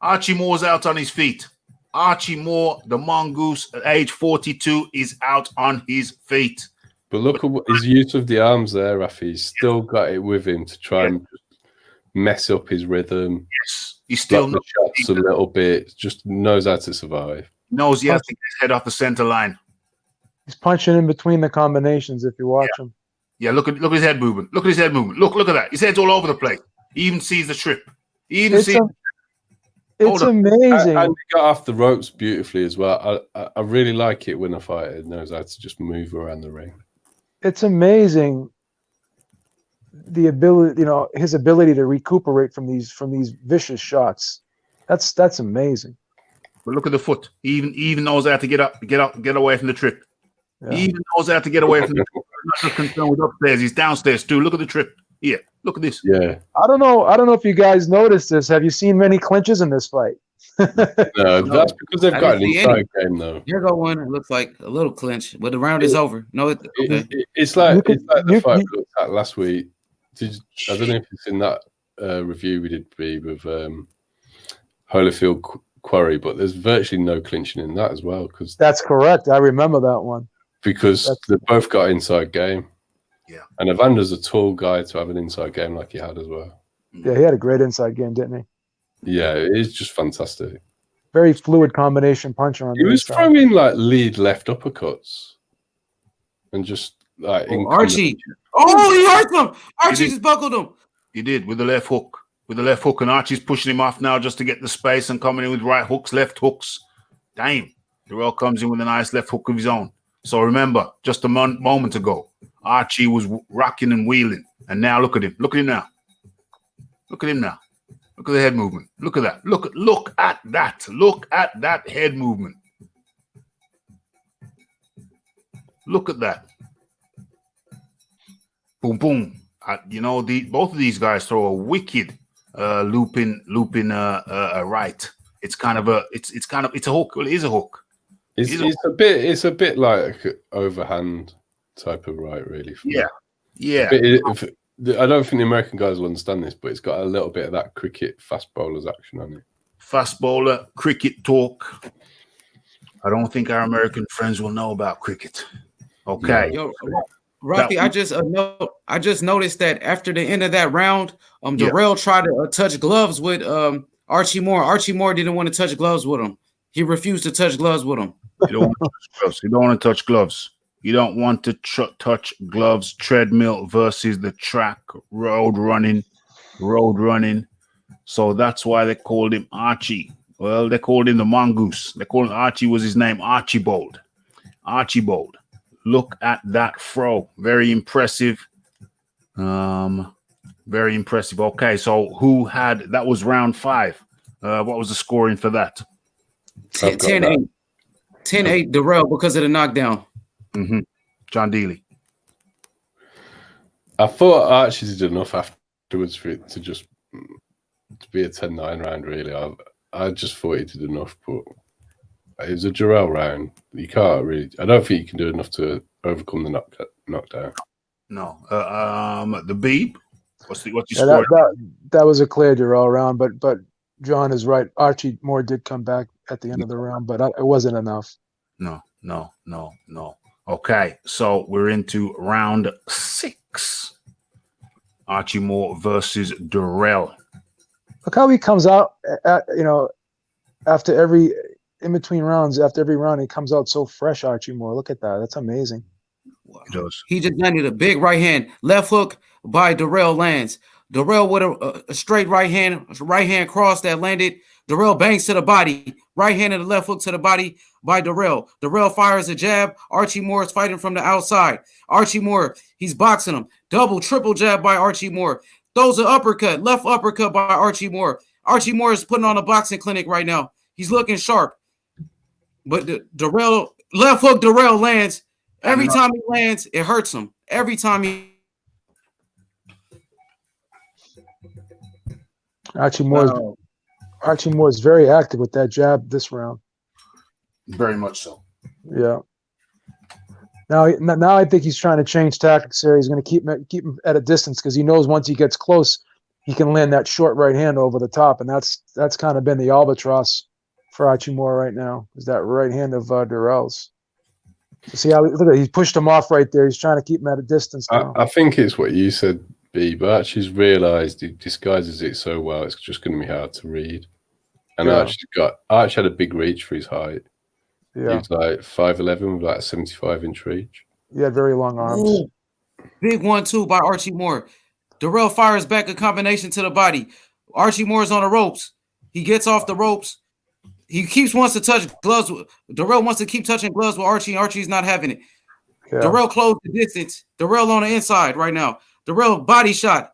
Archie Moore's out on his feet. Archie Moore, the mongoose at age 42, is out on his feet. But look at his use of the arms there, Rafi. He's still got it with him to try and mess up his rhythm. Yes, he still the shots a little bit. Just knows how to survive. Knows he has to get his head off the center line. He's punching in between the combinations. If you watch him. Yeah, look at his head movement. Look at his head movement. Look at that. His head's all over the place. He even sees the trip. He even sees. It's amazing. And he got off the ropes beautifully as well. I really like it when a fighter knows how to just move around the ring. It's amazing the ability, his ability to recuperate from these vicious shots. That's amazing. But look at the foot. He even knows how to get up, get away from the trip. Yeah. He even knows how to get away from the trip. He's not just concerned with upstairs. He's downstairs too. Look at the trip. Here, look at this. Yeah. I don't know if you guys noticed this. Have you seen many clinches in this fight? No, that's because they've got an inside game, though. Here go one. It looks like a little clinch, but the round is over. No, okay. It's like the fight we looked at last week. I don't know if it's in that review we did with Holyfield Quarry, but there's virtually no clinching in that as well. Because that's correct. I remember that one. Because they both got inside game. Yeah. And Evander's a tall guy to have an inside game like he had as well. Yeah, he had a great inside game, didn't he? Yeah, it is just fantastic. Very fluid combination puncher on he the was inside. throwing like lead left uppercuts. And just like Archie. Oh, he hurt him. Archie just buckled him. He did with the left hook. And Archie's pushing him off now just to get the space and coming in with right hooks, left hooks. Damn. Darrell comes in with a nice left hook of his own. So remember, just a moment ago, Archie was rocking and wheeling. And now look at him. Look at him now. Look at him now. Look at the head movement. Look at that. Look at that. Look at that head movement. Look at that. Boom, boom. Both of these guys throw a wicked looping right. It's a hook. Well, it is a hook. It's a bit like overhand type of right, really. Yeah. Yeah. I don't think the American guys will understand this, but it's got a little bit of that cricket fast bowlers action on it. Fast bowler, cricket talk. I don't think our American friends will know about cricket. Okay. Yo, Rafi, I just noticed that after the end of that round, Darrell tried to touch gloves with Archie Moore. Archie Moore didn't want to touch gloves with him. He refused to touch gloves with him. You don't want to touch gloves. You don't want to touch gloves. Treadmill versus the track, road running. So that's why they called him Archie. Well, they called him the mongoose. They called him Archie was his name. Archibald. Look at that throw. Very impressive. Very impressive. Okay, so that was round 5. What was the scoring for that? 10-8. 10-8 Darrell because of the knockdown. Mm-hmm. John Dealey. I thought Archie did enough afterwards for it to be a 10-9 round, really. I just thought he did enough, but it was a Darrell round. You can't really. I don't think you can do enough to overcome the knockdown. No. The Beeb. What's your score? That was a clear Darrell round, but John is right. Archie Moore did come back at the end of the round, but it wasn't enough. No. Okay, so we're into round 6. Archie Moore versus Darrell. Look how he comes out, after in between rounds, after every round, he comes out so fresh, Archie Moore. Look at that. That's amazing. Wow. He just landed a big right hand. Left hook by Darrell lands. Darrell with a straight right hand cross that landed. Darrell bangs to the body. Right hand and the left hook to the body by Darrell. Darrell fires a jab. Archie Moore is fighting from the outside. Archie Moore, he's boxing him. Double, triple jab by Archie Moore. Throws an uppercut. Left uppercut by Archie Moore. Archie Moore is putting on a boxing clinic right now. He's looking sharp. But Darrell, left hook Darrell lands. Every time he lands, it hurts him. Every time he. Archie Moore is very active with that jab this round. Very much so. Yeah. Now I think he's trying to change tactics here. He's going to keep him at a distance because he knows once he gets close, he can land that short right hand over the top, and that's kind of been the albatross for Archie Moore right now. Is that right hand of Darrell's? See how he pushed him off right there. He's trying to keep him at a distance now. I think it's what you said, B, but Archie's realised he disguises it so well, it's just going to be hard to read. And Yeah. Archie had a big reach for his height. He Yeah. was like 5'11" with like a 75-inch reach. He had very long arms. Ooh. Big 1-2 by Archie Moore. Darrell fires back a combination to the body. Archie Moore's on the ropes. He gets off the ropes. He wants to touch gloves. Darrell wants to keep touching gloves with Archie. Archie's not having it. Yeah. Darrell closed the distance. Darrell on the inside right now. Darrell body shot.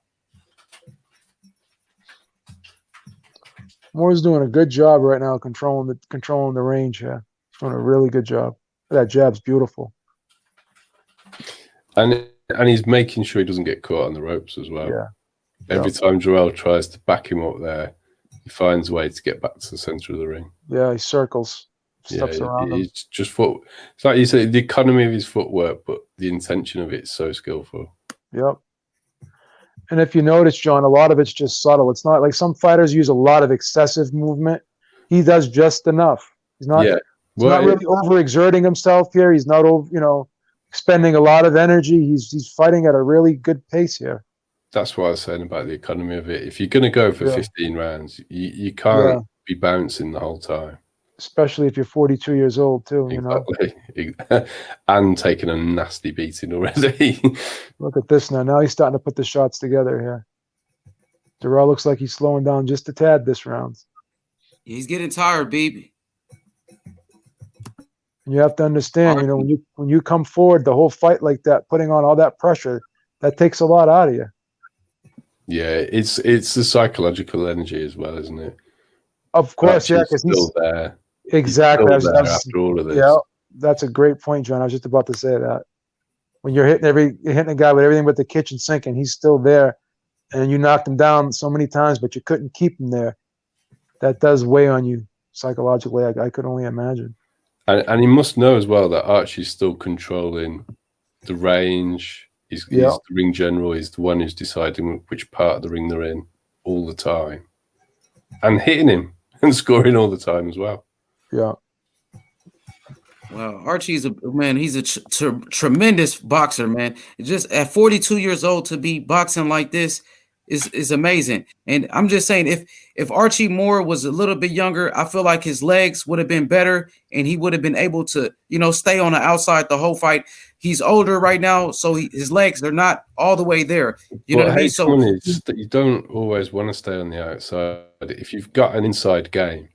Moore's doing a good job right now controlling the range here. He's doing a really good job. That jab's beautiful. And he's making sure he doesn't get caught on the ropes as well. Yeah. Every time Darrell tries to back him up there, he finds a way to get back to the center of the ring. Yeah, he circles. Steps around him. He's just it's like you said, the economy of his footwork, but the intention of it's so skillful. Yep. And if you notice, John, a lot of it's just subtle. It's not like some fighters use a lot of excessive movement. He does just enough. He's not, he's not really overexerting himself here. He's not, expending a lot of energy. He's fighting at a really good pace here. That's what I was saying about the economy of it. If you're going to go for 15 rounds, you can't be bouncing the whole time. Especially if you're 42 years old, too. Exactly. You know? And taking a nasty beating already. Look at this now. Now he's starting to put the shots together here. Darrell looks like he's slowing down just a tad this round. He's getting tired, baby. And you have to understand, when you come forward the whole fight like that, putting on all that pressure, that takes a lot out of you. Yeah, it's the psychological energy as well, isn't it? Of course, because he's still there. Exactly. He's still there after all of this. Yeah, that's a great point, John. I was just about to say that. When you're hitting a guy with everything but the kitchen sink, and he's still there, and you knocked him down so many times, but you couldn't keep him there. That does weigh on you psychologically. I could only imagine. And he must know as well that Archie's still controlling the range. He's the ring general. He's the one who's deciding which part of the ring they're in all the time, and hitting him and scoring all the time as well. Yeah. Well, Archie's he's a tremendous boxer, man. Just at 42 years old to be boxing like this is amazing. And I'm just saying, if Archie Moore was a little bit younger, I feel like his legs would have been better and he would have been able to, stay on the outside the whole fight. He's older right now, so his legs, they're not all the way there. You know what I mean? So is that you don't always want to stay on the outside. If you've got an inside game,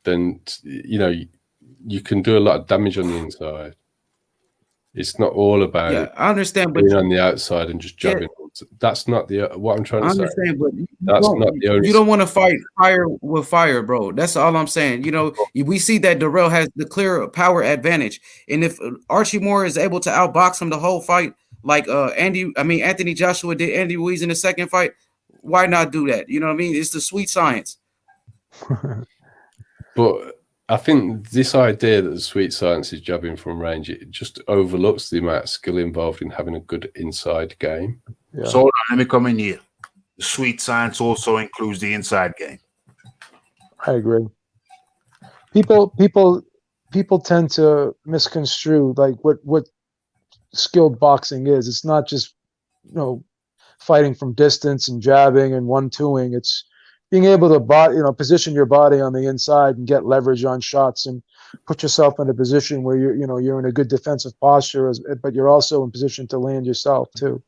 then you can do a lot of damage on the inside. It's not all about I understand, but being on the outside and just jabbing. That's not what I'm trying to say. I understand, but that's not the only. You don't want to fight fire with fire, bro. That's all I'm saying. We see that Darrell has the clear power advantage, and if Archie Moore is able to outbox him the whole fight, like Anthony Joshua did Andy Ruiz in the second fight, why not do that? You know what I mean? It's the sweet science. But I think this idea that the sweet science is jabbing from range, it just overlooks the amount of skill involved in having a good inside game. Yeah. So let me come in here. The sweet science also includes the inside game. I agree. People tend to misconstrue like what skilled boxing is. It's not just fighting from distance and jabbing and 1-2ing. It's being able to position your body on the inside and get leverage on shots and put yourself in a position where you're in a good defensive posture, but you're also in position to land yourself too.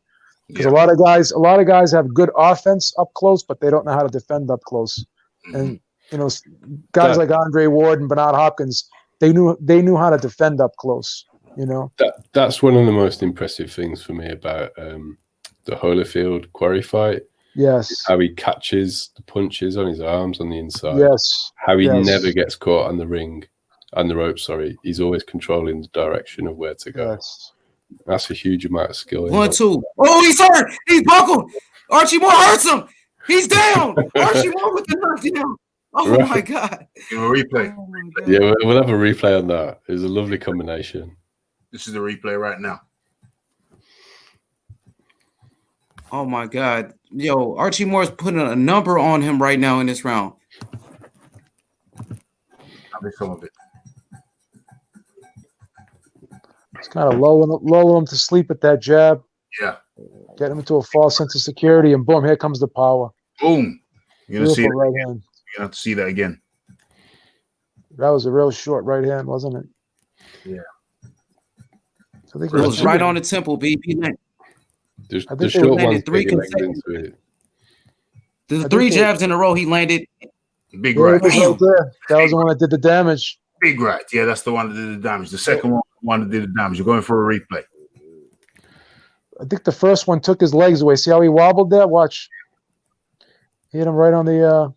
Because a lot of guys have good offense up close, but they don't know how to defend up close. And guys like Andre Ward and Bernard Hopkins, they knew how to defend up close. That's one of the most impressive things for me about the Holyfield Quarry fight. Yes. How he catches the punches on his arms on the inside. Yes. How he never gets caught on the rope, sorry. He's always controlling the direction of where to go. Yes. That's a huge amount of skill. 1-2. Oh, he's hurt. He's buckled. Archie Moore hurts him. He's down. Archie Moore with the knockdown. Oh, my God. Give a replay. Oh my God. Yeah, we'll have a replay on that. It was a lovely combination. This is the replay right now. Oh, my God. Yo, Archie Moore's putting a number on him right now in this round. I'll be some of it. It's kind of lulling him to sleep with that jab. Yeah. Get him into a false sense of security, and boom, here comes the power. Boom. You're gonna see Beautiful it. right hand. You're gonna have to see that again. That was a real short right hand, wasn't it? Yeah. I think It was right on the temple, BP. The short ones three get legged consecutive. into it. The three jabs in a row he landed. Big Yeah, right. it was right there. That was the one that did the damage. Big right. Yeah, that's the one that did the damage. The second one that did the damage. You're going for a replay. I think the first one took his legs away. See how he wobbled there? Watch. Hit him right on the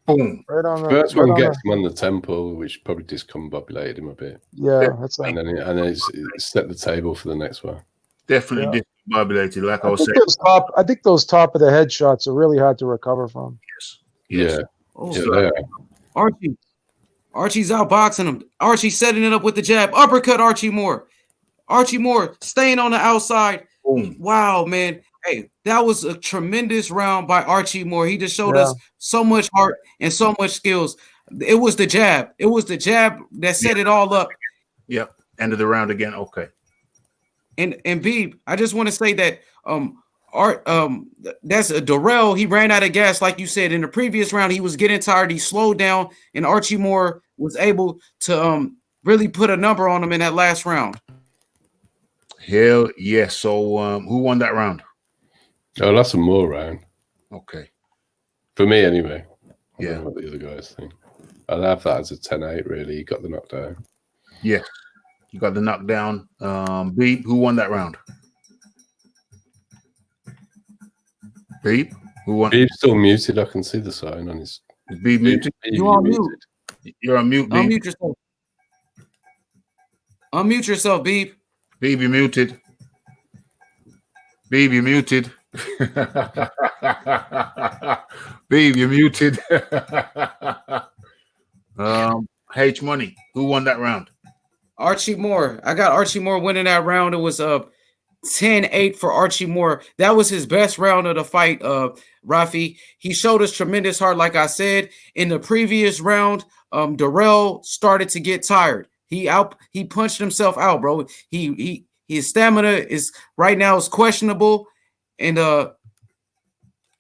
boom. Right on the First right one on gets the, him on the temple, which probably discombobulated him a bit. yeah, that's And like, then it's set the table for the next one. Definitely discombobulated, like I was saying. I think those top of the head shots are really hard to recover from. Yes. Yeah. Oh, Yeah, they are. Archie's outboxing him. Archie setting it up with the jab. Uppercut Archie Moore. Archie Moore staying on the outside. Boom. Wow, man. Hey, that was a tremendous round by Archie Moore. He just showed us so much heart and so much skills. It was the jab. It was the jab that set it all up. Yep. End of the round again. Okay. And B, I just want to say that that's a Darrell. He ran out of gas, like you said in the previous round. He was getting tired. He slowed down, and Archie Moore was able to really put a number on him in that last round. Hell yes. So who won that round? Oh, that's a Moore round. Okay. For me, anyway. I Yeah. don't know what the other guys think. I'd have that as a 10-8, really. He got the knockdown. Yeah. You got the knockdown. Beep, who won that round? Beep, who won? Beep's still muted. I can see the sign on his. Is Beep muted? You're on mute. You're on mute, Beep. Unmute yourself. Unmute yourself, Beep. Beep, you're muted. Beep, you're muted. Beep, you're muted. H Money, who won that round? Archie Moore. I got Archie Moore winning that round. It was 10-8 for Archie Moore. That was his best round of the fight, Rafi. He showed us tremendous heart, like I said. In the previous round, Darrell started to get tired. He punched himself out, bro. His stamina is right now is questionable, and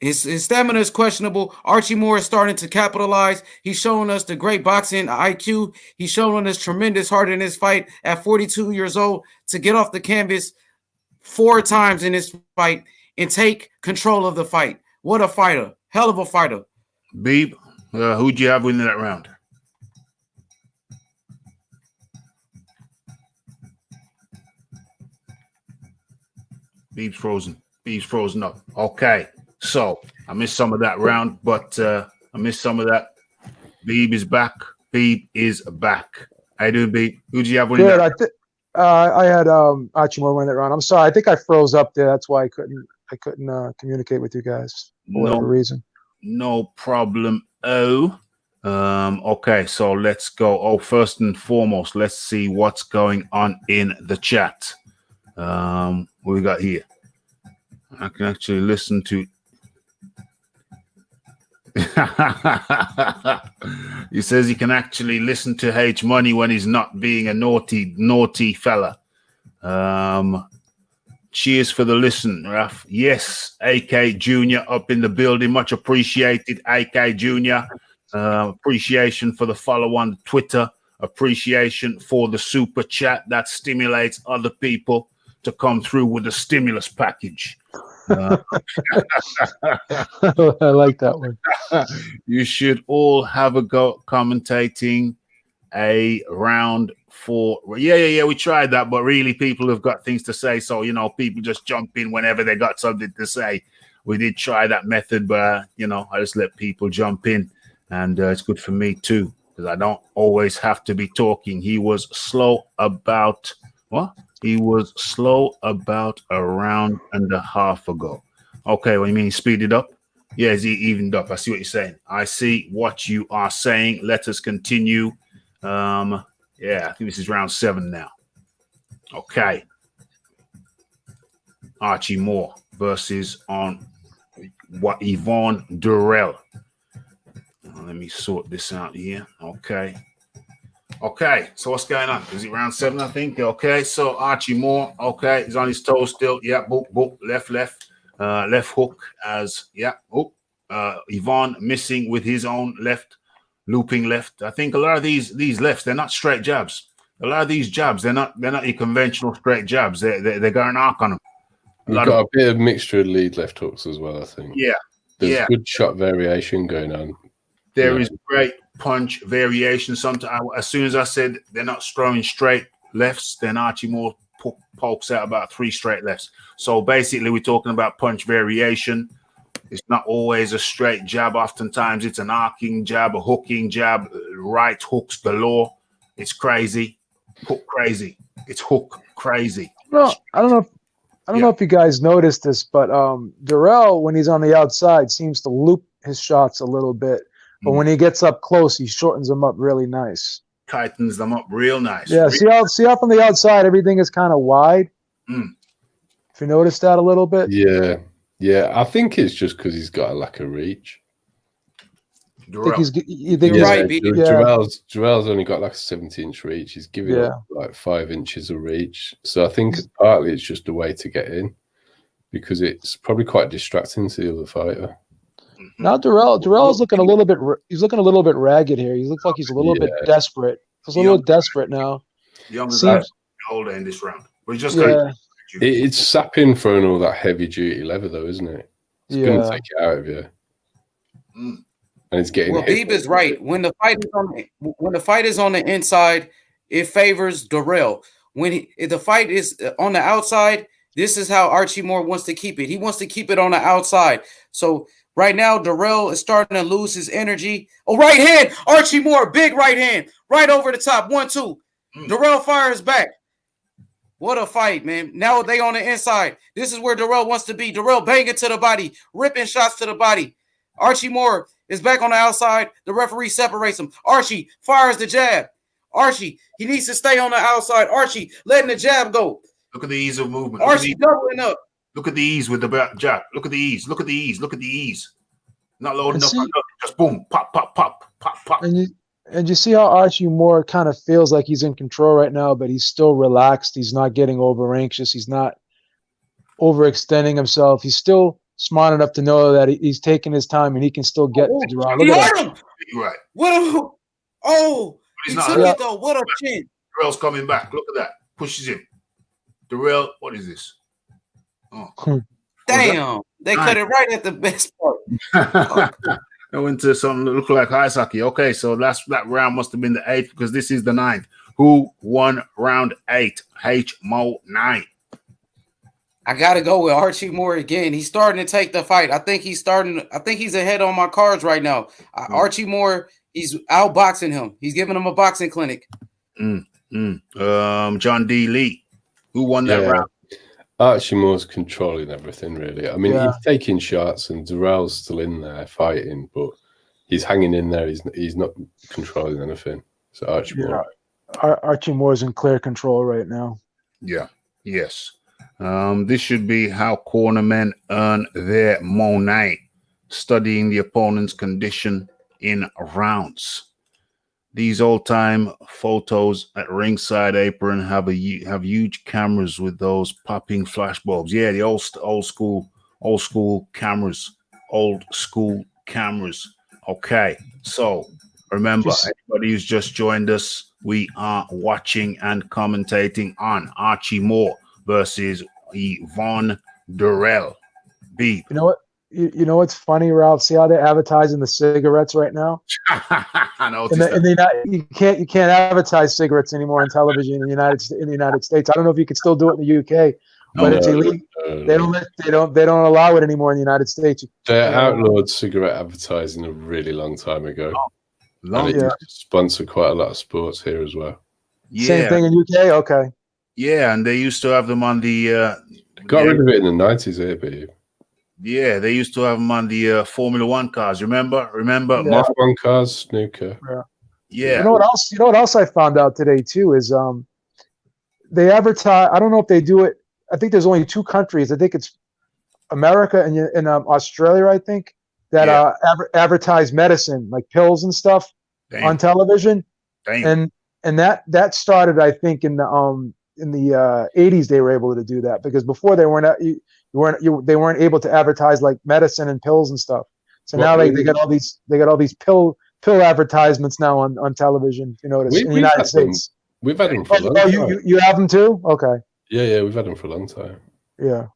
his stamina is questionable. Archie Moore is starting to capitalize. He's showing us the great boxing IQ. He's showing us tremendous heart in his fight at 42 years old to get off the canvas 4 times in this fight and take control of the fight. What a fighter. Hell of a fighter. Beep, who'd you have winning that round? Beep's frozen. Beep's frozen up. Okay. So I missed some of that round, but I missed some of that. Beep is back. Beep is back. How you doing, Beep? Who'd you have winning Good. that? I had Archie Moore win that round. I'm sorry. I think I froze up there. That's why I couldn't communicate with you guys for whatever reason. No problem. Okay, so let's go. First and foremost, let's see what's going on in the chat. What we got here? I can actually listen to. He says he can actually listen to H Money when he's not being a naughty fella. Cheers for the listen, Raf. Yes, AK Junior up in the building. Much appreciated, AK Junior. Appreciation for the follow on Twitter. Appreciation for the super chat that stimulates other people to come through with a stimulus package. I like that one. You should all have a go commentating a round for. Yeah. We tried that, but really, people have got things to say. So, people just jump in whenever they got something to say. We did try that method, but, I just let people jump in. And it's good for me, too, because I don't always have to be talking. He was slow about what? He was slow about a round and a half ago. Okay, what do you mean he speeded up? Yeah, he evened up. I see what you're saying. I see what you are saying. Let us continue. I think this is round 7 now. Okay. Archie Moore versus Yvonne Durrell. Let me sort this out here. Okay. Okay, so what's going on? Is it round 7, I think? Okay, so Archie Moore, okay, he's on his toes still. Yeah, boop, boop, left hook as, yeah, oh, Yvonne missing with his own left, looping left. I think a lot of these lefts, they're not straight jabs. A lot of these jabs, they're not your conventional straight jabs. They got an arc on them. You've got a bit of mixture of lead left hooks as well, I think. Yeah. There's good shot variation going on. There is great punch variation. Sometimes, as soon as I said they're not throwing straight lefts, then Archie Moore pokes out about 3 straight lefts. So basically, we're talking about punch variation. It's not always a straight jab. Oftentimes, it's an arcing jab, a hooking jab, right hooks galore. It's crazy. Hook crazy. It's hook crazy. No, I don't know if you guys noticed this, but Durrell, when he's on the outside, seems to loop his shots a little bit. But when he gets up close, he shortens them up really nice. Tightens them up real nice. Yeah, see how from the outside everything is kind of wide? If you noticed that a little bit? Yeah. I think it's just because he's got a lack of reach. Jarrell's only got like a 70-inch reach. He's giving up like 5 inches of reach. So I think partly it's just a way to get in because it's probably quite distracting to the other fighter. Now Durrell's looking a little bit. He's looking a little bit ragged here. He looks like he's a little bit desperate. He's a little desperate now. Younger older in this round. We're just it's sapping throwing all that heavy duty leather though, isn't it? It's going to take it out of you. And it's getting. Well, Beeb is right. When the fight is on the inside, it favors Durrell. If the fight is on the outside, this is how Archie Moore wants to keep it. He wants to keep it on the outside. So right now, Durrell is starting to lose his energy. Oh, right hand, Archie Moore, big right hand, right over the top. 1-2. Durrell fires back. What a fight, man. Now they on the inside. This is where Durrell wants to be. Durrell banging to the body, ripping shots to the body. Archie Moore is back on the outside. The referee separates him. Archie fires the jab. Archie, he needs to stay on the outside. Archie letting the jab go. Look at the ease of movement. Archie doubling up. Look at the ease with the jab. Look at the ease. Look at the ease. Look at the ease. Not loading up. Just boom, pop, pop, pop, pop, pop. And you see how Archie Moore kind of feels like he's in control right now, but he's still relaxed. He's not getting over anxious. He's not overextending himself. He's still smart enough to know that he's taking his time and he can still get to Durrell. He hurt him. Right. He took it though. What a chin. Durrell's coming back. Look at that. Pushes him. Durrell, what is this? Oh. Damn. They cut it right at the best part. I went to something that looked like ice hockey. Okay, so that round must have been the 8th because this is the 9th. Who won round 8? H-Mo 9. I gotta go with Archie Moore again. He's starting to take the fight. I think he's ahead on my cards right now. Archie Moore, he's outboxing him. He's giving him a boxing clinic. John D. Lee. Who won that round? Archie Moore's controlling everything, really. I mean, he's taking shots and Durrell's still in there fighting, but he's hanging in there. He's not controlling anything. So Archie Moore. Archie Moore's in clear control right now. Yeah. Yes. This should be how cornermen earn their money, studying the opponent's condition in rounds. These old-time photos at ringside apron have huge cameras with those popping flash bulbs. Yeah, the old school cameras. Okay, so remember, everybody who's just joined us, we are watching and commentating on Archie Moore versus Yvonne Durrell. Beep. You know what? You know what's funny, Ralph? See how they're advertising the cigarettes right now? I know. You can't advertise cigarettes anymore on television in the United States. I don't know if you can still do it in the UK, but it's illegal. They don't allow it anymore in the United States. They outlawed cigarette advertising a really long time ago. Sponsor quite a lot of sports here as well. Yeah. Same thing in UK. Okay. Yeah, and they used to have them on the. Got rid of it in the 90s here, babe. Yeah, they used to have them on the Formula One cars. Remember? F1 cars, snooker. Yeah. You know what else I found out today too is they advertise. I don't know if they do it. I think there's only 2 countries. I think it's America and Australia. I think that advertise medicine like pills and stuff on television. Damn. and that started, I think, in the 80s. They were able to do that because before they weren't they weren't able to advertise like medicine and pills and stuff. So now they got all these pill advertisements now on television. You notice in the United States. We've had them for a long time. You have them too? Okay. Yeah, we've had them for a long time. Yeah.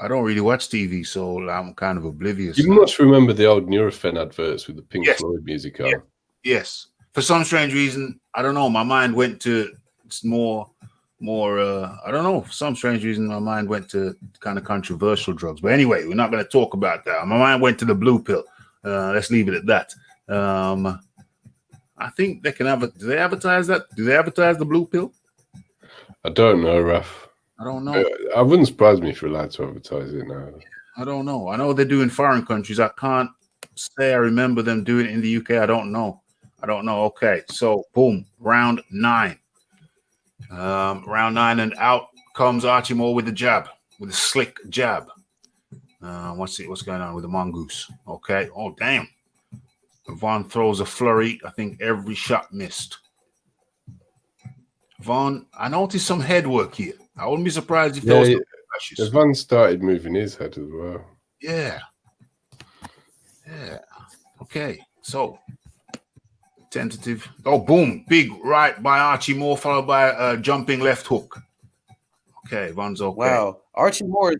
I don't really watch TV, so I'm kind of oblivious. You must remember the old Nurofen adverts with the Pink Floyd music on. Yeah. Yes. For some strange reason, I don't know. My mind went to more. I don't know. For some strange reason, my mind went to kind of controversial drugs. But anyway, we're not going to talk about that. My mind went to the blue pill. Let's leave it at that. I think they can have it. Do they advertise that? Do they advertise the blue pill? I don't know, Raph. I don't know. I wouldn't surprise me if you're allowed to advertise it now. I don't know. I know they do in foreign countries. I can't say I remember them doing it in the UK. I don't know. Okay, so boom, round 9. Round 9, and out comes Archie Moore with the jab, with a slick jab. What's going on with the mongoose? Okay. Oh, damn. Vaughn throws a flurry. I think every shot missed. Vaughn, I noticed some head work here. I wouldn't be surprised if there was some flashes. Vaughn started moving his head as well. Yeah. Okay. So, tentative. Oh, boom. Big right by Archie Moore, followed by a jumping left hook. Okay, Vaughn's okay. Wow. Archie Moore,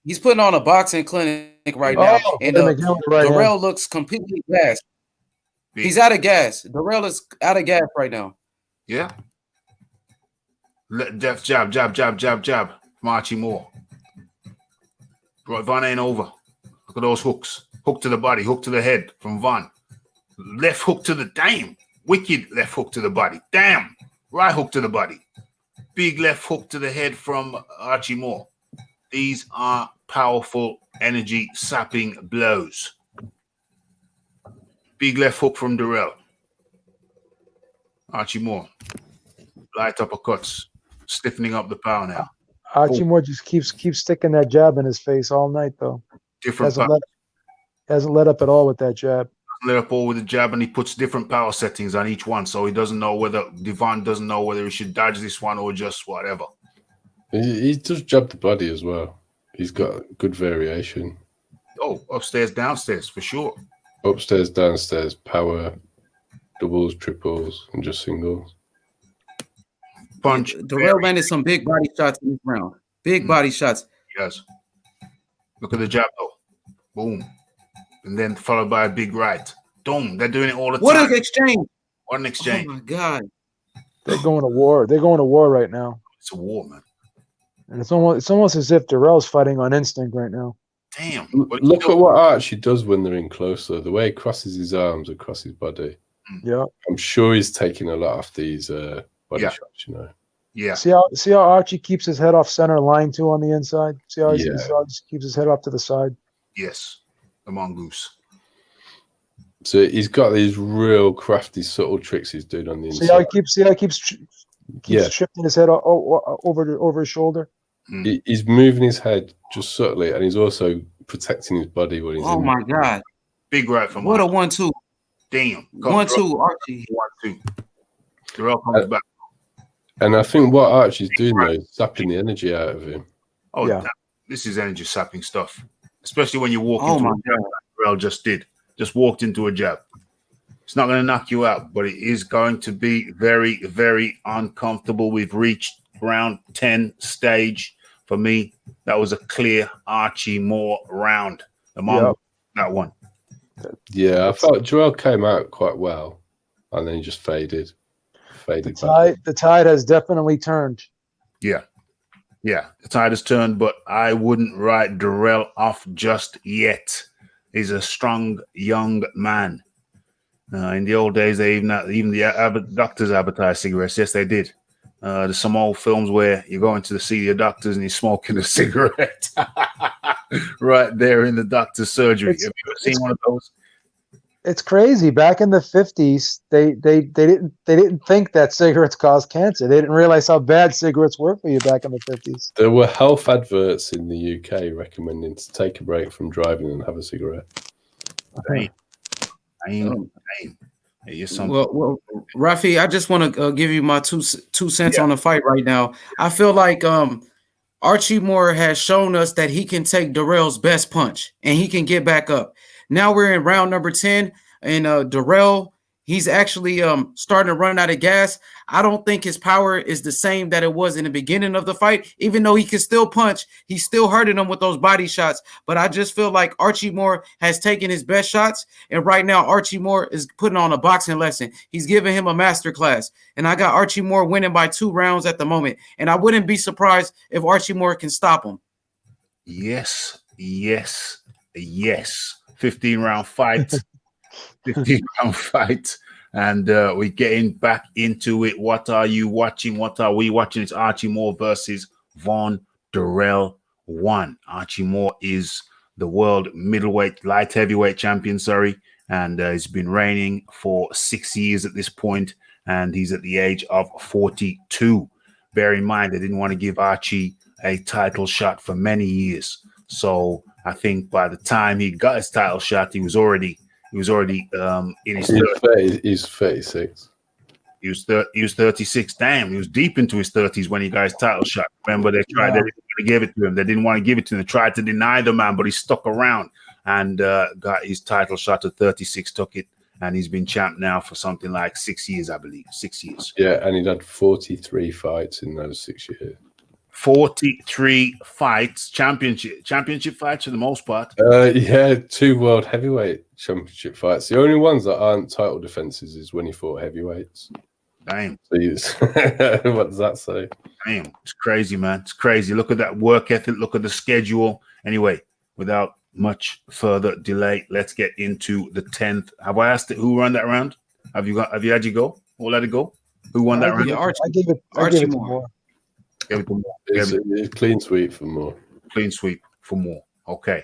he's putting on a boxing clinic right now. And Darrell looks completely gassed. He's out of gas. Darrell is out of gas right now. Yeah. Deft jab from Archie Moore. Vaughn ain't over. Look at those hooks. Hook to the body, hook to the head from Vaughn. Left hook to the damn. Wicked left hook to the body. Damn. Right hook to the body. Big left hook to the head from Archie Moore. These are powerful energy sapping blows. Big left hook from Darrell. Archie Moore. Light uppercuts. Stiffening up the power now. Archie Moore just keeps sticking that jab in his face all night, though. Hasn't let up at all with that jab. Let up all with the jab, and he puts different power settings on each one, so he doesn't know whether Devon doesn't know whether he should dodge this one or just whatever. He does jab the body as well. He's got good variation. Oh, upstairs, downstairs for sure. Upstairs, downstairs, power, doubles, triples, and just singles. Punch. Darrell landed some big body shots in this round. Big body shots. Yes. Look at the jab though. Boom. And then followed by a big right. Boom. They're doing it all the time. What an exchange. What an exchange. Oh my God. They're going to war. They're going to war right now. It's a war, man. And it's almost as if Darrell's fighting on instinct right now. Damn. Look at what Archie does when they're in closer. The way he crosses his arms across his body. Yeah. I'm sure he's taking a lot off these body shots, you know. Yeah. See how Archie keeps his head off center line too on the inside? See how he just keeps his head off to the side? Yes. The mongoose. So he's got these real crafty, subtle tricks he's doing on the inside. See how he keeps shifting his head over his shoulder? He's moving his head just subtly, and he's also protecting his body when he's my God. Big right from What a 1-2. Damn. 1-2, Archie. 1-2. Darrell comes back. And I think what Archie's doing though is sapping the energy out of him. Oh, yeah. This is energy sapping stuff. Especially when you walk into a jab like Darrell just did. Just walked into a jab. It's not going to knock you out, but it is going to be very, very uncomfortable. We've reached round 10 stage. For me, that was a clear Archie Moore round. That one. Yeah, I felt Joel came out quite well, and then he just faded. The tide has definitely turned. Yeah, the tide has turned, but I wouldn't write Darrell off just yet. He's a strong young man. In the old days, even the doctors advertised cigarettes. Yes, they did. There's some old films where you're going to see your doctors and you're smoking a cigarette right there in the doctor's surgery. Have you ever seen one of those? It's crazy. Back in the 50s, they didn't think that cigarettes caused cancer. They didn't realize how bad cigarettes were for you back in the 50s. There were health adverts in the UK recommending to take a break from driving and have a cigarette. Well, Rafi, I just want to give you my two cents on the fight right now. I feel like Archie Moore has shown us that he can take Darrell's best punch and he can get back up. Now we're in round number 10, and Darrell, he's actually starting to run out of gas. I don't think his power is the same that it was in the beginning of the fight. Even though he can still punch, he's still hurting him with those body shots. But I just feel like Archie Moore has taken his best shots, and right now Archie Moore is putting on a boxing lesson. He's giving him a master class, and I got Archie Moore winning by 2 rounds at the moment, and I wouldn't be surprised if Archie Moore can stop him. Yes. 15-round fight. 15-round fight. And we're getting back into it. What are you watching? What are we watching? It's Archie Moore versus Von Darrell 1. Archie Moore is the world light heavyweight champion, and he's been reigning for 6 years at this point, and he's at the age of 42. Bear in mind, they didn't want to give Archie a title shot for many years. So I think by the time he got his title shot, he was already in his 30s. He's 36. He was 36. Damn, he was deep into his 30s when he got his title shot. Remember, they tried to give it to him. They didn't want to give it to him. They tried to deny the man, but he stuck around and got his title shot at 36, took it, and he's been champ now for something like 6 years, I believe. 6 years. Yeah, and he'd had 43 fights in those 6 years. 43 fights, championship fights for the most part. 2 world heavyweight championship fights. The only ones that aren't title defenses is when he fought heavyweights. Damn. What does that say? Damn, it's crazy, man. It's crazy. Look at that work ethic. Look at the schedule. Anyway, without much further delay, let's get into the 10th. Have I asked it who won that round? Have you had your go? We'll let it go. Who won that round? I gave it to Moore. It's a clean sweep for Moore. Clean sweep for Moore. Okay.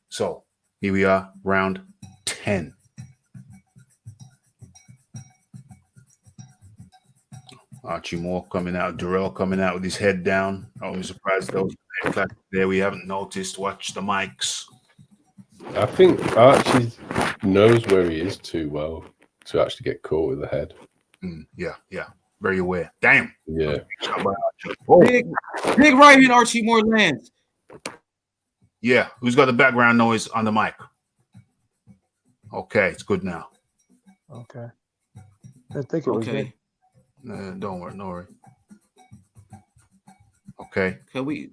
So here we are, round 10. Archie Moore coming out, Darrell coming out with his head down. I was surprised those there we haven't noticed. Watch the mics. I think Archie knows where he is too well to actually get caught with the head. Yeah. Very aware. Damn. Yeah. Big right hand Archie Moore lands. Yeah. Who's got the background noise on the mic? Okay, it's good now. Okay. I think it was me. Don't worry, no worry. Okay. Can we?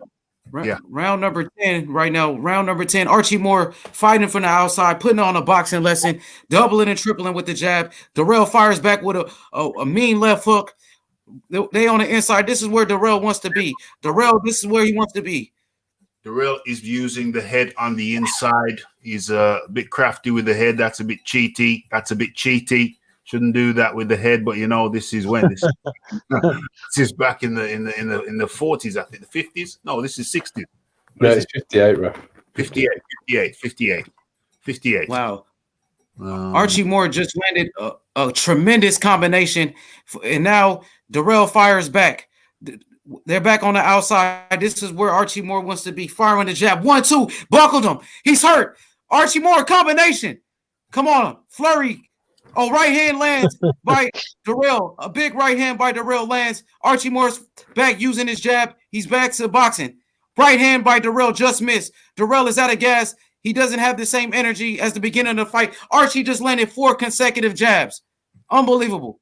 Round number 10 right now. Round number 10. Archie Moore fighting from the outside, putting on a boxing lesson, doubling and tripling with the jab. Darrell fires back with a mean left hook. They on the inside. This is where Darrell wants to be. Darrell, this is where he wants to be. Darrell is using the head on the inside. He's a bit crafty with the head. That's a bit cheaty. Shouldn't do that with the head, but this is when this is back in the 40s, I think, the 50s. No, this is 60s. No, it's 58, bro. 58. Wow. Archie Moore just landed a tremendous combination, and now Darrell fires back. They're back on the outside. This is where Archie Moore wants to be, firing the jab. 1-2, buckled him. He's hurt. Archie Moore combination. Come on, flurry. Oh, right hand lands by Darrell. A big right hand by Darrell lands. Archie Moore's back using his jab. He's back to boxing. Right hand by Darrell just missed. Darrell is out of gas. He doesn't have the same energy as the beginning of the fight. Archie just landed 4 consecutive jabs. Unbelievable.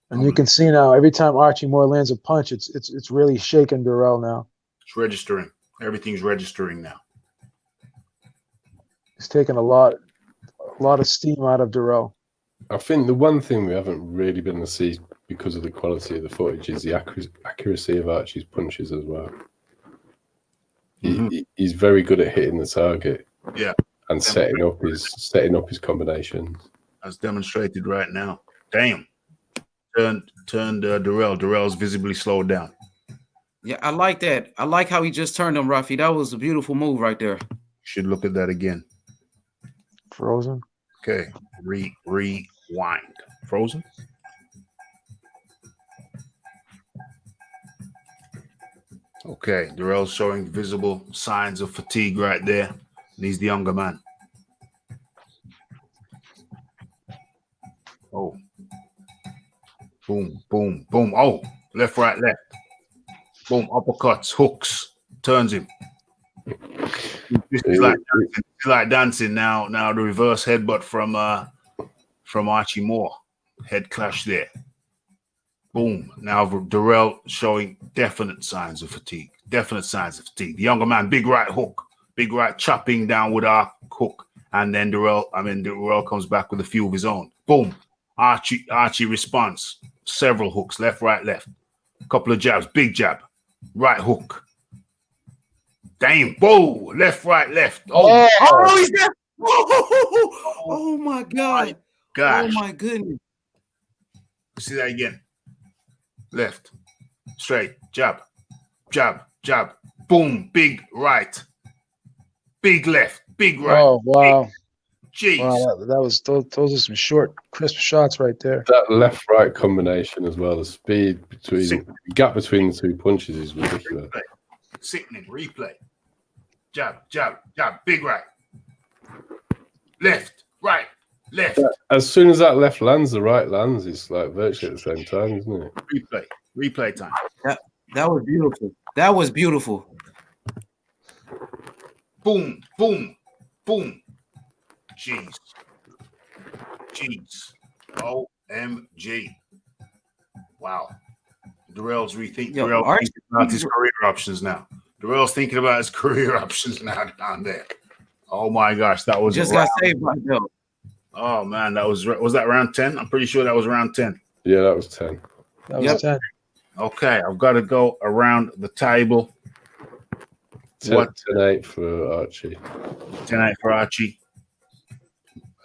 And you can see now, every time Archie Moore lands a punch, it's really shaking Darrell now. It's registering. Everything's registering now. It's taking a lot of steam out of Darrell. I think the one thing we haven't really been able to see because of the quality of the footage is the accuracy of Archie's punches as well. He's very good at hitting the target. Yeah. And setting up his combinations. As demonstrated right now. Damn. Turned Darrell. Darrell's visibly slowed down. Yeah, I like that. I like how he just turned him, Rafi. That was a beautiful move right there. Should look at that again. Frozen. Okay. Rewind. Frozen. Okay. Darrell's showing visible signs of fatigue right there. And he's the younger man. Oh. Boom, boom, boom. Oh, left, right, left. Boom, uppercuts, hooks, turns him. This is like dancing now. Now the reverse headbutt from Archie Moore. Head clash there. Boom. Now Darrell showing definite signs of fatigue. Definite signs of fatigue. The younger man, big right hook. Big right chopping down with our hook. And then Darrell comes back with a few of his own. Boom. Archie response. Several hooks. Left, right, left. A couple of jabs. Big jab. Right hook. Damn. Whoa. Left, right, left. Oh, he's there. Oh my God. Gosh. Oh my goodness. See that again. Left. Straight. Jab. Jab. Jab. Boom. Big right. Big left. Big right. Oh, wow. Jeez. Wow, that was those are some short, crisp shots right there. That left-right combination as well, the speed between the gap between the two punches is ridiculous. Replay. Sickening. Replay. Jab. Jab. Jab. Big right. Left. Right. Left. As soon as that left lands, the right lands. It's like virtually at the same time, isn't it? Replay. Replay time. That was beautiful. That was beautiful. Boom. Boom. Boom. Jeez. Jeez. OMG. Wow. Darrell's rethinking. Darrell's thinking about his career options now. Darrell's thinking about his career options now down there. Oh my gosh, that was just got saved by Bill. Oh man, that was that round 10? I'm pretty sure that was round 10. Yeah, that was 10. That was 10. Okay, I've got to go around the table. 10-8 for Archie. 10-8 for Archie.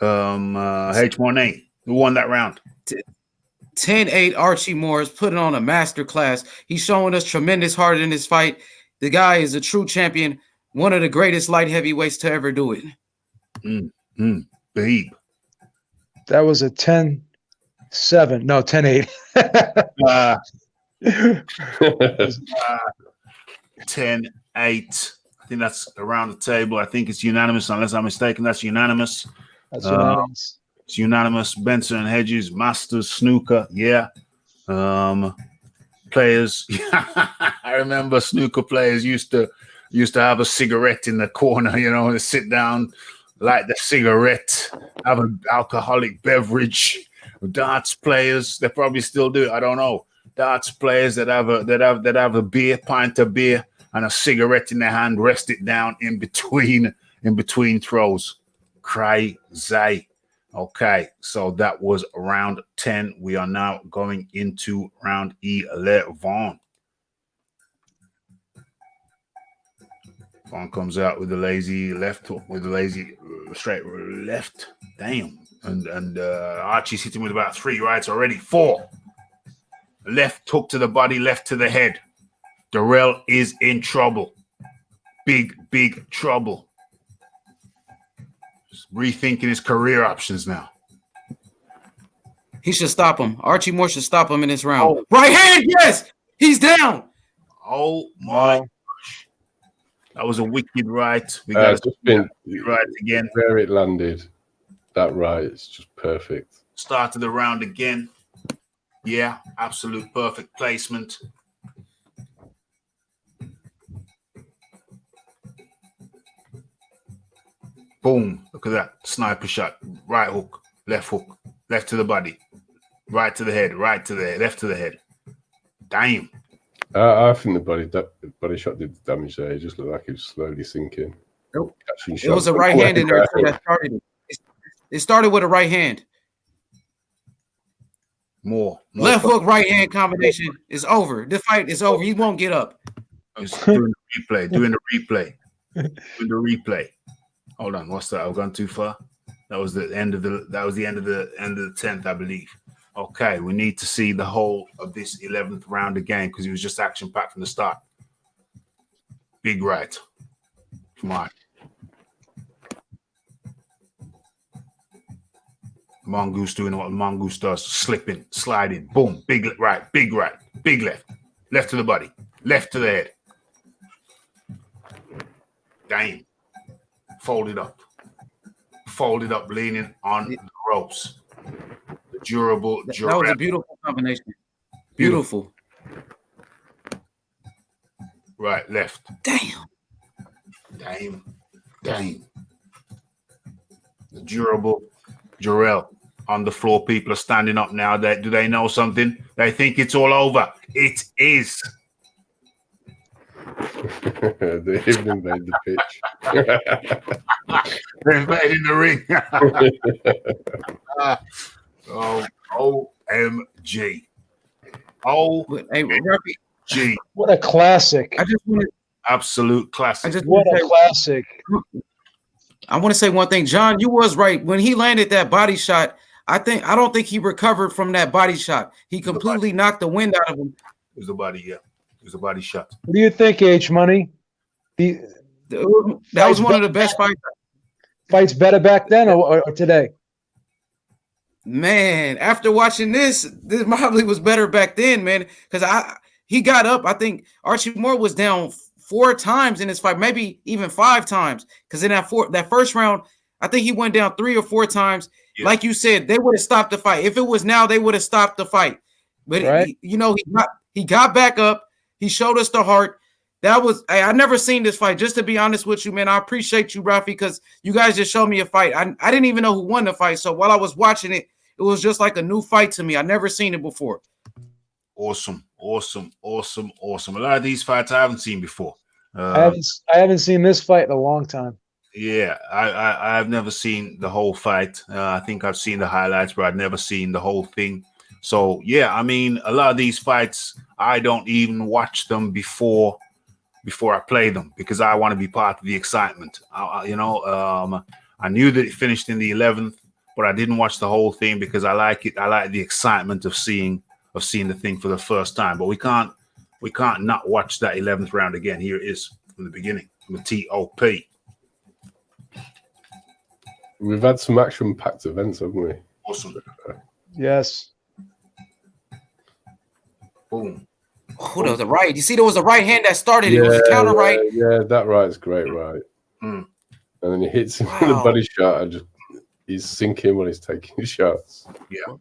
H1A. Who won that round? 10-8 Archie Moore is putting on a master class. He's showing us tremendous heart in this fight. The guy is a true champion, one of the greatest light heavyweights to ever do it. Babe. That was a 10-7. No, 10-8. 10-8. I think that's around the table. I think it's unanimous, unless I'm mistaken. That's unanimous. That's unanimous. It's unanimous. Benson and Hedges, Masters, snooker. Yeah. Players. I remember snooker players used to have a cigarette in the corner, you know, and sit down, light the cigarette, have an alcoholic beverage. Darts players, they probably still do it. I don't know. Darts players that have a beer, pint of beer, and a cigarette in their hand, rest it down in between throws. Crazy. Okay, so that was round 10. We are now going into round 11. Vaughn comes out with the lazy left hook, with the lazy straight left. Damn. And Archie's hitting with about 3 rights already. 4. Left hook to the body, left to the head. Darrell is in trouble. Big trouble. Just rethinking his career options now. He should stop him. Archie Moore should stop him in this round. Oh. Right hand, yes! He's down. Oh, my gosh. That was a wicked right. We got to right again. Where it landed. That right, it's just perfect. Started the round again. Yeah, absolute perfect placement. Boom. Look at that. Sniper shot. Right hook. Left to the body. Right to the head. Right to the head. Left to the head. Damn. I think the body shot did damage there. It just looked like it was slowly sinking. Nope. It was a right hand in there that started it. It started with a right hand. More left hook, right hand combination is over. The fight is over. He won't get up. Doing the replay. Hold on, what's that? I've gone too far. That was the end of the 10th, I believe. Okay, we need to see the whole of this 11th round again because it was just action packed from the start. Big right. Come on. Mongoose doing what Mongoose does, slipping, sliding, boom, big right, big left, left to the body, left to the head. Damn. Folded up, leaning on the ropes. durable. That was a beautiful combination. Beautiful. Right, left. Damn. The durable Jarrell on the floor. People are standing up now. Do they know something? They think it's all over. It is. They even invade the pitch. They're invading the ring. OMG. OMG. What a classic. I just want to absolute classic. What a classic. I want to say one thing, John. You was right when he landed that body shot. I don't think he recovered from that body shot. He completely knocked the wind out of him. It was a body, yeah. It was a body shot. What do you think, H Money? That was one of the best fights. Fights better back then or today? Man, after watching this probably was better back then, man. Because he got up. I think Archie Moore was down 4 times in this fight, maybe even 5 times. Because in that first round, I think he went down 3 or 4 times. Yeah. Like you said, they would have stopped the fight. If it was now, they would have stopped the fight. But right. He got back up. He showed us the heart. I never seen this fight. Just to be honest with you, man, I appreciate you, Rafi, because you guys just showed me a fight. I didn't even know who won the fight. So while I was watching it, it was just like a new fight to me. I never seen it before. Awesome. A lot of these fights I haven't seen before. I haven't seen this fight in a long time. Yeah, I've never seen the whole fight. I think I've seen the highlights, but I've never seen the whole thing. So yeah, I mean, a lot of these fights I don't even watch them before I play them because I want to be part of the excitement. I knew that it finished in the 11th, but I didn't watch the whole thing because I like it. I like the excitement of seeing the thing for the first time. But we can't not watch that 11th round again. Here it is from the beginning, from the TOP. We've had some action-packed events, haven't we? Awesome. Yes. Boom. Oh, there was a right. You see, there was a right hand that started. It was a counter right. Yeah, that right's great, right. And then he hits him with a body shot and he's sinking when he's taking shots. Yeah.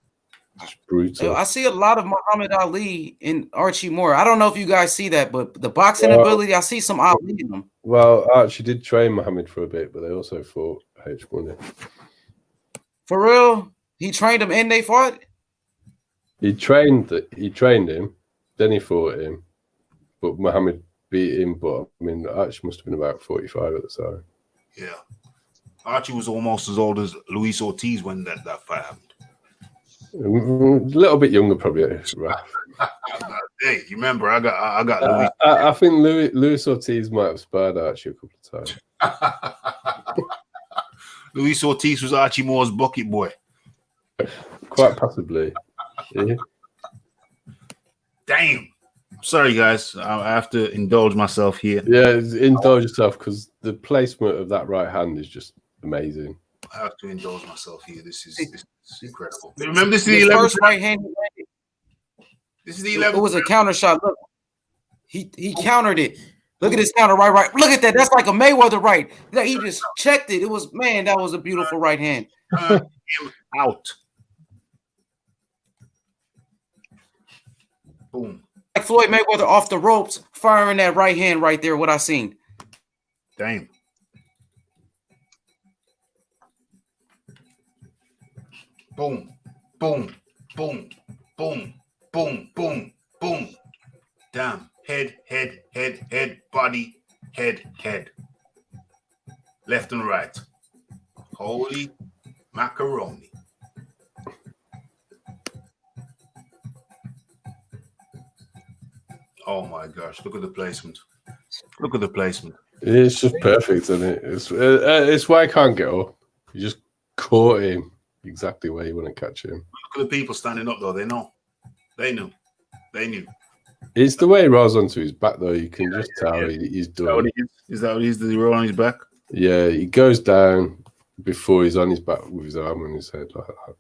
Just brutal. I see a lot of Muhammad Ali in Archie Moore. I don't know if you guys see that, but the boxing ability, I see some Ali in them. Well, Archie did train Muhammad for a bit, but they also fought H1. For real? He trained him and they fought? He trained him, then he fought him, but Muhammad beat him. But I mean, Archie must have been about 45 at the time. Yeah, Archie was almost as old as Luis Ortiz when that fight happened. A little bit younger, probably. Right. Hey, you remember? I got Luis. I think Luis Ortiz might have sparred Archie a couple of times. Luis Ortiz was Archie Moore's bucket boy. Quite possibly. Yeah. Damn. Sorry, guys. I have to indulge myself here. Yeah, indulge yourself because the placement of that right hand is just amazing. I have to indulge myself here. This is incredible. Remember, this is the 11th first right hand. This is the 11th. It was a counter shot. Look, he countered it. Look at this counter right. Look at that. That's like a Mayweather right. He just checked it. It was, man, that was a beautiful right hand. Him out. Boom. Like Floyd Mayweather off the ropes, firing that right hand right there. What I seen. Damn. Boom, boom, boom, boom, boom, boom, boom. Damn. Head, body, head. Left and right. Holy macaroni. Oh my gosh, look at the placement. It's just perfect, isn't it? It's why I can't get up. You just caught him exactly where you want to catch him. Look at the people standing up, though. They know. They knew. It's the way he rolls onto his back, though. You can just tell he's done. Is that what he is? Does he roll on his back? Yeah, he goes down before he's on his back with his arm on his head like that.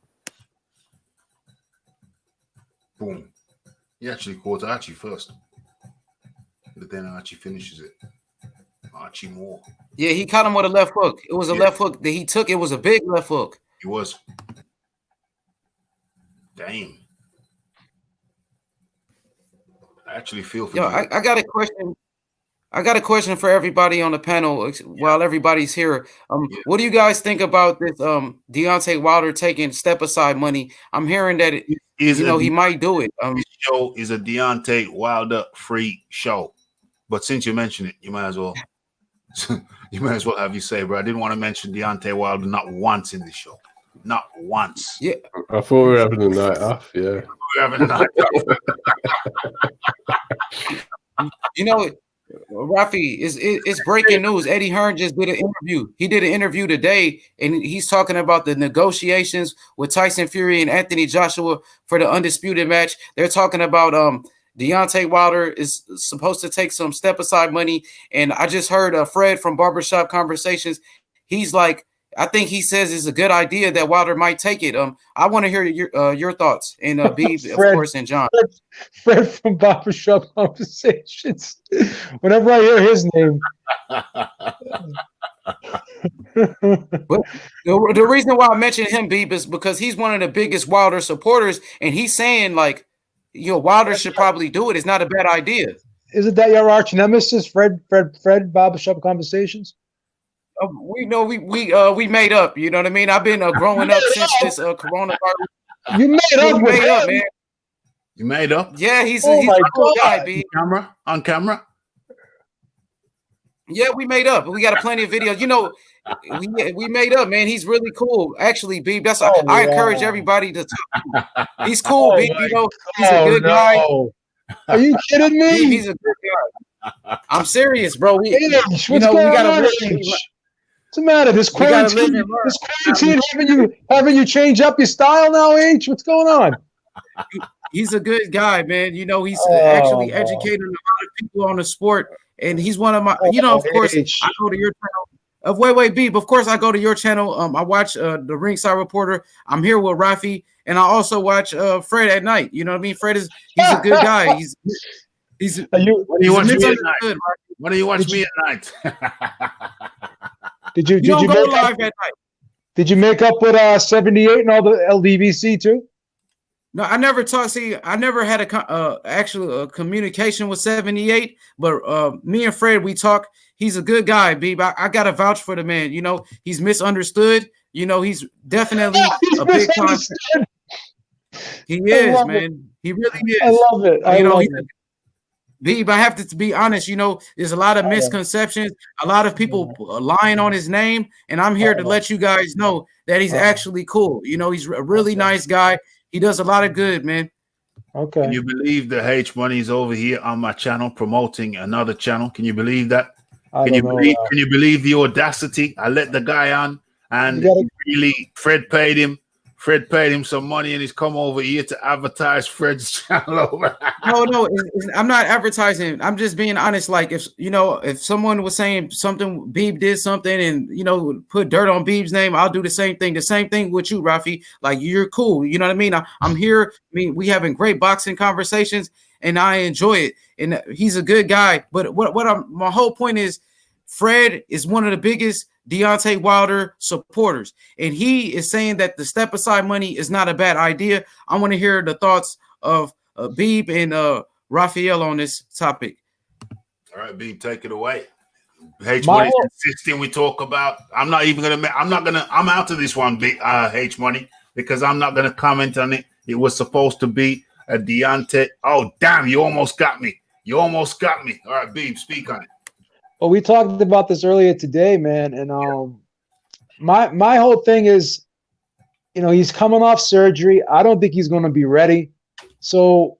Boom. He actually caught Archie first. But then Archie finishes it. Archie Moore. Yeah, he caught him with a left hook. It was a left hook that he took. It was a big left hook. He was. Damn. I actually feel for Yo, you. I got a question. I got a question for everybody on the panel while everybody's here. What do you guys think about this Deontay Wilder taking step aside money? I'm hearing that he might do it. This show is a Deontay Wilder free show. But since you mentioned it, you might as well have you say, bro. I didn't want to mention Deontay Wilder not once in the show. Not once. Yeah. I thought we were having a night off, yeah. We're having a night off. You know, Rafi, it's breaking news. Eddie Hearn just did an interview. He did an interview today, and he's talking about the negotiations with Tyson Fury and Anthony Joshua for the undisputed match. They're talking about Deontay Wilder is supposed to take some step aside money, and I just heard Fred from Barbershop Conversations. He's like, I think he says it's a good idea that Wilder might take it. I want to hear your thoughts, and Beeb, of course, and John. Fred from Barbershop Conversations. Whenever I hear his name. But the reason why I mentioned him, Beeb, is because he's one of the biggest Wilder supporters, and he's saying, like, Wilder should probably do it. It's not a bad idea. Isn't that your arch nemesis, Fred Barbershop Conversations? We know we made up. You know what I mean? I've been growing up since this coronavirus. You made up, man. You made up? Yeah, he's a cool guy, B. On camera? Yeah, we made up. We got a plenty of videos. We made up, man. He's really cool. Actually, B. That's I encourage everybody to talk. He's cool, B. He's a good guy. Are you kidding me? B, he's a good guy. I'm serious, bro. We gotta What's the matter? This quarantine having you change up your style now, H? What's going on? He's a good guy, man. He's actually educating a lot of people on the sport, and he's one of my. Of course, I go to your channel. Wait, Beeb. Of course, I go to your channel. I watch the Ringside Reporter. I'm here with Rafi, and I also watch Fred at night. You know what I mean? He's a good guy. What do you watch me at night? What do you watch me at night? Did you make live at night? Did you make up with 78 and all the LDVC too? No, I never talked. See, I never had a communication with 78. But me and Fred, we talk. He's a good guy, Beeb. I got to vouch for the man. He's misunderstood. He's definitely a big time. He is, man. It. He really is. I love it. I love it. Beeb, I have to be honest, there's a lot of misconceptions, a lot of people lying on his name, and I'm here to let you guys know that he's actually cool. He's a really nice guy. He does a lot of good, man. Okay. Can you believe the H Money's over here on my channel promoting another channel? Can you believe that? Can you believe the audacity? I let the guy on, and Fred paid him some money, and he's come over here to advertise Fred's channel over. No, I'm not advertising. I'm just being honest. Like if someone was saying something, Beeb did something, and put dirt on Beeb's name, I'll do the same thing. The same thing with you, Rafi. Like, you're cool. You know what I mean? I'm here. We having great boxing conversations, and I enjoy it. And he's a good guy. But my whole point is, Fred is one of the biggest Deontay Wilder supporters, and he is saying that the step aside money is not a bad idea. I want to hear the thoughts of Beeb and Raphael on this topic. All right, Beeb, take it away. H Money consistent. We talk about. I'm out of this one, H Money, because I'm not gonna comment on it. It was supposed to be a Deontay. Oh, damn! You almost got me. All right, Beeb, speak on it. Well, we talked about this earlier today, man, and my whole thing is, he's coming off surgery. I don't think he's going to be ready, so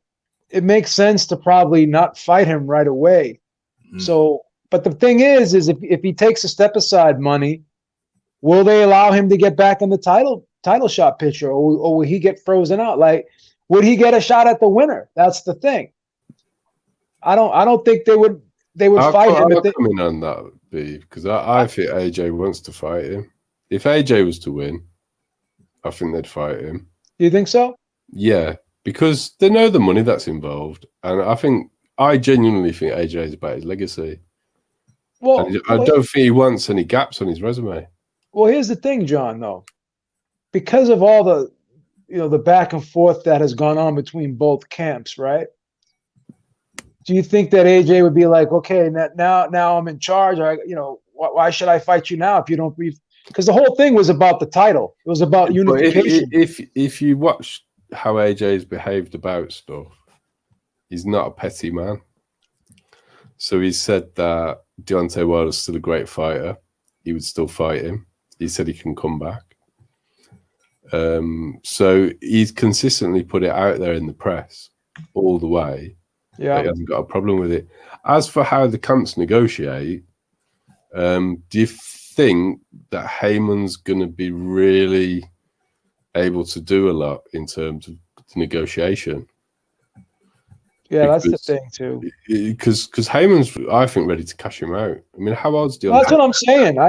it makes sense to probably not fight him right away. Mm-hmm. So, but the thing is if he takes a step aside money, will they allow him to get back in the title shot picture, or will he get frozen out? Like, would he get a shot at the winner? That's the thing. I don't think they would. They would fight him. I'll come in on that, B, because I think AJ wants to fight him. If AJ was to win, I think they'd fight him. Do you think so? Yeah, because they know the money that's involved, and I genuinely think AJ is about his legacy. Well, and I don't think he wants any gaps on his resume. Well, here's the thing, John. Though, because of all the back and forth that has gone on between both camps, right? Do you think that AJ would be like, okay, now I'm in charge? Why should I fight you now if you don't brief? Because the whole thing was about the title. It was about unification. If you watch how AJ's behaved about stuff, he's not a petty man. So he said that Deontay Wilder's still a great fighter. He would still fight him. He said he can come back. So he's consistently put it out there in the press all the way. Yeah, he hasn't got a problem with it. As for how the camps negotiate, do you think that Heyman's going to be really able to do a lot in terms of negotiation? Yeah, that's the thing too. Because Heyman's, I think, ready to cash him out. I mean, how old's Deontay? Well, that's what I'm saying.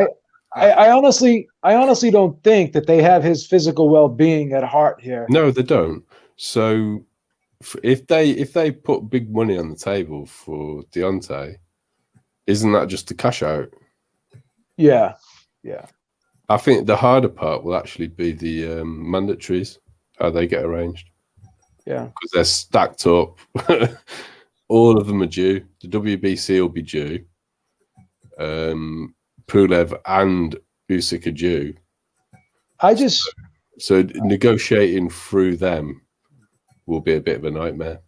I honestly don't think that they have his physical well-being at heart here. No, they don't. So if they put big money on the table for Deontay, isn't that just a cash out? Yeah. I think the harder part will actually be the mandatories, how they get arranged. Yeah, because they're stacked up. All of them are due. The WBC will be due. Pulev and Usyk are due. So negotiating through them will be a bit of a nightmare.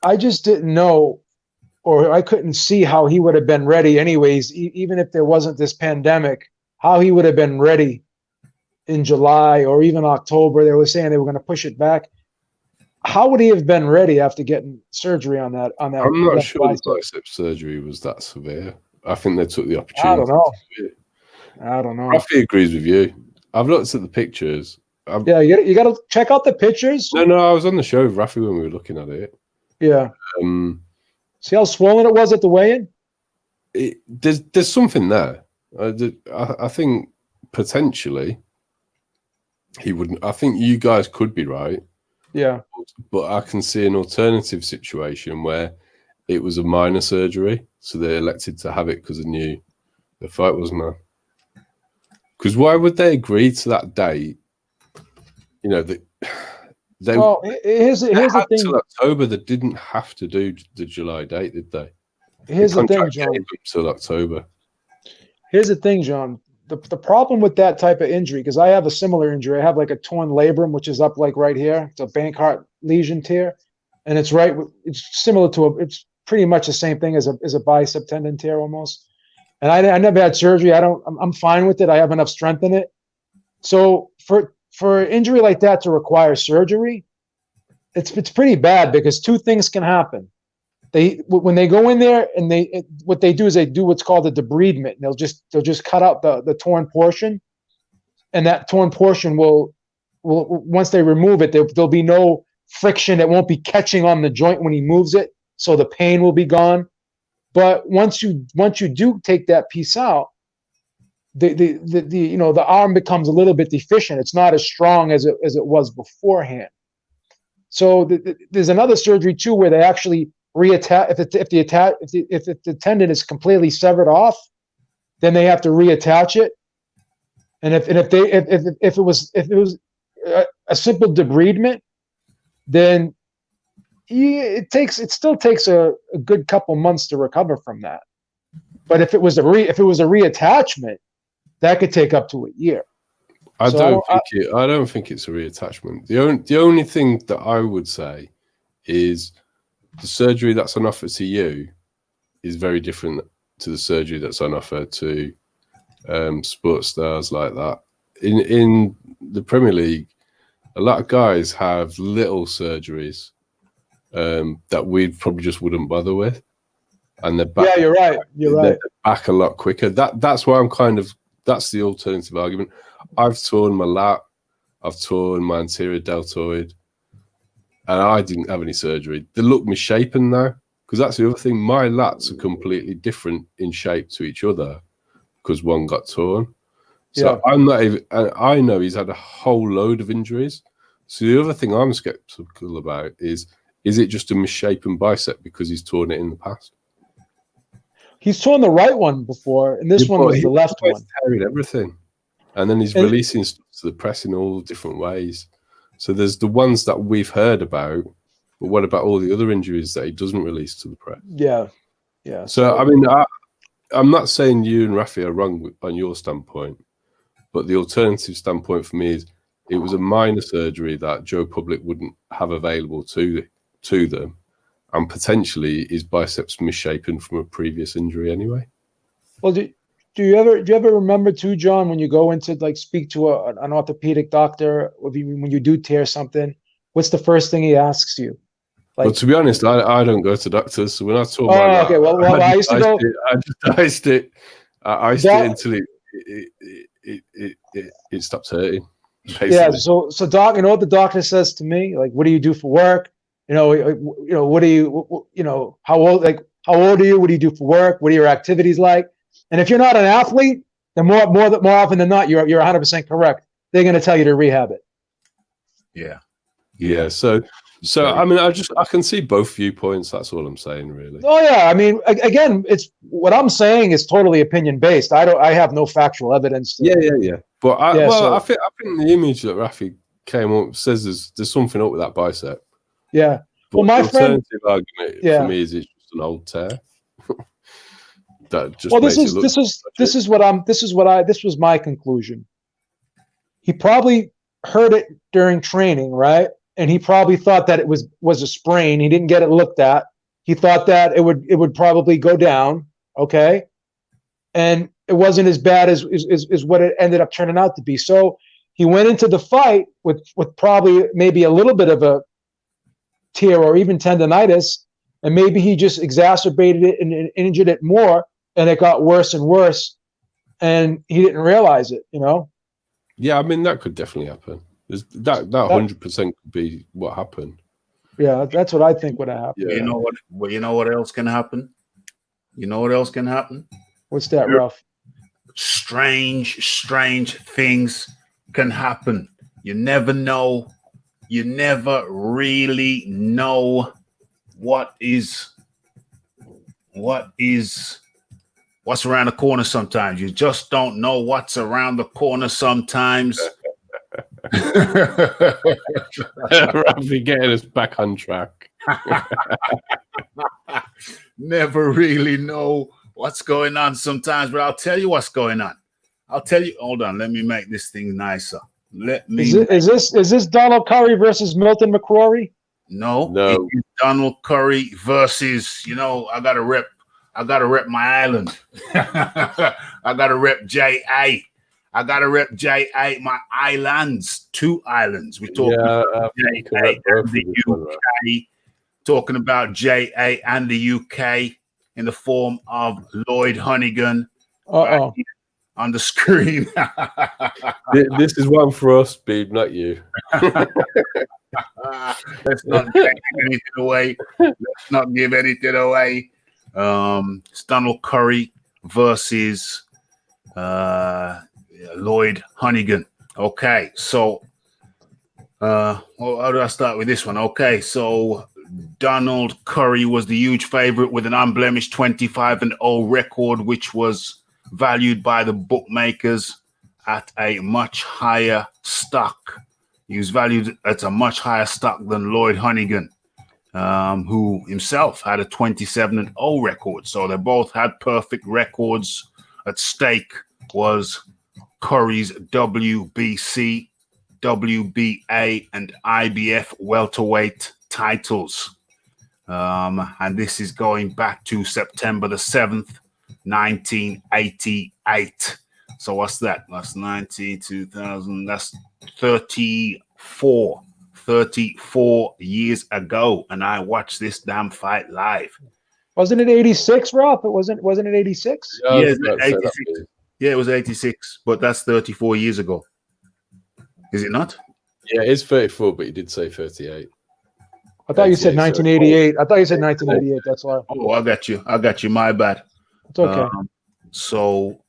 I just didn't know, or I couldn't see how he would have been ready anyways, even if there wasn't this pandemic, how he would have been ready in July or even October. They were saying they were going to push it back. How would he have been ready after getting surgery on that? I'm not sure the bicep surgery was that severe. I think they took the opportunity. I don't know. Rafi agrees with you. I've looked at the pictures. Yeah, you got to check out the pictures. No, I was on the show with Rafi when we were looking at it. Yeah. See how swollen it was at the weigh-in? There's something there. I think potentially he wouldn't. I think you guys could be right. Yeah. But I can see an alternative situation where it was a minor surgery, so they elected to have it because they knew the fight wasn't on. Because why would they agree to that date? Here's the thing. Till October, they didn't have to do the July date, did they? Here's the thing, John. Till October. Here's the thing, John. The problem with that type of injury, because I have a similar injury. I have like a torn labrum, which is up like right here. It's a Bankart lesion tear, and it's similar to it's pretty much the same thing as a bicep tendon tear almost. And I never had surgery. I'm fine with it. I have enough strength in it. So for an injury like that to require surgery, it's pretty bad because two things can happen. When they go in there and what they do is they do what's called a debridement. They'll just cut out the torn portion, and that torn portion will once they remove it, there'll be no friction. It won't be catching on the joint when he moves it, so the pain will be gone. But once you do take that piece out, the arm becomes a little bit deficient. It's not as strong as it was beforehand. So there's another surgery too where they actually reattach. If the tendon is completely severed off, then they have to reattach it. And if it was a simple debridement, then it still takes a good couple months to recover from that. But if it was a reattachment, that could take up to a year. I don't think it's a reattachment. The only thing that I would say is the surgery that's on offer to you is very different to the surgery that's on offer to sports stars like that. In the Premier League, a lot of guys have little surgeries that we probably just wouldn't bother with, and they're back. Yeah, you're right. They're back a lot quicker. That's why that's the alternative argument. I've torn my lat, I've torn my anterior deltoid, and I didn't have any surgery. They look misshapen now, because that's the other thing. My lats are completely different in shape to each other because one got torn. So yeah. I'm not even, and I know he's had a whole load of injuries. So the other thing I'm skeptical about is it just a misshapen bicep because he's torn it in the past? He's torn the right one before, and this one was the left one. Tearing everything. And then he's releasing stuff to the press in all different ways. So there's the ones that we've heard about, but what about all the other injuries that he doesn't release to the press? Yeah. So I mean, I'm not saying you and Rafi are wrong on your standpoint, but the alternative standpoint for me is it was a minor surgery that Joe Public wouldn't have available to them, and potentially his biceps misshapen from a previous injury anyway. Well, do you ever remember too, John, when you go into like speak to an orthopedic doctor, when you do tear something, what's the first thing he asks you? Like, Well, to be honest, I don't go to doctors, so when I talk about okay, well, I used to go. I just iced it. I iced it until it stops hurting. Basically. Yeah. So doc, you know what the doctor says to me? Like, what do you do for work? What do you, how old are you? What do you do for work? What are your activities like? And if you're not an athlete, then more often than not, you're 100% correct. They're going to tell you to rehab it. Yeah. So I mean, I can see both viewpoints. That's all I'm saying, really. Oh yeah. I mean, again, it's what I'm saying is totally opinion based. I have no factual evidence. Yeah. But I think the image that Rafi came up says there's something up with that bicep. Yeah. But well, my the friend argument for me is it's just an old tear. That just this was my conclusion. He probably heard it during training, right? And he probably thought that it was a sprain. He didn't get it looked at. He thought that it would probably go down, okay? And it wasn't as bad as what it ended up turning out to be. So he went into the fight with probably maybe a little bit of a tear or even tendonitis, and maybe he just exacerbated it and injured it more, and it got worse and worse, and he didn't realize it, Yeah, I mean, that could definitely happen. That 100% could be what happened. Yeah, that's what I think would have happened. Yeah. You know what? Well, you know what else can happen? What's that, Ralph? Strange things can happen. You never know. You never really know what's around the corner sometimes. You just don't know what's around the corner sometimes. Rafi getting us back on track. Never really know what's going on sometimes, but I'll tell you what's going on. Hold on, let me make this thing nicer. Is this Donald Curry versus Milton McCrory? No. It is Donald Curry versus, I gotta rep my island. I gotta rep JA. I gotta rep JA, my islands, 2 islands. We're talking about JA and the UK, talking about JA and the UK in the form of Lloyd Honeyghan. Right on the screen. This is one for us, Beeb, not you. Let's not give anything away. It's Donald Curry versus Lloyd Honeyghan. Okay, so how do I start with this one? Okay, so Donald Curry was the huge favorite with an unblemished 25-0 record, which was valued by the bookmakers at a much higher stock. He was valued at a much higher stock than Lloyd Honeyghan, who himself had a 27-0 record. So they both had perfect records. At stake was Curry's WBC, WBA, and IBF welterweight titles. And this is going back to September the 7th, 1988. So what's that? That's 2000. That's 34 years ago. And I watched this damn fight live. Wasn't it 86, Ralph? Wasn't it 86? Yeah, it was 86. Yeah, it was 86, but that's 34 years ago. Is it not? Yeah, it's 34, but you did say 38. I thought you said 1988. I thought you said 1988. That's why. Oh, I got you. My bad. It's okay. So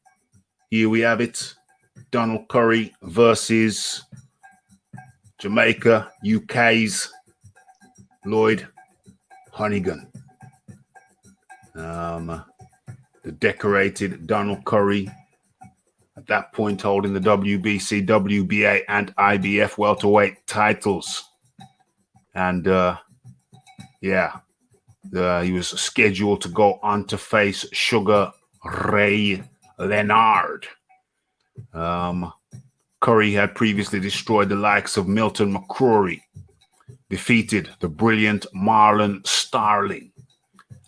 here we have it. Donald Curry versus Jamaica, UK's Lloyd Honeyghan. The decorated Donald Curry, At that point, holding the WBC, WBA, and IBF welterweight titles. And he was scheduled to go on to face Sugar Ray Leonard. Curry had previously destroyed the likes of Milton McCrory, defeated the brilliant Marlon Starling,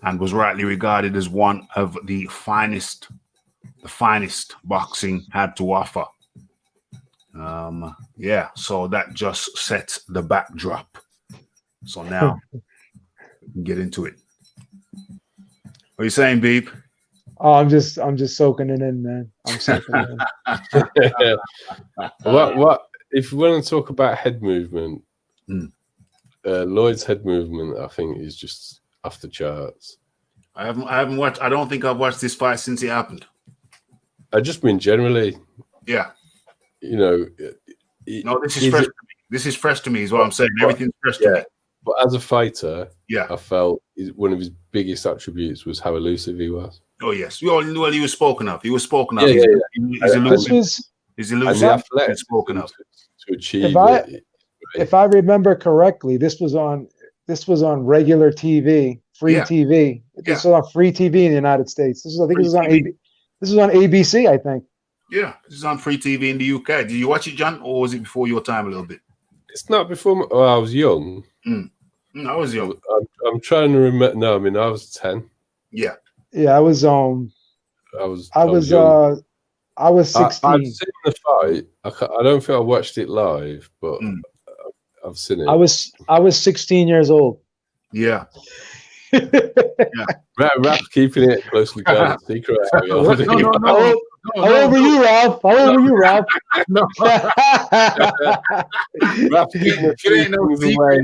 and was rightly regarded as one of the finest boxing had to offer. So that just sets the backdrop. So now we can get into it. What are you saying, Beep? Oh, I'm just soaking it in, man. I'm soaking it in. What if you want to talk about head movement? Lloyd's head movement, I think, is just off the charts. I haven't watched. I don't think I've watched this fight since it happened. I just mean generally. Yeah. You know. No, this is fresh to me. This is fresh to me, is what I'm saying. Everything's fresh to me. But as a fighter, yeah, I felt one of his biggest attributes was how elusive he was. Oh yes, well, he was spoken of. He was spoken of. Yeah, He's elusive. He's elusive. And spoken of to achieve if I remember correctly, this was on regular TV, free TV. This was on free TV in the United States. This was on ABC, I think. Yeah, this is on free TV in the UK. Did you watch it, John, or was it before your time a little bit? It's not before. I was young. I was young. I'm trying to remember. No, I mean I was 10. Yeah. Yeah, I was 16. I've seen the fight. I don't think I watched it live, but I've seen it. I was 16 years old. Yeah. Raph keeping it closely guarded secret. How old were you, Ralph? How old were you, Ralph? Raph keeping a few things away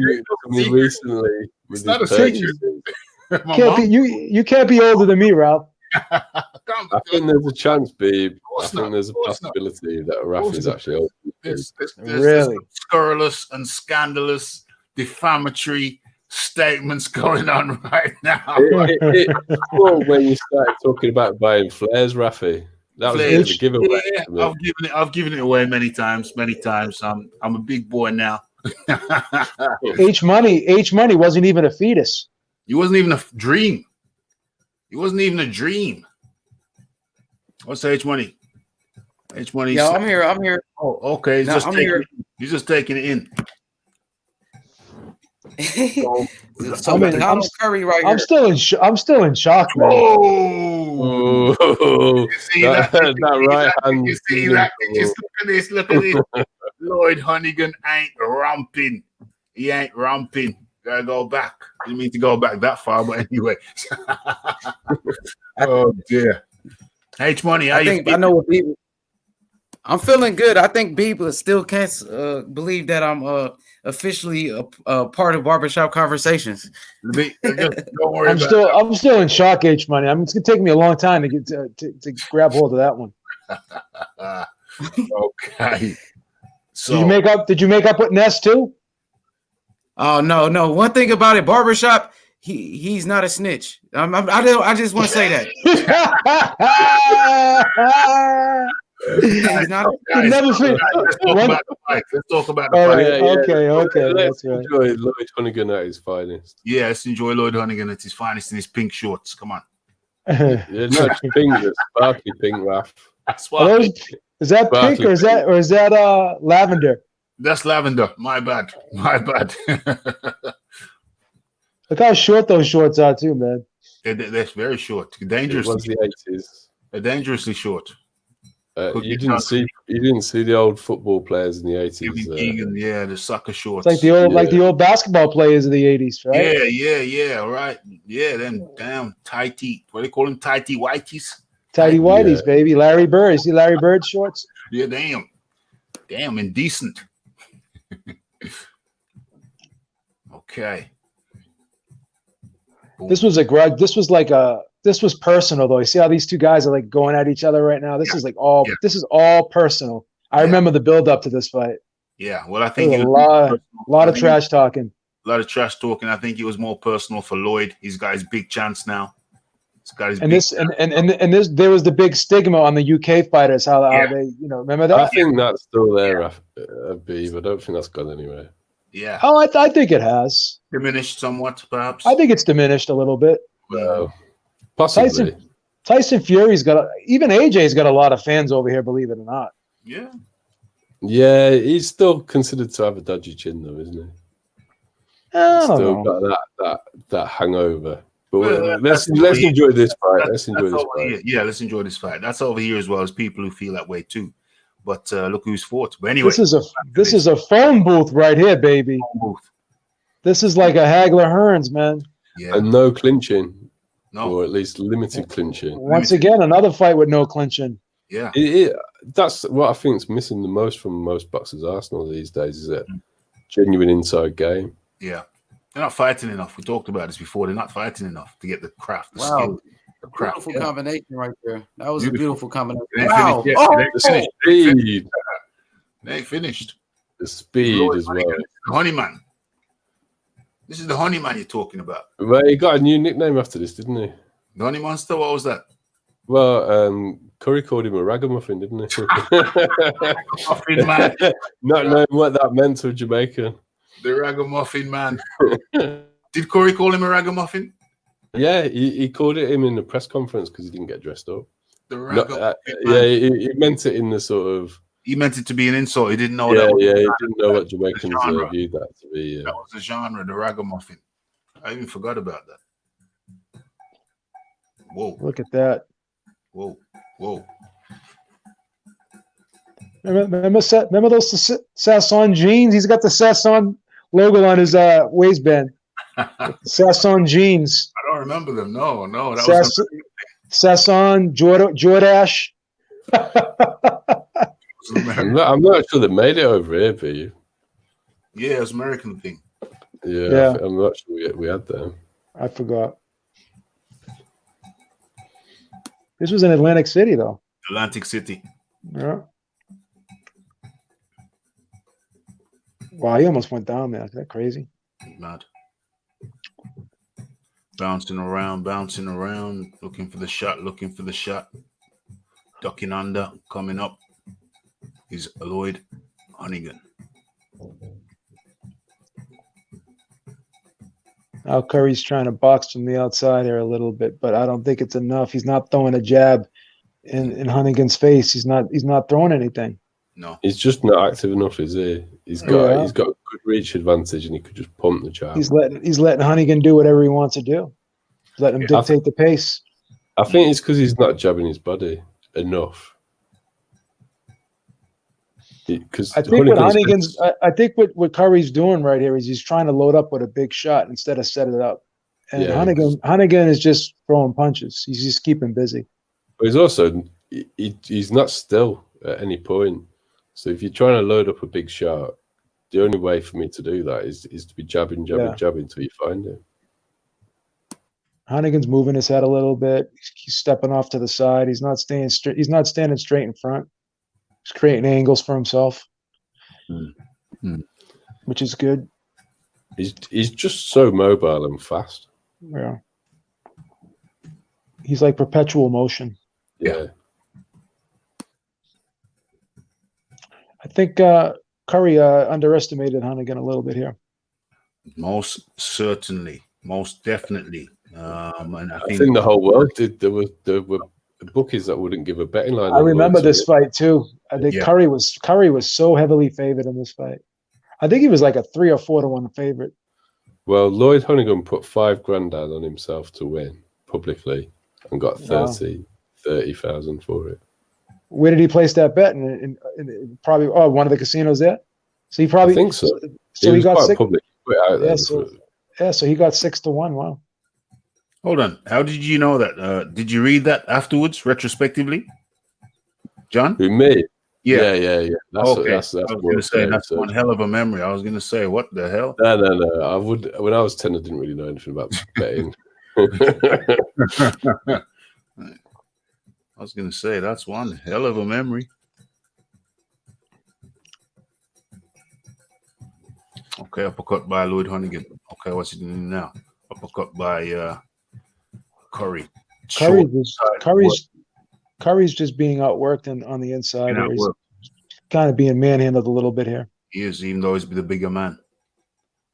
recently. It's not a secret. You can't be older than me, Ralph. I think there's a chance, babe. I think there's a possibility that Raph is actually older. There's really scurrilous and scandalous, defamatory statements going on right now. When you started talking about buying flares, Rafi, that was a giveaway. Yeah, I've given it away many times. I'm a big boy now. H Money wasn't even a fetus. He wasn't even a dream. He wasn't even a dream. What's H Money? H Money. Yeah, I'm here. Oh, okay. He's just taking it in. I'm Curry right here. I'm still in shock, man. Oh, you see that right hand. You see that? Look at this. Lloyd Hunnigan ain't ramping. He ain't ramping. Gotta go back. Didn't mean to go back that far, but anyway. Oh dear. H Money, I know what people. I'm feeling good. I think people still can't believe that I'm officially a part of Barbershop Conversations. Don't worry. I'm still in shock, H Money. It's gonna take me a long time to get to grab hold of that one. Okay. So did you make up with Ness too? Oh no. One thing about it, Barbershop, he's not a snitch. I just want to say that. Let's talk about the fight. Okay. Let's enjoy Lloyd Hunnigan at his finest. Yeah, let's enjoy Lloyd Hunnigan at his finest in his pink shorts. Come on. Yeah, no, it's pink, it's sparkly pink, Raph. That's why. Is that sparkly pink or is that lavender? That's lavender. My bad. Look how short those shorts are too, man. They're very short. Dangerously. It was the 80s. They're dangerously short. You didn't see the old football players in the 80s. Yeah, the soccer shorts. It's like the old basketball players of the 80s, right? Yeah, right. Yeah, them damn tighty. What do they call them? Tighty whiteys. Tighty whiteys, baby. Larry Bird. You see Larry Bird shorts? Yeah, damn, indecent. Okay. This was this was personal though. You see how these two guys are like going at each other right now? This is all personal. I remember the build up to this fight. Yeah, well, I think a lot of trash talking. A lot of trash talking. I think it was more personal for Lloyd. He's got his big chance now. And this and this there was the big stigma on the UK fighters, how they, you know, remember that? I think that's still there, Beav. I don't think that's gone anywhere. Yeah. Oh, I think it has Diminished somewhat, perhaps. I think it's diminished a little bit. Possibly. Tyson Fury's got even AJ's got a lot of fans over here, believe it or not. Yeah. Yeah, he's still considered to have a dodgy chin, though, isn't he? I don't Still know. got that hangover. But let's enjoy this fight. Let's enjoy this fight. Yeah, let's enjoy this fight. That's over here as well as people who feel that way too. But look who's fought. But anyway, this is a phone booth right here, baby. This is like a Hagler Hearns, man. Yeah. And no clinching. No. Or at least limited clinching. Once again, another fight with no clinching. Yeah. That's what I think is missing the most from most boxers' arsenal these days, is that genuine inside game. Yeah. They're not fighting enough. We talked about this before. They're not fighting enough to get the craft, the skill, the craft. Beautiful combination right there. That was a beautiful combination. They Wow. finished, The speed. They finished. The speed as well. The Honeyman. This is the Honeyman you're talking about. Well, he got a new nickname after this, didn't he? The Honey Monster? What was that? Well, Curry called him a ragamuffin, didn't he? Muffin man. Not knowing what that meant to a Jamaican. The ragamuffin man. Did Corey call him a ragamuffin? Yeah, he called it him in the press conference because he didn't get dressed up. The ragamuffin yeah, he meant it in the sort of... He meant it to be an insult. He didn't know that. Was he didn't know what Jamaicans viewed that to be. Yeah. That was the genre, the ragamuffin. I even forgot about that. Whoa. Look at that. Whoa. Whoa. Remember those Sasson jeans? He's got the Sasson logo on his waistband. Sasson jeans. I don't remember them. No. That was Sasson, Jordache. I'm not sure they made it over here for you. Yeah, it's an American thing. Yeah. I'm not sure we had them. I forgot. This was in Atlantic City, though. Atlantic City. Yeah. Wow, he almost went down there. Is that crazy? Mad. Bouncing around, looking for the shot. Ducking under, coming up. Is Lloyd Hunnigan. Now Curry's trying to box from the outside here a little bit, but I don't think it's enough. He's not throwing a jab in Hunnigan's face. He's not throwing anything. No, he's just not active enough, is he? He's got a good reach advantage, and he could just pump the jab. He's letting Hunnigan do whatever he wants to do. He's letting him dictate the pace. I think it's because he's not jabbing his body enough. I think what Curry's doing right here is he's trying to load up with a big shot instead of set it up. And Hunnigan is just throwing punches. He's just keeping busy. But he's also he's not still at any point. So if you're trying to load up a big shot, the only way for me to do that is to be jabbing until you find it. Hunnigan's moving his head a little bit. He's stepping off to the side. He's not staying straight. He's not standing straight in front. He's creating angles for himself, which is good. He's just so mobile and fast. Yeah. He's like perpetual motion. Yeah. I think Curry underestimated Hunnigan a little bit here. Most certainly. Most definitely. And I think the whole world did. There were bookies that wouldn't give a betting line. I remember this fight too. I think Curry was so heavily favored in this fight. I think he was like a 3 or 4 to 1 favorite. Well, Lloyd Hunnigan put $5,000 down on himself to win publicly and got 30,000 for it. Where did he place that bet? In probably one of the casinos there. So he probably I think so. So he got quite 6. Public. So he got 6 to 1. Wow. Hold on. How did you know that? Did you read that afterwards, retrospectively, John? Who me? Yeah. That's I was going to say that's one hell of a memory. I was going to say, what the hell? No. I would. When I was 10, I didn't really know anything about betting. I was going to say that's one hell of a memory. Okay, uppercut by Lloyd Hunnigan. Okay, what's he doing now? Uppercut by Curry. Curry's just being outworked on the inside. Being He's outworked. kind of being manhandled a little bit here. He is, even though he's the bigger man.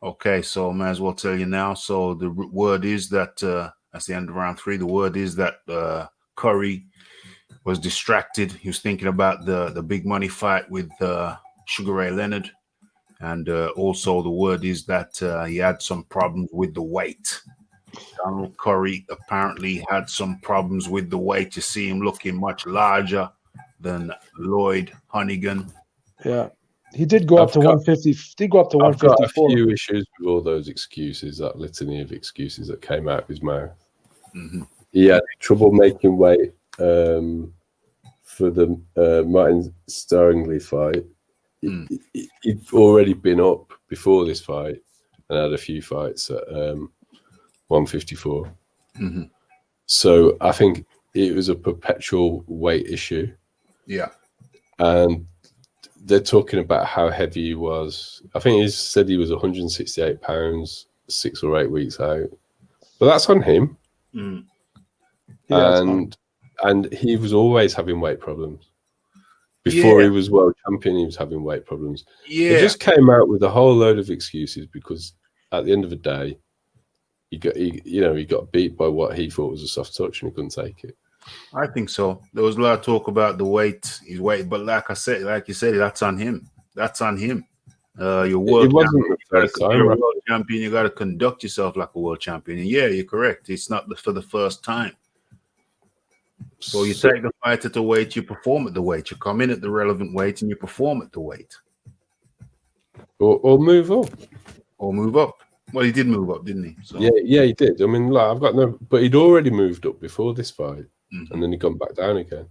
Okay, so I may as well tell you now. So the word is that that's the end of round 3. The word is that Curry was distracted. He was thinking about the big money fight with Sugar Ray Leonard. And also the word is that he had some problems with the weight. Donald Curry apparently had some problems with the weight. You see him looking much larger than Lloyd Hunnigan. Yeah. He did go up to 150. Did go up to I've got 154. a few issues with all those excuses, that litany of excuses that came out of his mouth. Mm-hmm. He had trouble making weight for the Martin Starringley fight. He'd already been up before this fight and had a few fights at 154. Mm-hmm. So I think it was a perpetual weight issue. Yeah. And they're talking about how heavy he was. I think he said he was 168 pounds 6 or 8 weeks out. But that's on him. Mm. Yeah, and he was always having weight problems. Before he was world champion, he was having weight problems. Yeah. He just came out with a whole load of excuses because at the end of the day, he got beat by what he thought was a soft touch and he couldn't take it. I think so. There was a lot of talk about the weight, his weight, but like you said, that's on him. That's on him. You're world champion. You got to conduct yourself like a world champion. And yeah, you're correct. It's not for the first time. So you take the fight at the weight, you perform at the weight. You come in at the relevant weight and you perform at the weight. Or move up. Or move up. Well, he did move up, didn't he? So. Yeah, he did. I mean, I've got no, but he'd already moved up before this fight, and then he'd gone back down again.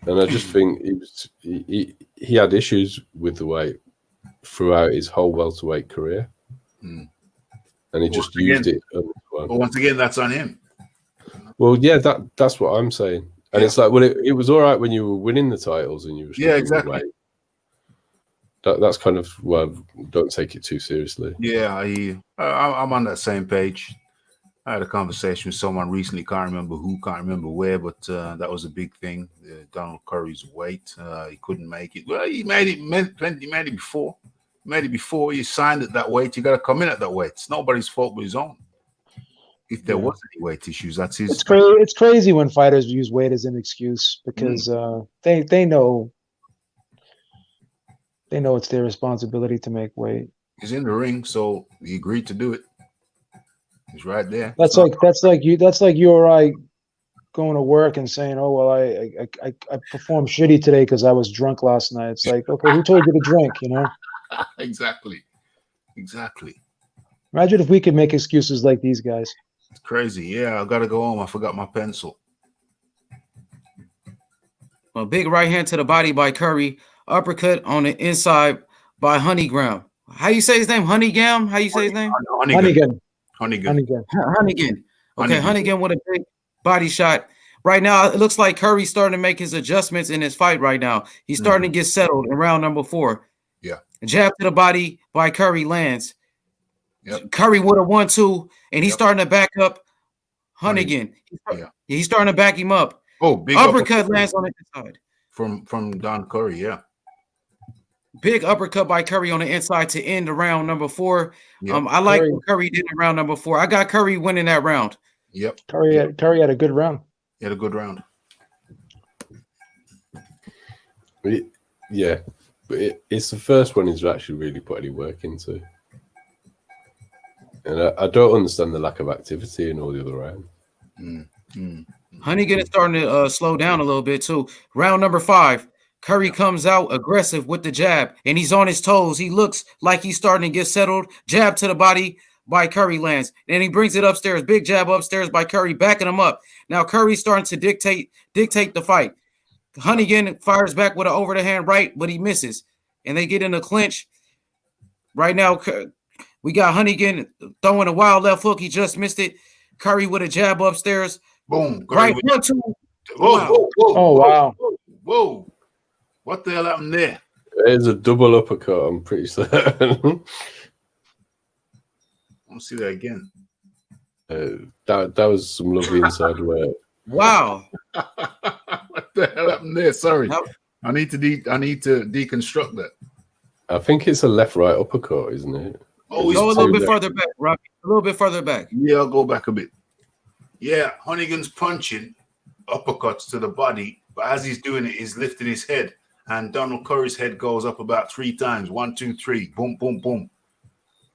And I just think he had issues with the weight throughout his whole welterweight career, and he just used it. But once again, that's on him. Well, yeah, that's what I'm saying, and it's like, well, it was all right when you were winning the titles and you were exactly. That's kind of, well, don't take it too seriously. Yeah, I'm on that same page. I had a conversation with someone recently, can't remember who, can't remember where, but that was a big thing. Donald Curry's weight, he couldn't make it. Well, he made it before. He made it before. You signed at that weight. You got to come in at that weight. It's nobody's fault but his own. If there was any weight issues, that's his. It's crazy when fighters use weight as an excuse because they know. They know it's their responsibility to make weight. He's in the ring, so he agreed to do it. He's right there. That's like you or I going to work and saying, "Oh well, I performed shitty today because I was drunk last night." It's like, okay, who told you to drink? You know? Exactly. Imagine if we could make excuses like these guys. It's crazy. Yeah, I gotta go home. I forgot my pencil. A big right hand to the body by Curry. Uppercut on the inside by Honeygram. How you say his name? Honeygam? How you say his name? Honeygan. Okay, Honeygan with a big body shot. Right now, it looks like Curry's starting to make his adjustments in his fight right now. He's starting to get settled in round number 4. Yeah. A jab to the body by Curry lands. Yep. Curry with a 1-2, and he's starting to back up Honeygan. He's starting to back him up. Oh, big uppercut lands on the inside. From Don Curry, yeah. Big uppercut by Curry on the inside to end the round number 4. Yep. I like what Curry did in round number 4. I got Curry winning that round. Yep. Curry had a good round. He had a good round. Yeah, but it's the first one he's actually really put any work into. And I don't understand the lack of activity in all the other rounds. Honeygan is starting to slow down a little bit too. Round number 5. Curry comes out aggressive with the jab, and he's on his toes. He looks like he's starting to get settled. Jab to the body by Curry lands, and he brings it upstairs. Big jab upstairs by Curry, backing him up. Now Curry's starting to dictate the fight. Honeygan fires back with an over the hand right, but he misses, and they get in a clinch. Right now, we got Honeygan throwing a wild left hook. He just missed it. Curry with a jab upstairs. Boom. Right, 1-2. Whoa. Oh, wow. Whoa. What the hell happened there? There's a double uppercut, I'm pretty certain. I want to see that again. That was some lovely inside work. Wow. What the hell happened there? Sorry. Nope. I need to deconstruct that. I think it's a left-right uppercut, isn't it? Oh, Go a little bit further back, Robbie. A little bit further back. Yeah, I'll go back a bit. Yeah, Honeygan's punching uppercuts to the body, but as he's doing it, he's lifting his head, and Donald Curry's head goes up about 3 times. 1, 2, 3. Boom, boom, boom.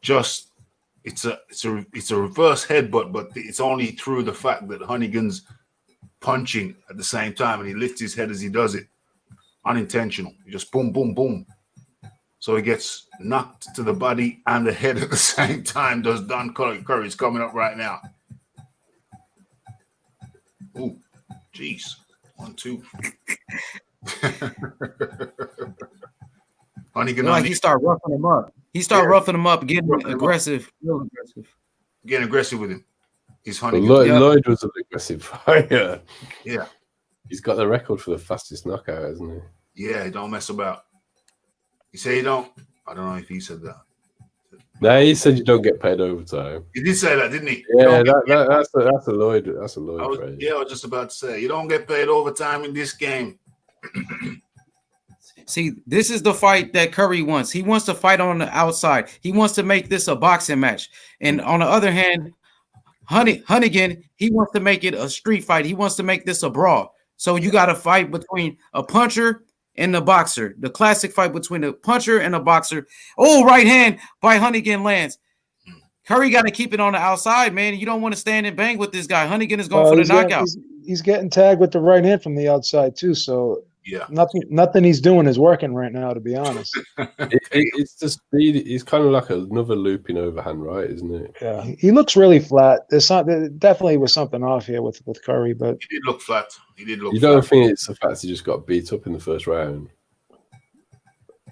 Just it's a reverse headbutt, but it's only through the fact that Honeygan's punching at the same time, and he lifts his head as he does it. Unintentional. Just boom, boom, boom. So he gets knocked to the body and the head at the same time. Does Don Curry's coming up right now. Ooh, jeez. 1, 2. Honeygan, like he started roughing him up. He started roughing him up, getting aggressive, real aggressive. Getting aggressive with him. He's Honeygan. Lloyd was an aggressive fighter. Yeah. He's got the record for the fastest knockout, hasn't he? Yeah, he don't mess about. He said he don't. I don't know if he said that. No, he said you don't get paid overtime. He did say that, didn't he? Yeah, that's a Lloyd. That's a Lloyd phrase. Yeah, I was just about to say you don't get paid overtime in this game. See, this is the fight that Curry wants. He wants to fight on the outside. He wants to make this a boxing match. And on the other hand, Honeygan, he wants to make it a street fight. He wants to make this a brawl. So you got to fight between a puncher and the boxer. The classic fight between a puncher and a boxer. Oh, right hand by Honeygan lands. Curry got to keep it on the outside, man. You don't want to stand and bang with this guy. Honeygan is going for the knockout. He's getting tagged with the right hand from the outside too. So yeah, nothing he's doing is working right now, to be honest. It's the speed. He's kind of like another looping overhand, right? Isn't it? Yeah, he looks really flat. There definitely was something off here with Curry, but he did look flat. He did look. You don't think it's the fact he just got beat up in the first round?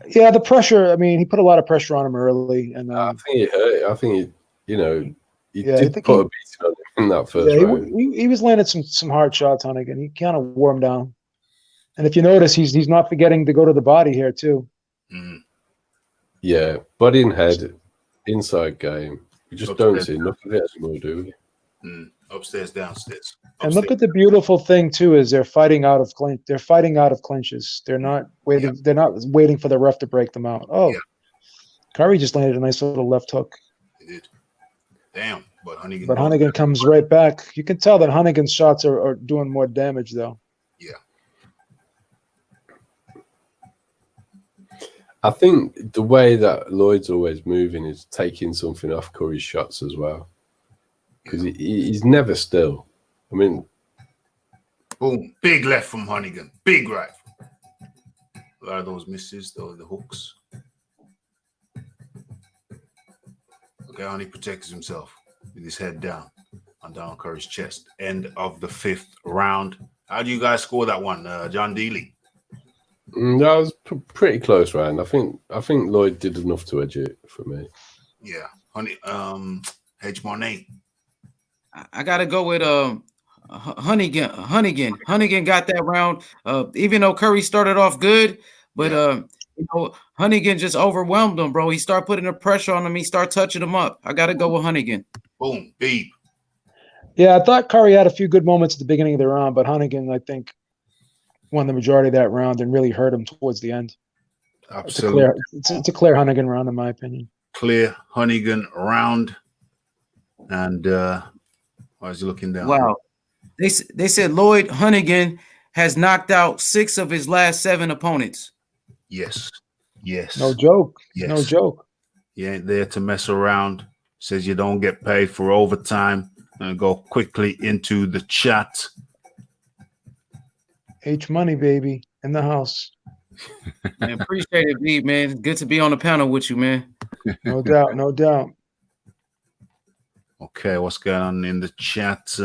Yeah, the pressure. I mean, he put a lot of pressure on him early, and I think it hurt. I think he did put a beating on him in that first round. He was landing some hard shots on again. He kind of wore him down. And if you notice, he's not forgetting to go to the body here too. Mm. Yeah, body and head, inside game. We just don't see enough of it anymore, do we? Upstairs, downstairs. And look at the beautiful thing too is they're fighting out of clinch. They're fighting out of clinches. They're not waiting. Yeah. They're not waiting for the ref to break them out. Oh, yeah. Curry just landed a nice little left hook. He did. Damn. But Honeygan comes right back. You can tell that Honeygan's shots are doing more damage though. Yeah. I think the way that Lloyd's always moving is taking something off Curry's shots as well. Because he's never still. I mean, boom, big left from Honeygan, big right. A lot of those misses, the hooks. Okay, Honey protects himself with his head down on Donald Curry's chest. End of the 5th round. How do you guys score that one, John Dealey? That was pretty close round. I think Lloyd did enough to edge it for me. Yeah, H. Monet. I gotta go with Honeygan. Honeygan got that round. Even though Curry started off good, but Honeygan just overwhelmed him, bro. He started putting the pressure on him. He started touching him up. I gotta go with Honeygan. Boom, beep. Yeah, I thought Curry had a few good moments at the beginning of the round, but Honeygan, I think, won the majority of that round and really hurt him towards the end. Absolutely. It's a clear Honeygan round, in my opinion. Clear Honeygan round. And why is he looking down? Wow. They said Lloyd Honeygan has knocked out 6 of his last 7 opponents. Yes. Yes. No joke. Yes. No joke. He ain't there to mess around. Says you don't get paid for overtime. I'm going to go quickly into the chat. H Money, baby, in the house. Man, appreciate it, B, man. Good to be on the panel with you, man. No doubt, no doubt. Okay, what's going on in the chat?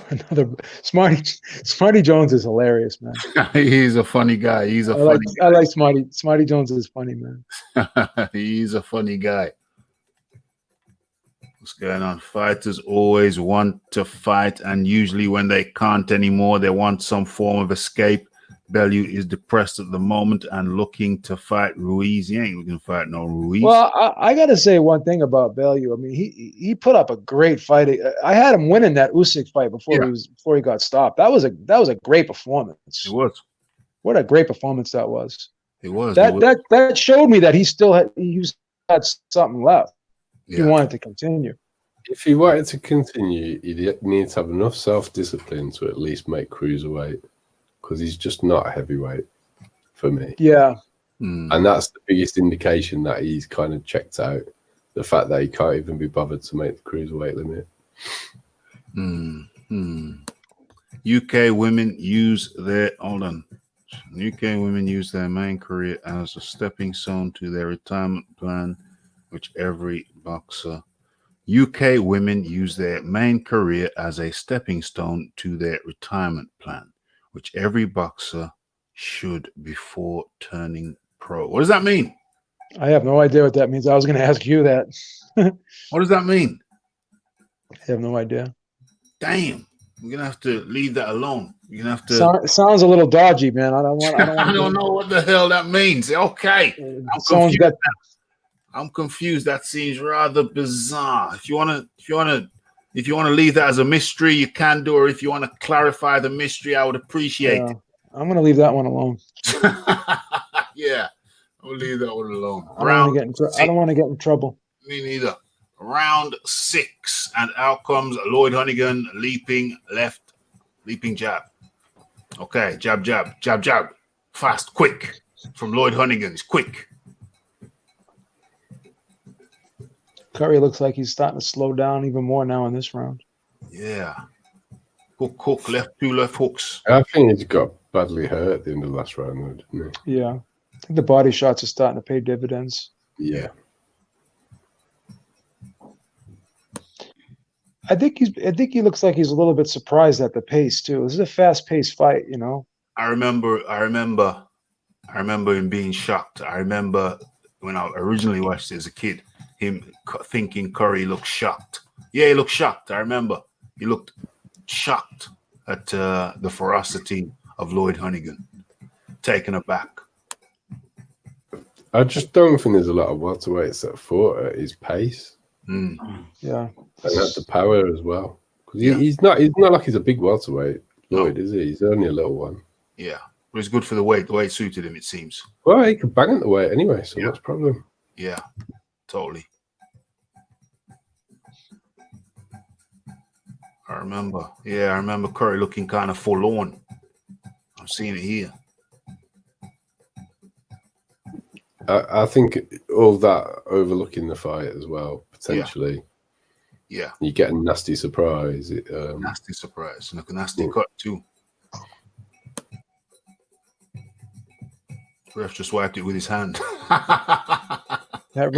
Another Smarty Jones is hilarious, man. He's a funny guy. I like Smarty Jones is funny, man. He's a funny guy. What's going on? Fighters always want to fight, and usually when they can't anymore, they want some form of escape. Bellew is depressed at the moment and looking to fight Ruiz. He ain't looking to fight no Ruiz. Well, I got to say one thing about Bellew. I mean, he put up a great fight. I had him winning that Usyk fight before he got stopped. That was a great performance. It was. What a great performance that was. It was. That showed me that he still had something left. Yeah. He wanted to continue. If he wanted to continue, he needs to have enough self-discipline to at least make cruiserweight, because he's just not a heavyweight for me. Yeah. And that's the biggest indication that he's kind of checked out. The fact that he can't even be bothered to make the cruiserweight limit. UK women use their main career as a stepping stone to their retirement plan, which every boxer. UK women use their main career as a stepping stone to their retirement plan, which every boxer should before turning pro. What does that mean? I have no idea what that means. I was going to ask you that. What does that mean? I have no idea. Damn, we're gonna have to leave that alone. You're gonna have to. Sounds a little dodgy, man. I don't want. I don't know what the hell that means. Okay, I'm confused. That seems rather bizarre. If you wanna leave that as a mystery, you can do. Or if you want to clarify the mystery, I would appreciate it. I'm gonna leave that one alone. Yeah, I'll leave that one alone. I don't want to get in trouble. Me neither. Round 6, and out comes Lloyd Honeyghan, leaping left, leaping jab. Okay, jab, jab, jab, jab. Fast, quick. From Lloyd Honeyghan. It's quick. Curry looks like he's starting to slow down even more now in this round. Yeah. Hook, two left hooks. I think he's got badly hurt at the end of the last round, didn't he? Yeah. I think the body shots are starting to pay dividends. Yeah. I think he looks like he's a little bit surprised at the pace too. This is a fast-paced fight, you know. I remember him being shocked. I remember when I originally watched it as a kid, him thinking Curry looked shocked. Yeah, he looked shocked. I remember he looked shocked at the ferocity of Lloyd Honeyghan, taken aback. I just don't think there's a lot of welterweights that fought at his pace. Yeah. And that's the power as well. Because he's not like he's a big welterweight, Lloyd, is he? He's only a little one. Yeah. But it's good for the weight. The weight suited him, it seems. Well, he could bang at the weight anyway, so what's the problem? Yeah, totally. I remember Curry looking kind of forlorn. I'm seeing it here. I think all that overlooking the fight as well, potentially. Yeah. You get a nasty surprise. Nasty surprise. And a nasty cut, too. Ref just wiped it with his hand. That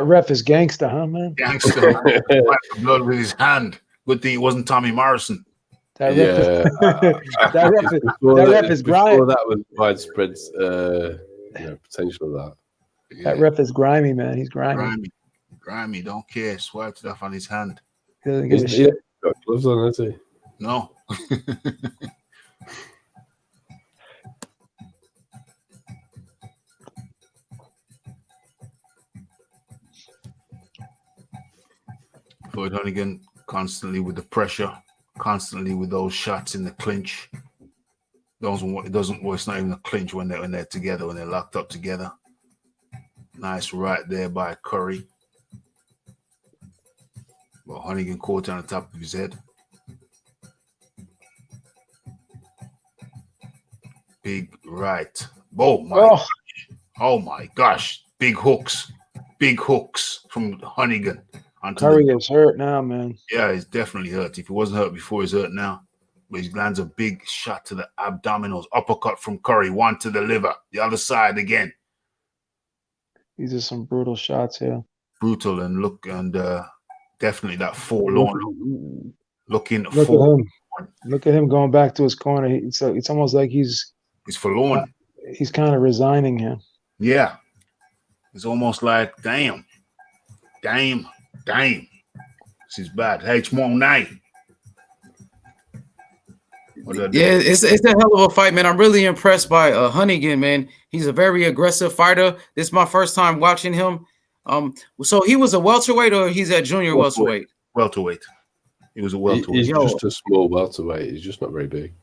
ref is gangster, huh, man? Gangster. Wiped the blood with his hand. Good thing it wasn't Tommy Morrison. That ref is grimy. Before that was widespread potential of that. That ref is grimy, man. He's grimy. Grimy, don't care. Swiped it off on his hand. He's got gloves on, has he? No. Lloyd Honeyghan constantly with the pressure, constantly with those shots in the clinch. It's not even a clinch when they're together, when they're locked up together. Nice right there by Curry. Well, Honeyghan caught on the top of his head. Big right. Oh my gosh. Big hooks from Honeyghan. Curry is hurt now, man. Yeah, he's definitely hurt. If he wasn't hurt before, he's hurt now. But he lands a big shot to the abdominals. Uppercut from Curry. One to the liver. The other side again. These are some brutal shots here. Brutal and definitely that forlorn looking. Look at him. Look at him going back to his corner. It's almost like he's forlorn. He's kind of resigning here. Yeah. It's almost like, damn. This is bad. H1 night. Yeah, it's a hell of a fight, man. I'm really impressed by Hunnigan, man. He's a very aggressive fighter. This is my first time watching him. So he was a welterweight, or he's at junior welterweight? Welterweight. He was a welterweight. He's just a small welterweight. He's just not very big.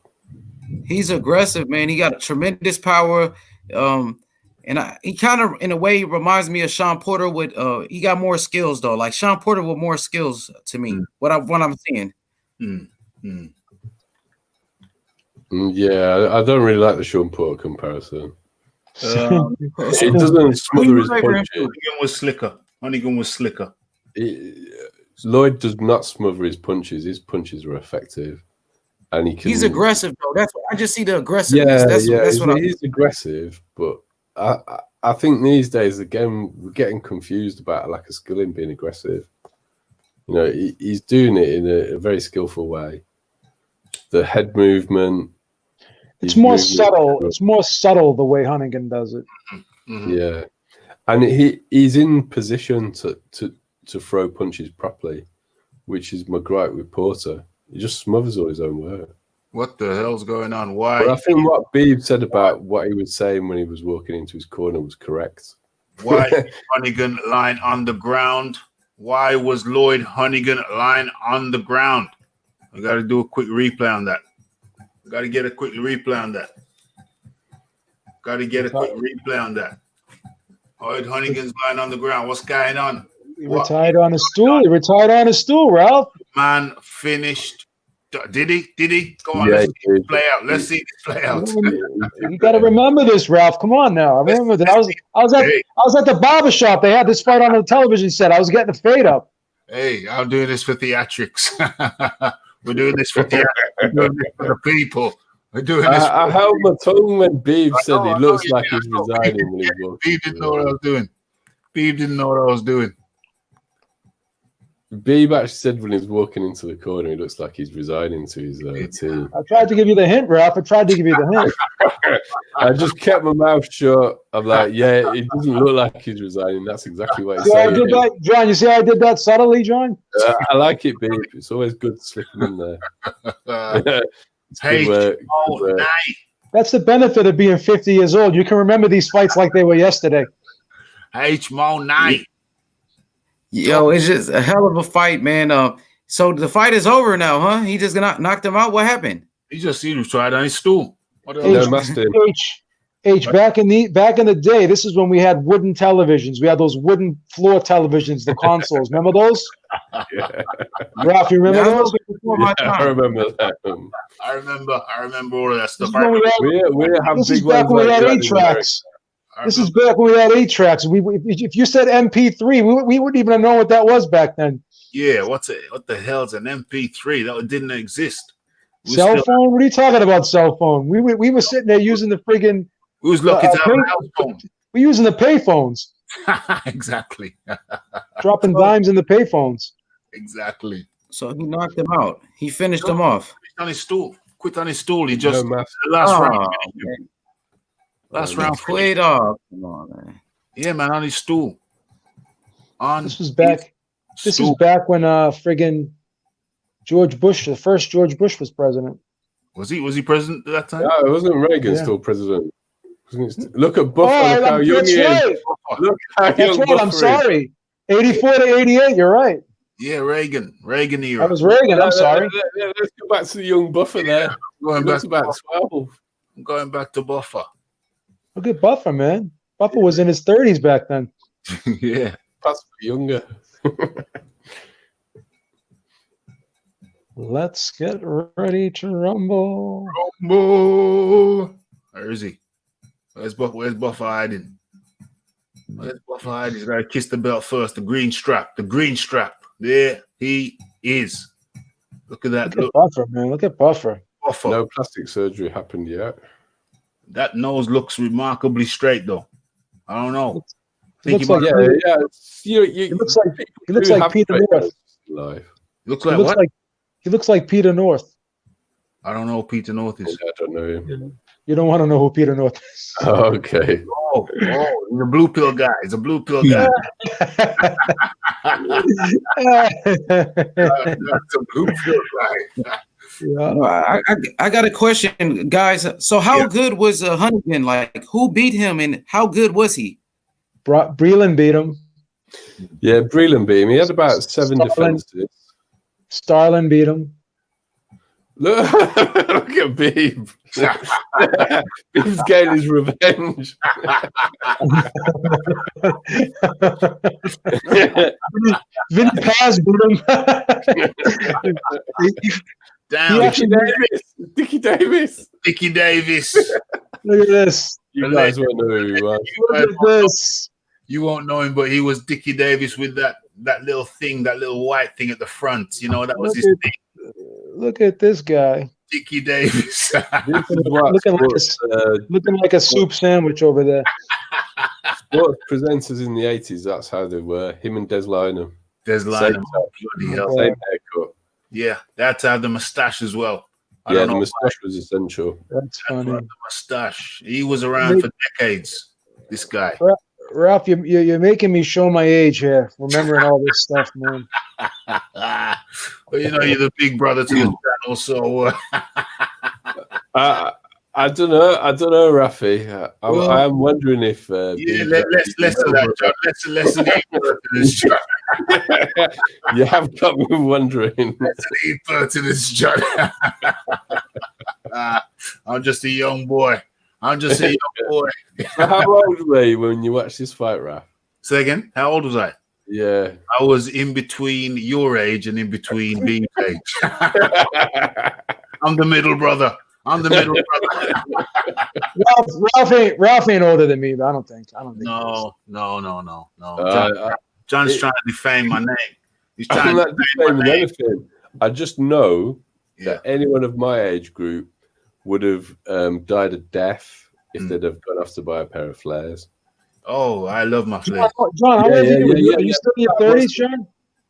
He's aggressive, man. He got tremendous power. He kind of, in a way, reminds me of Sean Porter. With he got more skills though. Like Sean Porter with more skills to me. What I'm seeing. Yeah, I don't really like the Sean Porter comparison. It doesn't smother his punches. Hunnigan was slicker. Lloyd does not smother his punches. His punches are effective, and he's aggressive though. That's what I just see the aggressiveness. That's what he's aggressive, but I think these days again we're getting confused about a lack of skill in being aggressive. You know, he's doing it in a very skillful way. The head movement. It's more subtle. It's more subtle the way Hunnigan does it. Yeah, and he's in position to throw punches properly, which is my gripe with Porter. He just smothers all his own work. What the hell's going on? Why? But I think what Beeb said about what he was saying when he was walking into his corner was correct. Why Hunnigan lying on the ground? Why was Lloyd Hunnigan lying on the ground? I got to do a quick replay on that. Got to get a quick replay on that. Lloyd Hunnigan's lying on the ground. What's going on? He retired on a stool. Ralph. Man finished. Did he? Go on. Let's see this play out. You got to remember this, Ralph. Come on now. I remember that. I was at the barber shop. They had this fight on the television set. I was getting a fade up. Hey, I'm doing this for theatrics. We're doing this for theatrics. We're doing this for the people. We're doing this. I held my tongue when Beeb said he looks like he's resigning when he's walking. Beeb didn't know what I was doing. Beeb actually said when he's walking into the corner, he looks like he's resigning to his team. I tried to give you the hint, Ralph. I just kept my mouth shut. I'm like, yeah, it doesn't look like he's resigning. That's exactly what he's saying. I did that, John. You see how I did that subtly, John? I like it, Beeb. It's always good to slip him in there. Hey, good work. That's the benefit of being 50 years old. You can remember these fights like they were yesterday. H-Mo night. Yo, it's just a hell of a fight, man. So the fight is over now, huh? He just knocked him out. What happened? He tried on his stool. H, back in the day, this is when we had wooden televisions. We had those wooden floor televisions, the consoles. Remember those? Yeah. Ralph, you remember those? I remember that. I remember all of that stuff. This is back when we had 8-tracks. This is back when we had 8-tracks. If you said MP3, we wouldn't even know what that was back then. Yeah, what the hell's an MP3? That didn't exist. Cell phone? What are you talking about? Cell phone? We were sitting there using the friggin'. We was lucky to have a house phone. We're using the payphones. Exactly. Dropping dimes in the payphones. Exactly. So he knocked him out. He finished him off. Quit on his stool. He just the last round. Last round played off. Come on, man. Yeah, man, on his stool. This was back when friggin' George Bush, the first George Bush, was president. Was he president at that time? No, it wasn't Reagan still president. Look at Buffer. Look how young he is. Look how young Buffer is. I'm sorry. 84 to 88. You're right. Yeah, Reagan era. That was Reagan. I'm sorry. Let's go back to the young Buffer there. Going back about 12. I'm going back to Buffer. Look at Buffer, man. Buffer was in his 30s back then. Yeah. Possibly younger. Let's get ready to rumble. Where is he? Where's Buffer hiding? He's got to kiss the belt first. The green strap. There he is. Look at that. Look at Buffer, man. Look at Buffer. No plastic surgery happened yet. That nose looks remarkably straight, though. I don't know. He looks like Peter North. He looks like Peter North. I don't know who Peter North is. I don't know him. You don't want to know who Peter North is. Oh, okay. Oh, he's a blue pill guy. He's a blue pill guy. That's a blue pill guy. Yeah. I got a question, guys. So how good was Huntington? Like, who beat him, and how good was he? Breland beat him. Yeah, Breland beat him. He had about 7 defenses. Starlin beat him. Look at Beeb. Beeb's getting his revenge. Vinny Paz beat him. Damn, Dickie Davis. Look at this. You guys won't know who he was. Look at this. You won't know him, but he was Dickie Davis with that little thing, that little white thing at the front. You know, that was his thing. Look at this guy. Dickie Davis. looking like a soup sandwich over there. Sports presenters in the 80s, that's how they were. Him and Des Lynam. Same haircut. Yeah, that's how the mustache as well. The mustache was essential. That's funny. The mustache. He was around for decades, this guy. Ralph, you're making me show my age here, remembering all this stuff, man. Well, you know, you're the big brother to your channel, so. I don't know, Rafi. I am wondering if. Less of that, John. Less of the John. You have got me wondering. Less of the John. I'm just a young boy. How old were you when you watched this fight, Raf? Say again? How old was I? Yeah. I was in between your age and in between Bean's age. I'm the middle brother. Ralph ain't older than me, but I don't think. No. John's trying to defame my name. He's trying to defame my name. Anything. I just know that anyone of my age group would have died a death if they'd have gone off to buy a pair of flares. Oh, I love my flares. John, how old are you? Are you still in your 30s, John?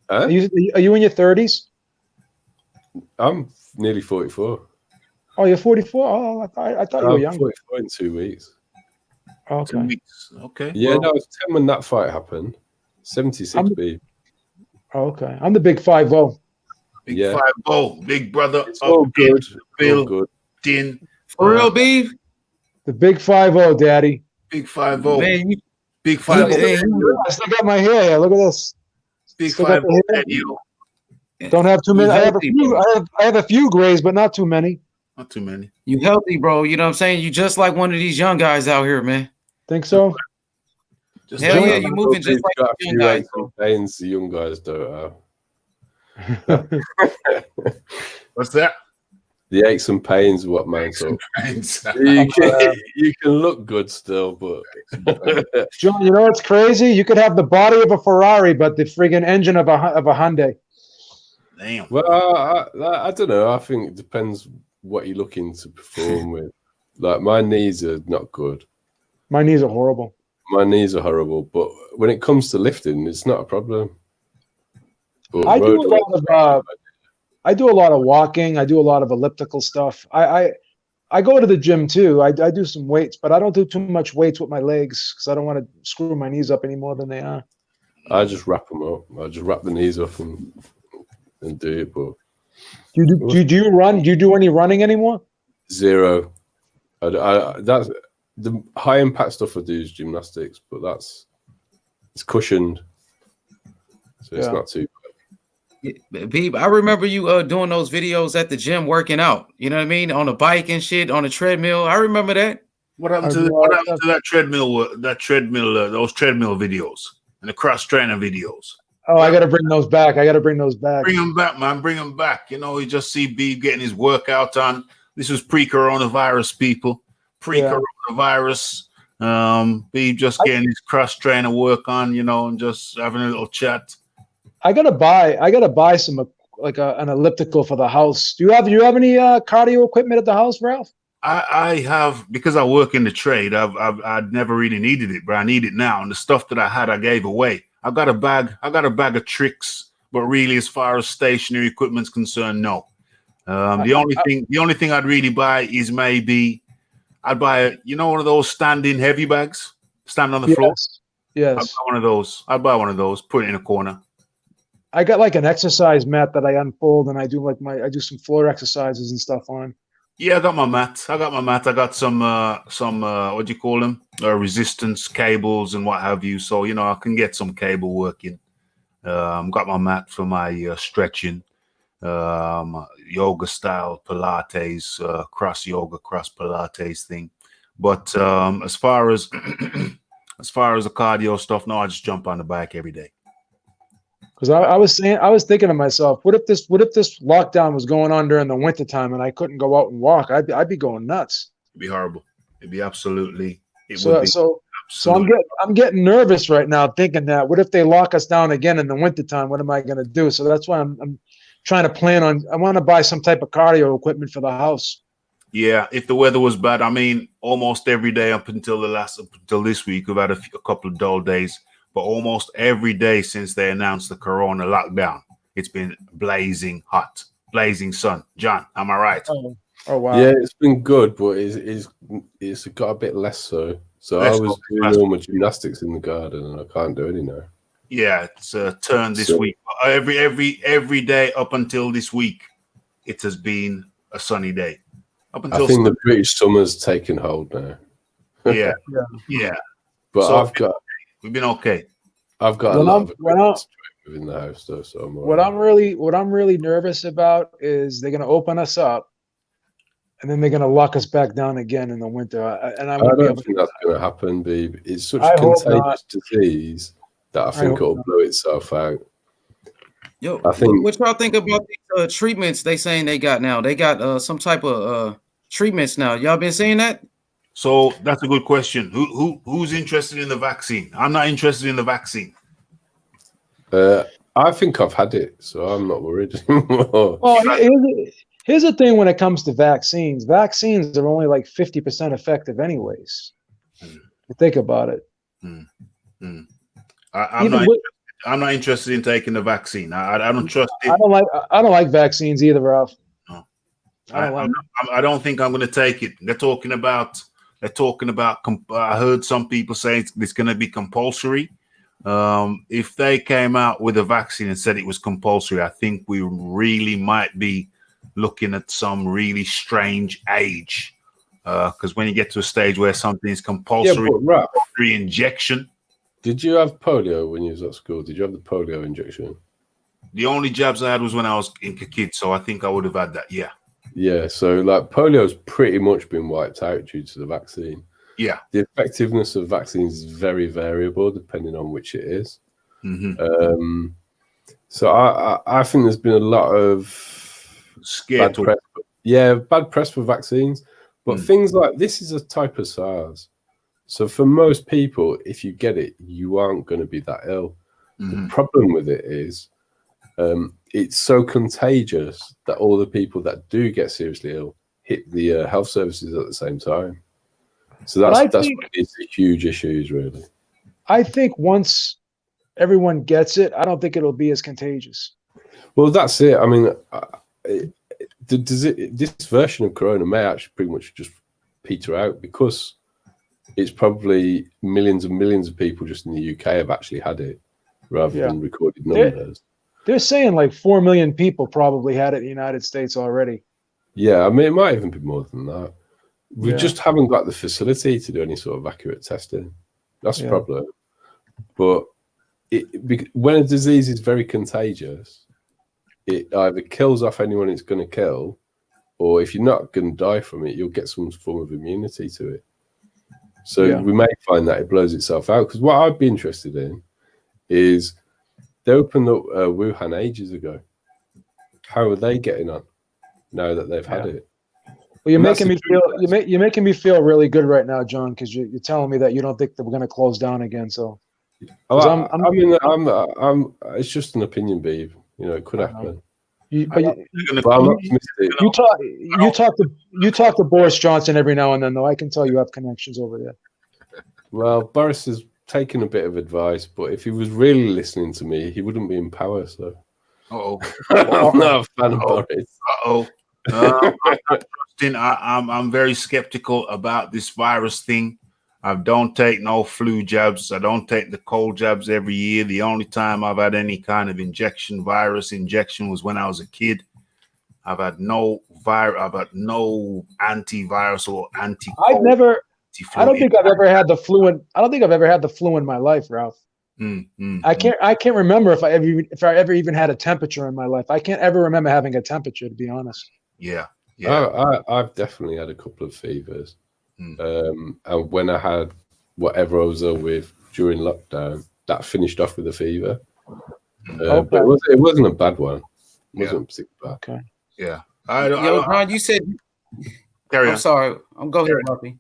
Huh? Are you in your 30s? I'm nearly 44. Oh, you're 44? Oh, I thought you were young. 44 in 2 weeks. Okay. 2 weeks. Okay. Yeah, I was 10 when that fight happened. 76 B. Oh, okay. I'm the big 5-0. Big 5-0. Big brother. It's all good. Bill. All good. Din. For real, Beef? The big 5-0, Daddy. Big 5-0. Man, Big 5-0. I still got my hair here. Look at this. Big 5-0. Don't have too many. I have a few grays, but not too many. Not too many. You healthy, bro. You know what I'm saying? You just like one of these young guys out here, man. Think so? Hell yeah, you moving just like got the young guys. Pains the young guys don't have. What's that? The aches and pains are what makes up. You can look good still, but John, you know what's crazy? You could have the body of a Ferrari, but the friggin' engine of a Hyundai. Damn. Well, I don't know. I think it depends what you're looking to perform with. Like, my knees are not good. My knees are horrible. My knees are horrible, but when it comes to lifting, it's not a problem. But I do a lot of walking. I do a lot of elliptical stuff. I go to the gym too. I do some weights, but I don't do too much weights with my legs because I don't want to screw my knees up any more than they are. I just wrap them up. I just wrap the knees up and do it. But do you run? Do you do any running anymore? Zero. That's the high impact stuff I do is gymnastics, but it's cushioned, so it's not too bad. Beeb, I remember you doing those videos at the gym working out. You know what I mean? On a bike and shit, on a treadmill. I remember that. What happened to that treadmill? Those treadmill videos and the cross trainer videos. Oh, I got to bring those back. Bring them back, man. Bring them back. You know, you just see Beeb getting his workout on. This was pre-coronavirus, people. Pre-coronavirus. Beeb just getting his cross trainer work on, you know, and just having a little chat. I gotta buy some an elliptical for the house. Do you have any cardio equipment at the house, Ralph? I have, because I work in the trade. I'd never really needed it, but I need it now. And the stuff that I had, I gave away. I got a bag of tricks, but really, as far as stationary equipment's concerned, no. The only thing I'd really buy is maybe I'd buy one of those standing heavy bags, stand on the floor. Yes. I'd buy one of those. Put it in a corner. I got like an exercise mat that I unfold and I do some floor exercises and stuff on. Yeah, I got my mat. I got some what do you call them? Resistance cables and what have you. So I can get some cable working. Got my mat for my stretching, yoga style Pilates, cross yoga, cross Pilates thing. But as far as as far as the cardio stuff, no, I just jump on the bike every day. Because I was thinking to myself, what if this lockdown was going on during the wintertime and I couldn't go out and walk? I'd be going nuts. It'd be horrible. It'd be absolutely. So I'm getting nervous right now, thinking that what if they lock us down again in the wintertime? What am I going to do? So that's why I'm trying to plan on. I want to buy some type of cardio equipment for the house. Yeah, if the weather was bad, I mean, almost every day up until this week, we've had a couple of dull days. But almost every day since they announced the corona lockdown, it's been blazing hot, blazing sun. John, am I right? Oh wow. Yeah, it's been good, but it's got a bit less so. So I was doing all my gymnastics in the garden, and I can't do any now. Yeah, it's turned this week. Every day up until this week, it has been a sunny day. Up until I think the British summer's taken hold now. Yeah. But so we've been okay. I've got a lot of within the house though, so I'm what I'm really nervous about is they're going to open us up, and then they're going to lock us back down again in the winter. And I don't think that's going to happen, Beeb. It's such a contagious disease that I think it'll blow itself out. Yo, I think. What y'all think about these treatments they saying they got now? They got some type of treatments now. Y'all been seeing that? So that's a good question. Who's interested in the vaccine? I'm not interested in the vaccine. I think I've had it, so I'm not worried anymore. Well, here's the thing when it comes to vaccines. Vaccines are only like 50% effective anyways. Think about it. I'm not interested in taking the vaccine. I don't trust it. I don't like vaccines either, Ralph. No. I don't think I'm going to take it. They're talking about. I heard some people say it's going to be compulsory. If they came out with a vaccine and said it was compulsory, I think we really might be looking at some really strange age. Because when you get to a stage where something is compulsory, injection. Did you have polio when you was at school? Did you have the polio injection? The only jabs I had was when I was a kid, so I think I would have had that. Yeah. Yeah, so like polio's pretty much been wiped out due to the vaccine. Yeah. The effectiveness of vaccines is very variable depending on which it is. Mm-hmm. So I think there's been a lot of bad press. Yeah, bad press for vaccines. But things like this is a type of SARS. So for most people, if you get it, you aren't going to be that ill. The problem with it is it's so contagious that all the people that do get seriously ill hit the health services at the same time. So that's one of these huge issues, really. I think once everyone gets it, I don't think it'll be as contagious. Well, that's it. I mean, this version of Corona may actually pretty much just peter out because it's probably millions and millions of people just in the UK have actually had it rather than recorded numbers. They're saying like 4 million people probably had it in the United States already. Yeah, I mean, it might even be more than that. We just haven't got the facility to do any sort of accurate testing. That's the problem. But when a disease is very contagious, it either kills off anyone it's going to kill, or if you're not going to die from it, you'll get some form of immunity to it. So we may find that it blows itself out. Because what I'd be interested in is they opened up Wuhan ages ago. How are they getting on now that they've had it? Well, you're making me feel really good right now, John, because you're telling me that you don't think that we're going to close down again. So, it's just an opinion, Beeb. You know, it could happen. You talk to Boris Johnson every now and then, though. I can tell you have connections over there. Well, Boris has taken a bit of advice, but if he was really listening to me, he wouldn't be in power. So, I'm not a fan of Boris. I'm very skeptical about this virus thing. I don't take no flu jabs. I don't take the cold jabs every year. The only time I've had any kind of virus injection was when I was a kid. I've had no antivirus or anti-cold. I don't think I've ever had the flu in my life, Ralph. I can't remember if I ever even had a temperature in my life. I can't ever remember having a temperature, to be honest. Yeah. I've definitely had a couple of fevers. And when I had whatever I was ill with during lockdown, that finished off with a fever. But it wasn't a bad one. It wasn't particularly bad. Okay. Yeah. John, you said. Carry on. I'm sorry. I'm going ahead, Buffy.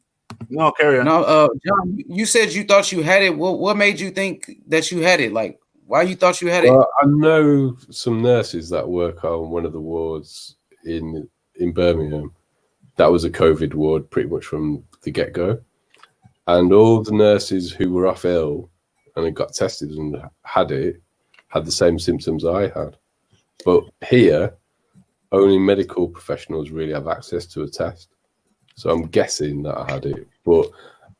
No, carry on. No, John, you said you thought you had it. What made you think that you had it? Like, why you thought you had it? I know some nurses that work on one of the wards in Birmingham. That was a COVID ward pretty much from the get-go. And all the nurses who were off ill and had got tested and had it had the same symptoms I had. But here, only medical professionals really have access to a test. So I'm guessing that I had it. But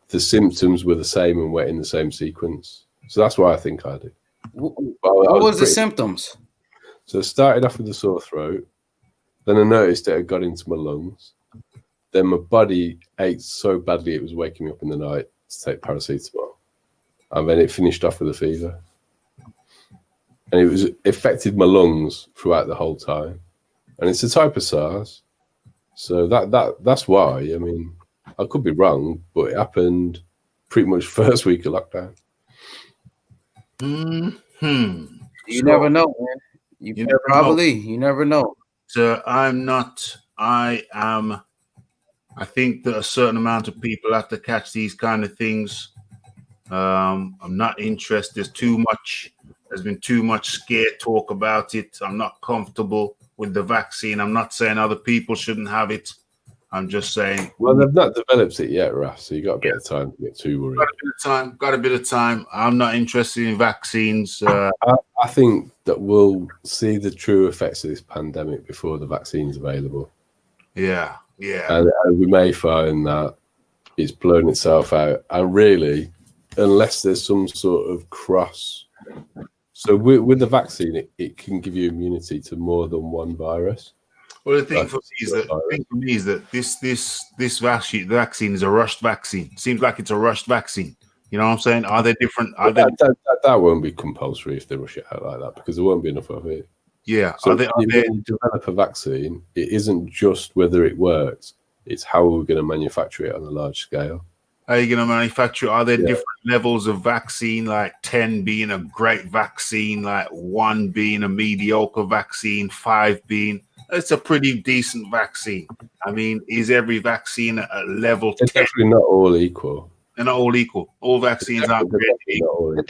the symptoms were the same and went in the same sequence. So that's why I think I had it. What was the symptoms? So I started off with a sore throat. Then I noticed it had got into my lungs. Then my body ached so badly it was waking me up in the night to take paracetamol. And then it finished off with a fever. And it affected my lungs throughout the whole time. And it's a type of SARS. So that's why. I mean, I could be wrong, but it happened pretty much first week of lockdown. You never know, man. You never know. So I think that a certain amount of people have to catch these kind of things. I'm not interested. There's been too much scare talk about it. I'm not comfortable with the vaccine. I'm not saying other people shouldn't have it. I'm just saying. Well, they've not developed it yet, Raf, so you got a bit of time to get too worried. Got a bit of time. I'm not interested in vaccines. I think that we'll see the true effects of this pandemic before the vaccine's available. Yeah. And we may find that it's blown itself out. And really, unless there's some sort of cross. So with the vaccine, it can give you immunity to more than one virus. Well, the thing for me is that this vaccine is a rushed vaccine. Seems like it's a rushed vaccine. You know what I'm saying? Are they different? That won't be compulsory if they rush it out like that because there won't be enough of it. Yeah. So when you develop a vaccine, it isn't just whether it works; it's how we're going to manufacture it on a large scale. How are you going to manufacture? Are there different levels of vaccine, like 10 being a great vaccine, like 1 being a mediocre vaccine, 5 being it's a pretty decent vaccine? I mean, is every vaccine at level 10? Definitely not all equal. They're not all equal. All vaccines aren't great. You get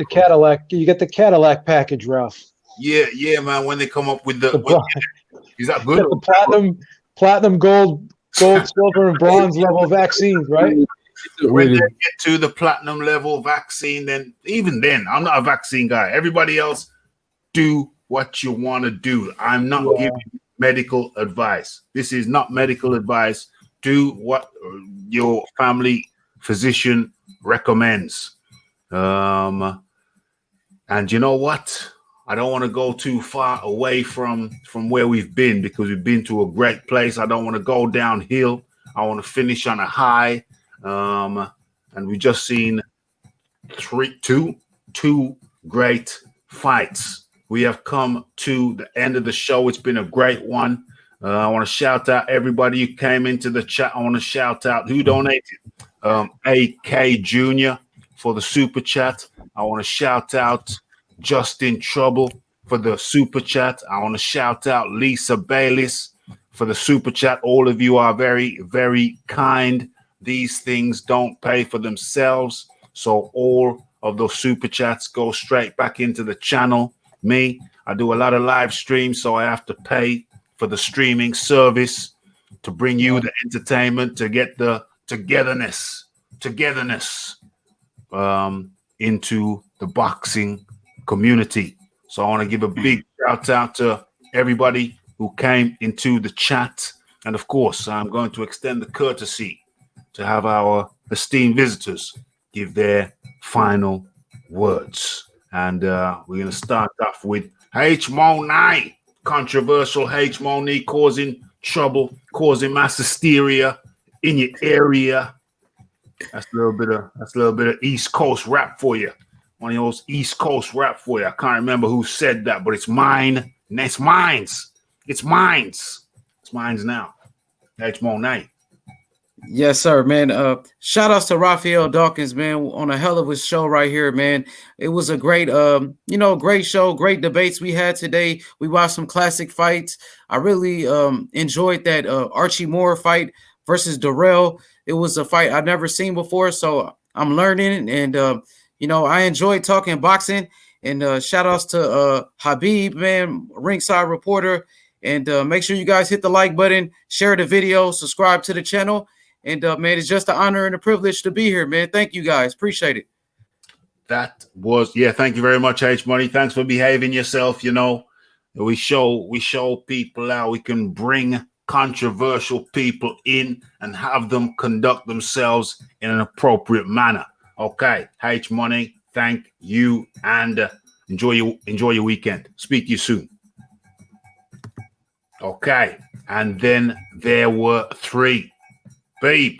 the Cadillac package, Ralph. Yeah, man. When they come up with is that good? The platinum, gold, silver, and bronze level vaccines, right? When they get to the platinum level vaccine, then I'm not a vaccine guy. Everybody else, do what you want to do. I'm not giving medical advice. This is not medical advice. Do what your family physician recommends. And you know what? I don't want to go too far away from where we've been because we've been to a great place. I don't want to go downhill. I want to finish on a high. And we just seen two great fights. We have come to the end of the show. It's been a great one. I want to shout out everybody who came into the chat. I want to shout out who donated. AK Jr. for the super chat. I want to shout out Justin Trouble for the super chat. I want to shout out Lisa Bayliss for the super chat. All of you are very, very kind. These things don't pay for themselves. So all of those super chats go straight back into the channel. Me, I do a lot of live streams, so I have to pay for the streaming service to bring you the entertainment, to get the togetherness into the boxing community. So I want to give a big shout out to everybody who came into the chat. And of course, I'm going to extend the courtesy to have our esteemed visitors give their final words. And we're going to start off with H-Money. Controversial H-Money causing trouble, causing mass hysteria in your area. That's a little bit of East Coast rap for you. One of those East Coast rap for you. I can't remember who said that, but it's mine. It's mine's. It's mine's. It's mine's now. H-Money. Yes, sir, man. Shout outs to Raphael Dawkins, man, on a hell of a show right here, man. It was a great, great show, great debates we had today. We watched some classic fights. I really enjoyed that Archie Moore fight versus Darrell. It was a fight I've never seen before, so I'm learning, and I enjoyed talking boxing. And shout outs to Habib, man, ringside reporter. And make sure you guys hit the like button, share the video, subscribe to the channel. And man, it's just an honor and a privilege to be here, man. Thank you guys. Appreciate it. That was, thank you very much, H-Money. Thanks for behaving yourself. We show people how we can bring controversial people in and have them conduct themselves in an appropriate manner. Okay, H-Money, thank you, and enjoy your weekend. Speak to you soon. Okay, and then there were 3. Babe,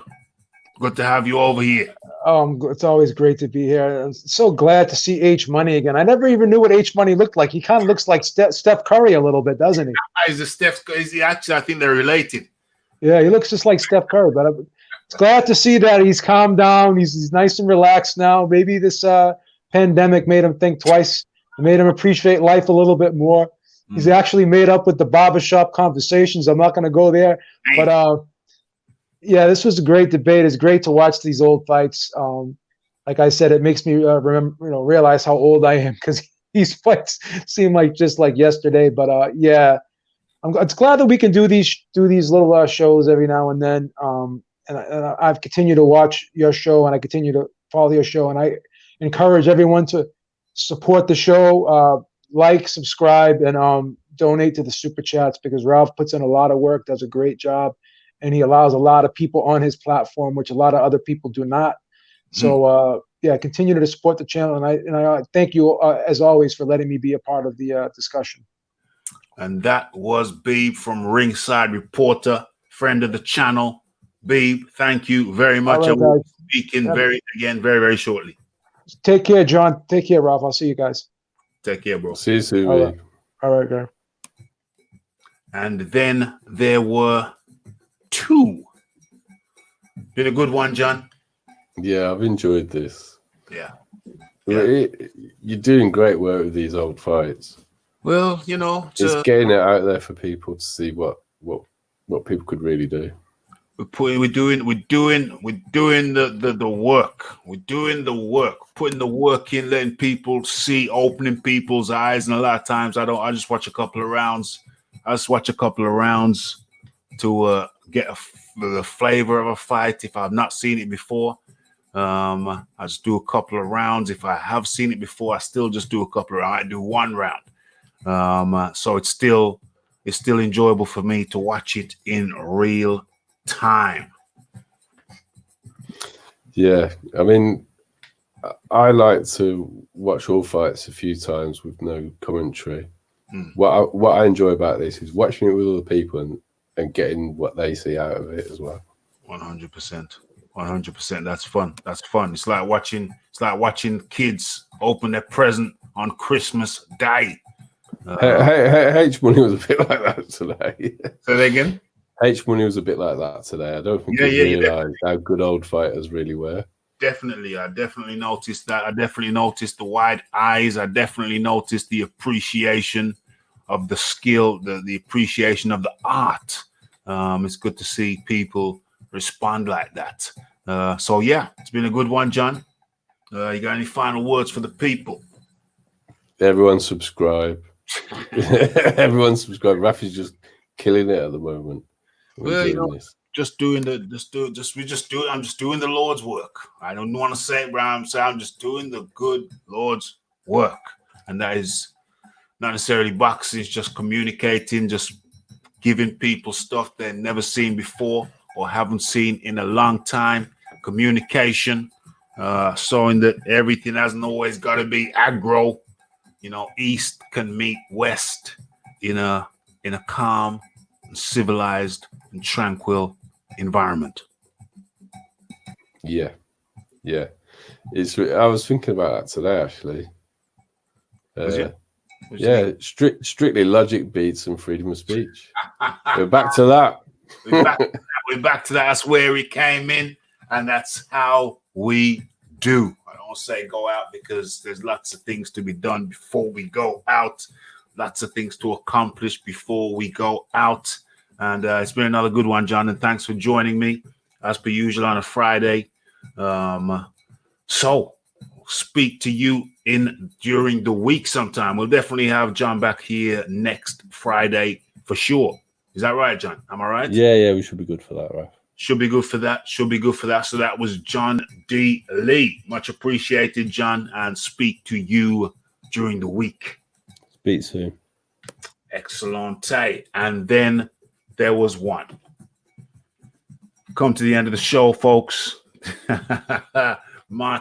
good to have you over here. It's always great to be here. I'm so glad to see H-Money again. I never even knew what H-Money looked like. He kind of looks like Steph Curry a little bit, doesn't he? Actually, I think they're related. Yeah, he looks just like Steph Curry. But I'm glad to see that he's calmed down. He's nice and relaxed now. Maybe this pandemic made him think twice. It made him appreciate life a little bit more. He's actually made up with the barbershop conversations. I'm not going to go there. But yeah, this was a great debate. It's great to watch these old fights. Like I said, it makes me realize how old I am, because these fights seem like just like yesterday. But yeah, it's glad that we can do these little shows every now and then. And I've continued to watch your show, and I continue to follow your show, and I encourage everyone to support the show, like, subscribe, and donate to the super chats, because Ralph puts in a lot of work, does a great job. And he allows a lot of people on his platform, which a lot of other people do not. So, continue to support the channel. And I thank you, as always, for letting me be a part of the discussion. And that was Beeb from Ringside Reporter, friend of the channel. Beeb, thank you very much. Right, I will be speaking very, very shortly. Take care, John. Take care, Ralph. I'll see you guys. Take care, bro. See you soon, All right, guys. And then there were 2. Been a good one, John. Yeah, I've enjoyed this. Yeah. You're doing great work with these old fights. Well, it's getting it out there for people to see what people could really do. We're doing the work. We're doing the work, putting the work in, letting people see, opening people's eyes. And a lot of times I just watch a couple of rounds. To get the flavor of a fight if I've not seen it before. I just do a couple of rounds. If I have seen it before, I still just do a couple of rounds. I do 1 round. So it's still enjoyable for me to watch it in real time. Yeah, I mean, I like to watch all fights a few times with no commentary. What I enjoy about this is watching it with other people and getting what they see out of it as well. 100%. That's fun. It's like watching kids open their present on Christmas Day. H-Money was a bit like that today. Say that again? H-Money was a bit like that today. I don't think he realised how good old fighters really were. Definitely. I definitely noticed that. I definitely noticed the wide eyes. I definitely noticed the appreciation of the skill, the appreciation of the art. It's good to see people respond like that. So, yeah, it's been a good one, John. You got any final words for the people? Everyone subscribe. Everyone subscribe. Rafi's just killing it at the moment. Well, I'm just doing the Lord's work. I don't want to say it, but I'm just doing the good Lord's work. And that is not necessarily boxing, it's just communicating, just giving people stuff they've never seen before or haven't seen in a long time. Communication. showing that everything hasn't always got to be aggro. You know, East can meet West in a calm, civilized, and tranquil environment. Yeah. I was thinking about that today, actually. Yeah, strictly logic beats and freedom of speech. We're back to that. We're back to that. That's where we came in, and that's how we do. I don't say go out because there's lots of things to be done before we go out. Lots of things to accomplish before we go out. And it's been another good one, John. And thanks for joining me, as per usual, on a Friday. So speak to you during the week sometime. We'll definitely have John back here next Friday for sure. Is that right, John? Am I right? Yeah, we should be good for that, right? Should be good for that. So that was John D. Lee. Much appreciated, John, and speak to you during the week. Speak soon. Excellent. And then there was one. Come to the end of the show, folks.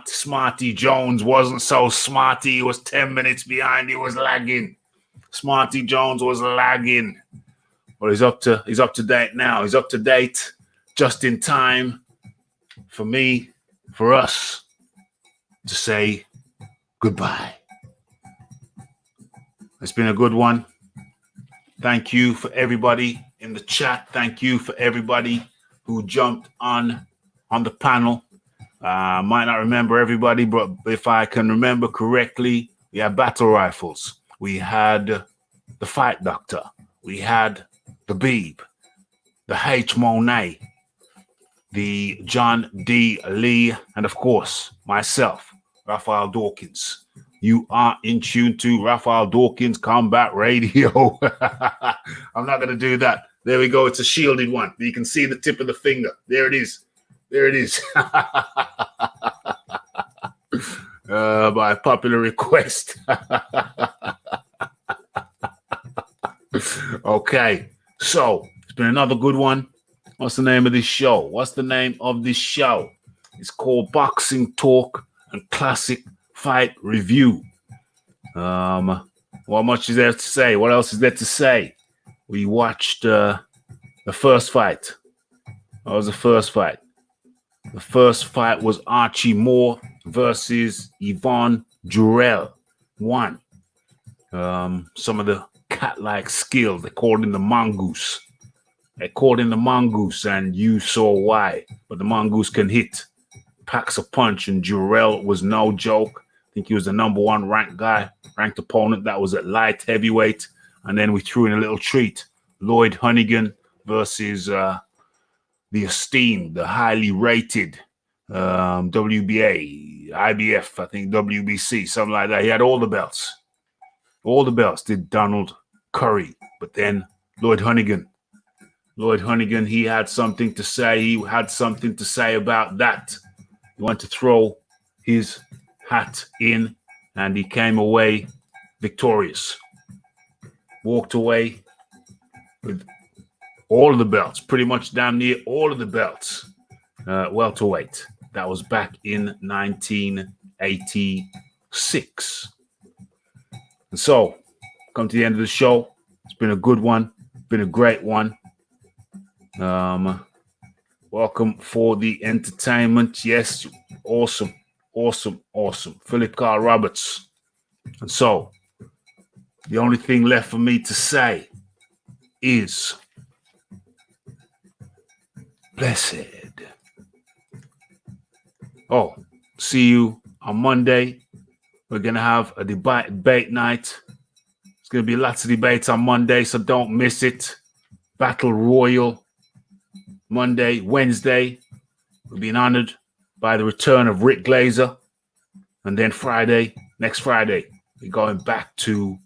Smarty Jones wasn't so smarty. He was 10 minutes behind. He was lagging. Smarty Jones was lagging. Well, he's up to date now. He's up to date just in time for us to say goodbye. It's been a good one. Thank you for everybody in the chat. Thank you for everybody who jumped on the panel. I might not remember everybody, but if I can remember correctly, we had Battle Rifles. We had the Fight Doctor. We had the Beeb, the H. Monet, the John D. Lee, and of course, myself, Raphael Dawkins. You are in tune to Raphael Dawkins Combat Radio. I'm not going to do that. There we go. It's a shielded one. You can see the tip of the finger. There it is. By popular request. Okay. So it's been another good one. What's the name of this show? It's called Boxing Talk and Classic Fight Review. What much is there to say? What else is there to say? We watched the first fight. What was the first fight? The first fight was Archie Moore versus Yvonne Jurel. Won. Some of the cat-like skills. They called in the mongoose. And you saw why. But the mongoose can hit. Packs a punch, and Jurel was no joke. I think he was the number one ranked opponent. That was at light heavyweight. And then we threw in a little treat. Lloyd Hunnigan versus the esteemed, the highly rated WBA, IBF, I think WBC, something like that. He had all the belts. All the belts did Donald Curry. But then Lloyd Hunnigan, he had something to say. He had something to say about that. He wanted to throw his hat in, and he came away victorious. Walked away with all of the belts, pretty much damn near all of the belts, welterweight. That was back in 1986. And so, come to the end of the show. It's been a good one, been a great one. Welcome for the entertainment. Yes, awesome. Philip Carl Roberts. And so, the only thing left for me to say is blessed. Oh, see you on Monday. We're going to have a debate night. There's going to be lots of debates on Monday, so don't miss it. Battle Royal. Monday, Wednesday, we're being honored by the return of Rick Glazer. And then next Friday, we're going back to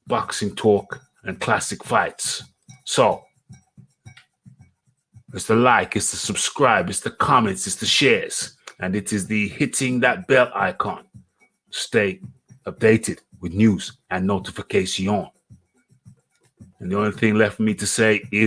Boxing Talk and Classic Fights. So, it's the like, it's the subscribe, it's the comments, it's the shares, and it is the hitting that bell icon. Stay updated with news and notification. And the only thing left for me to say is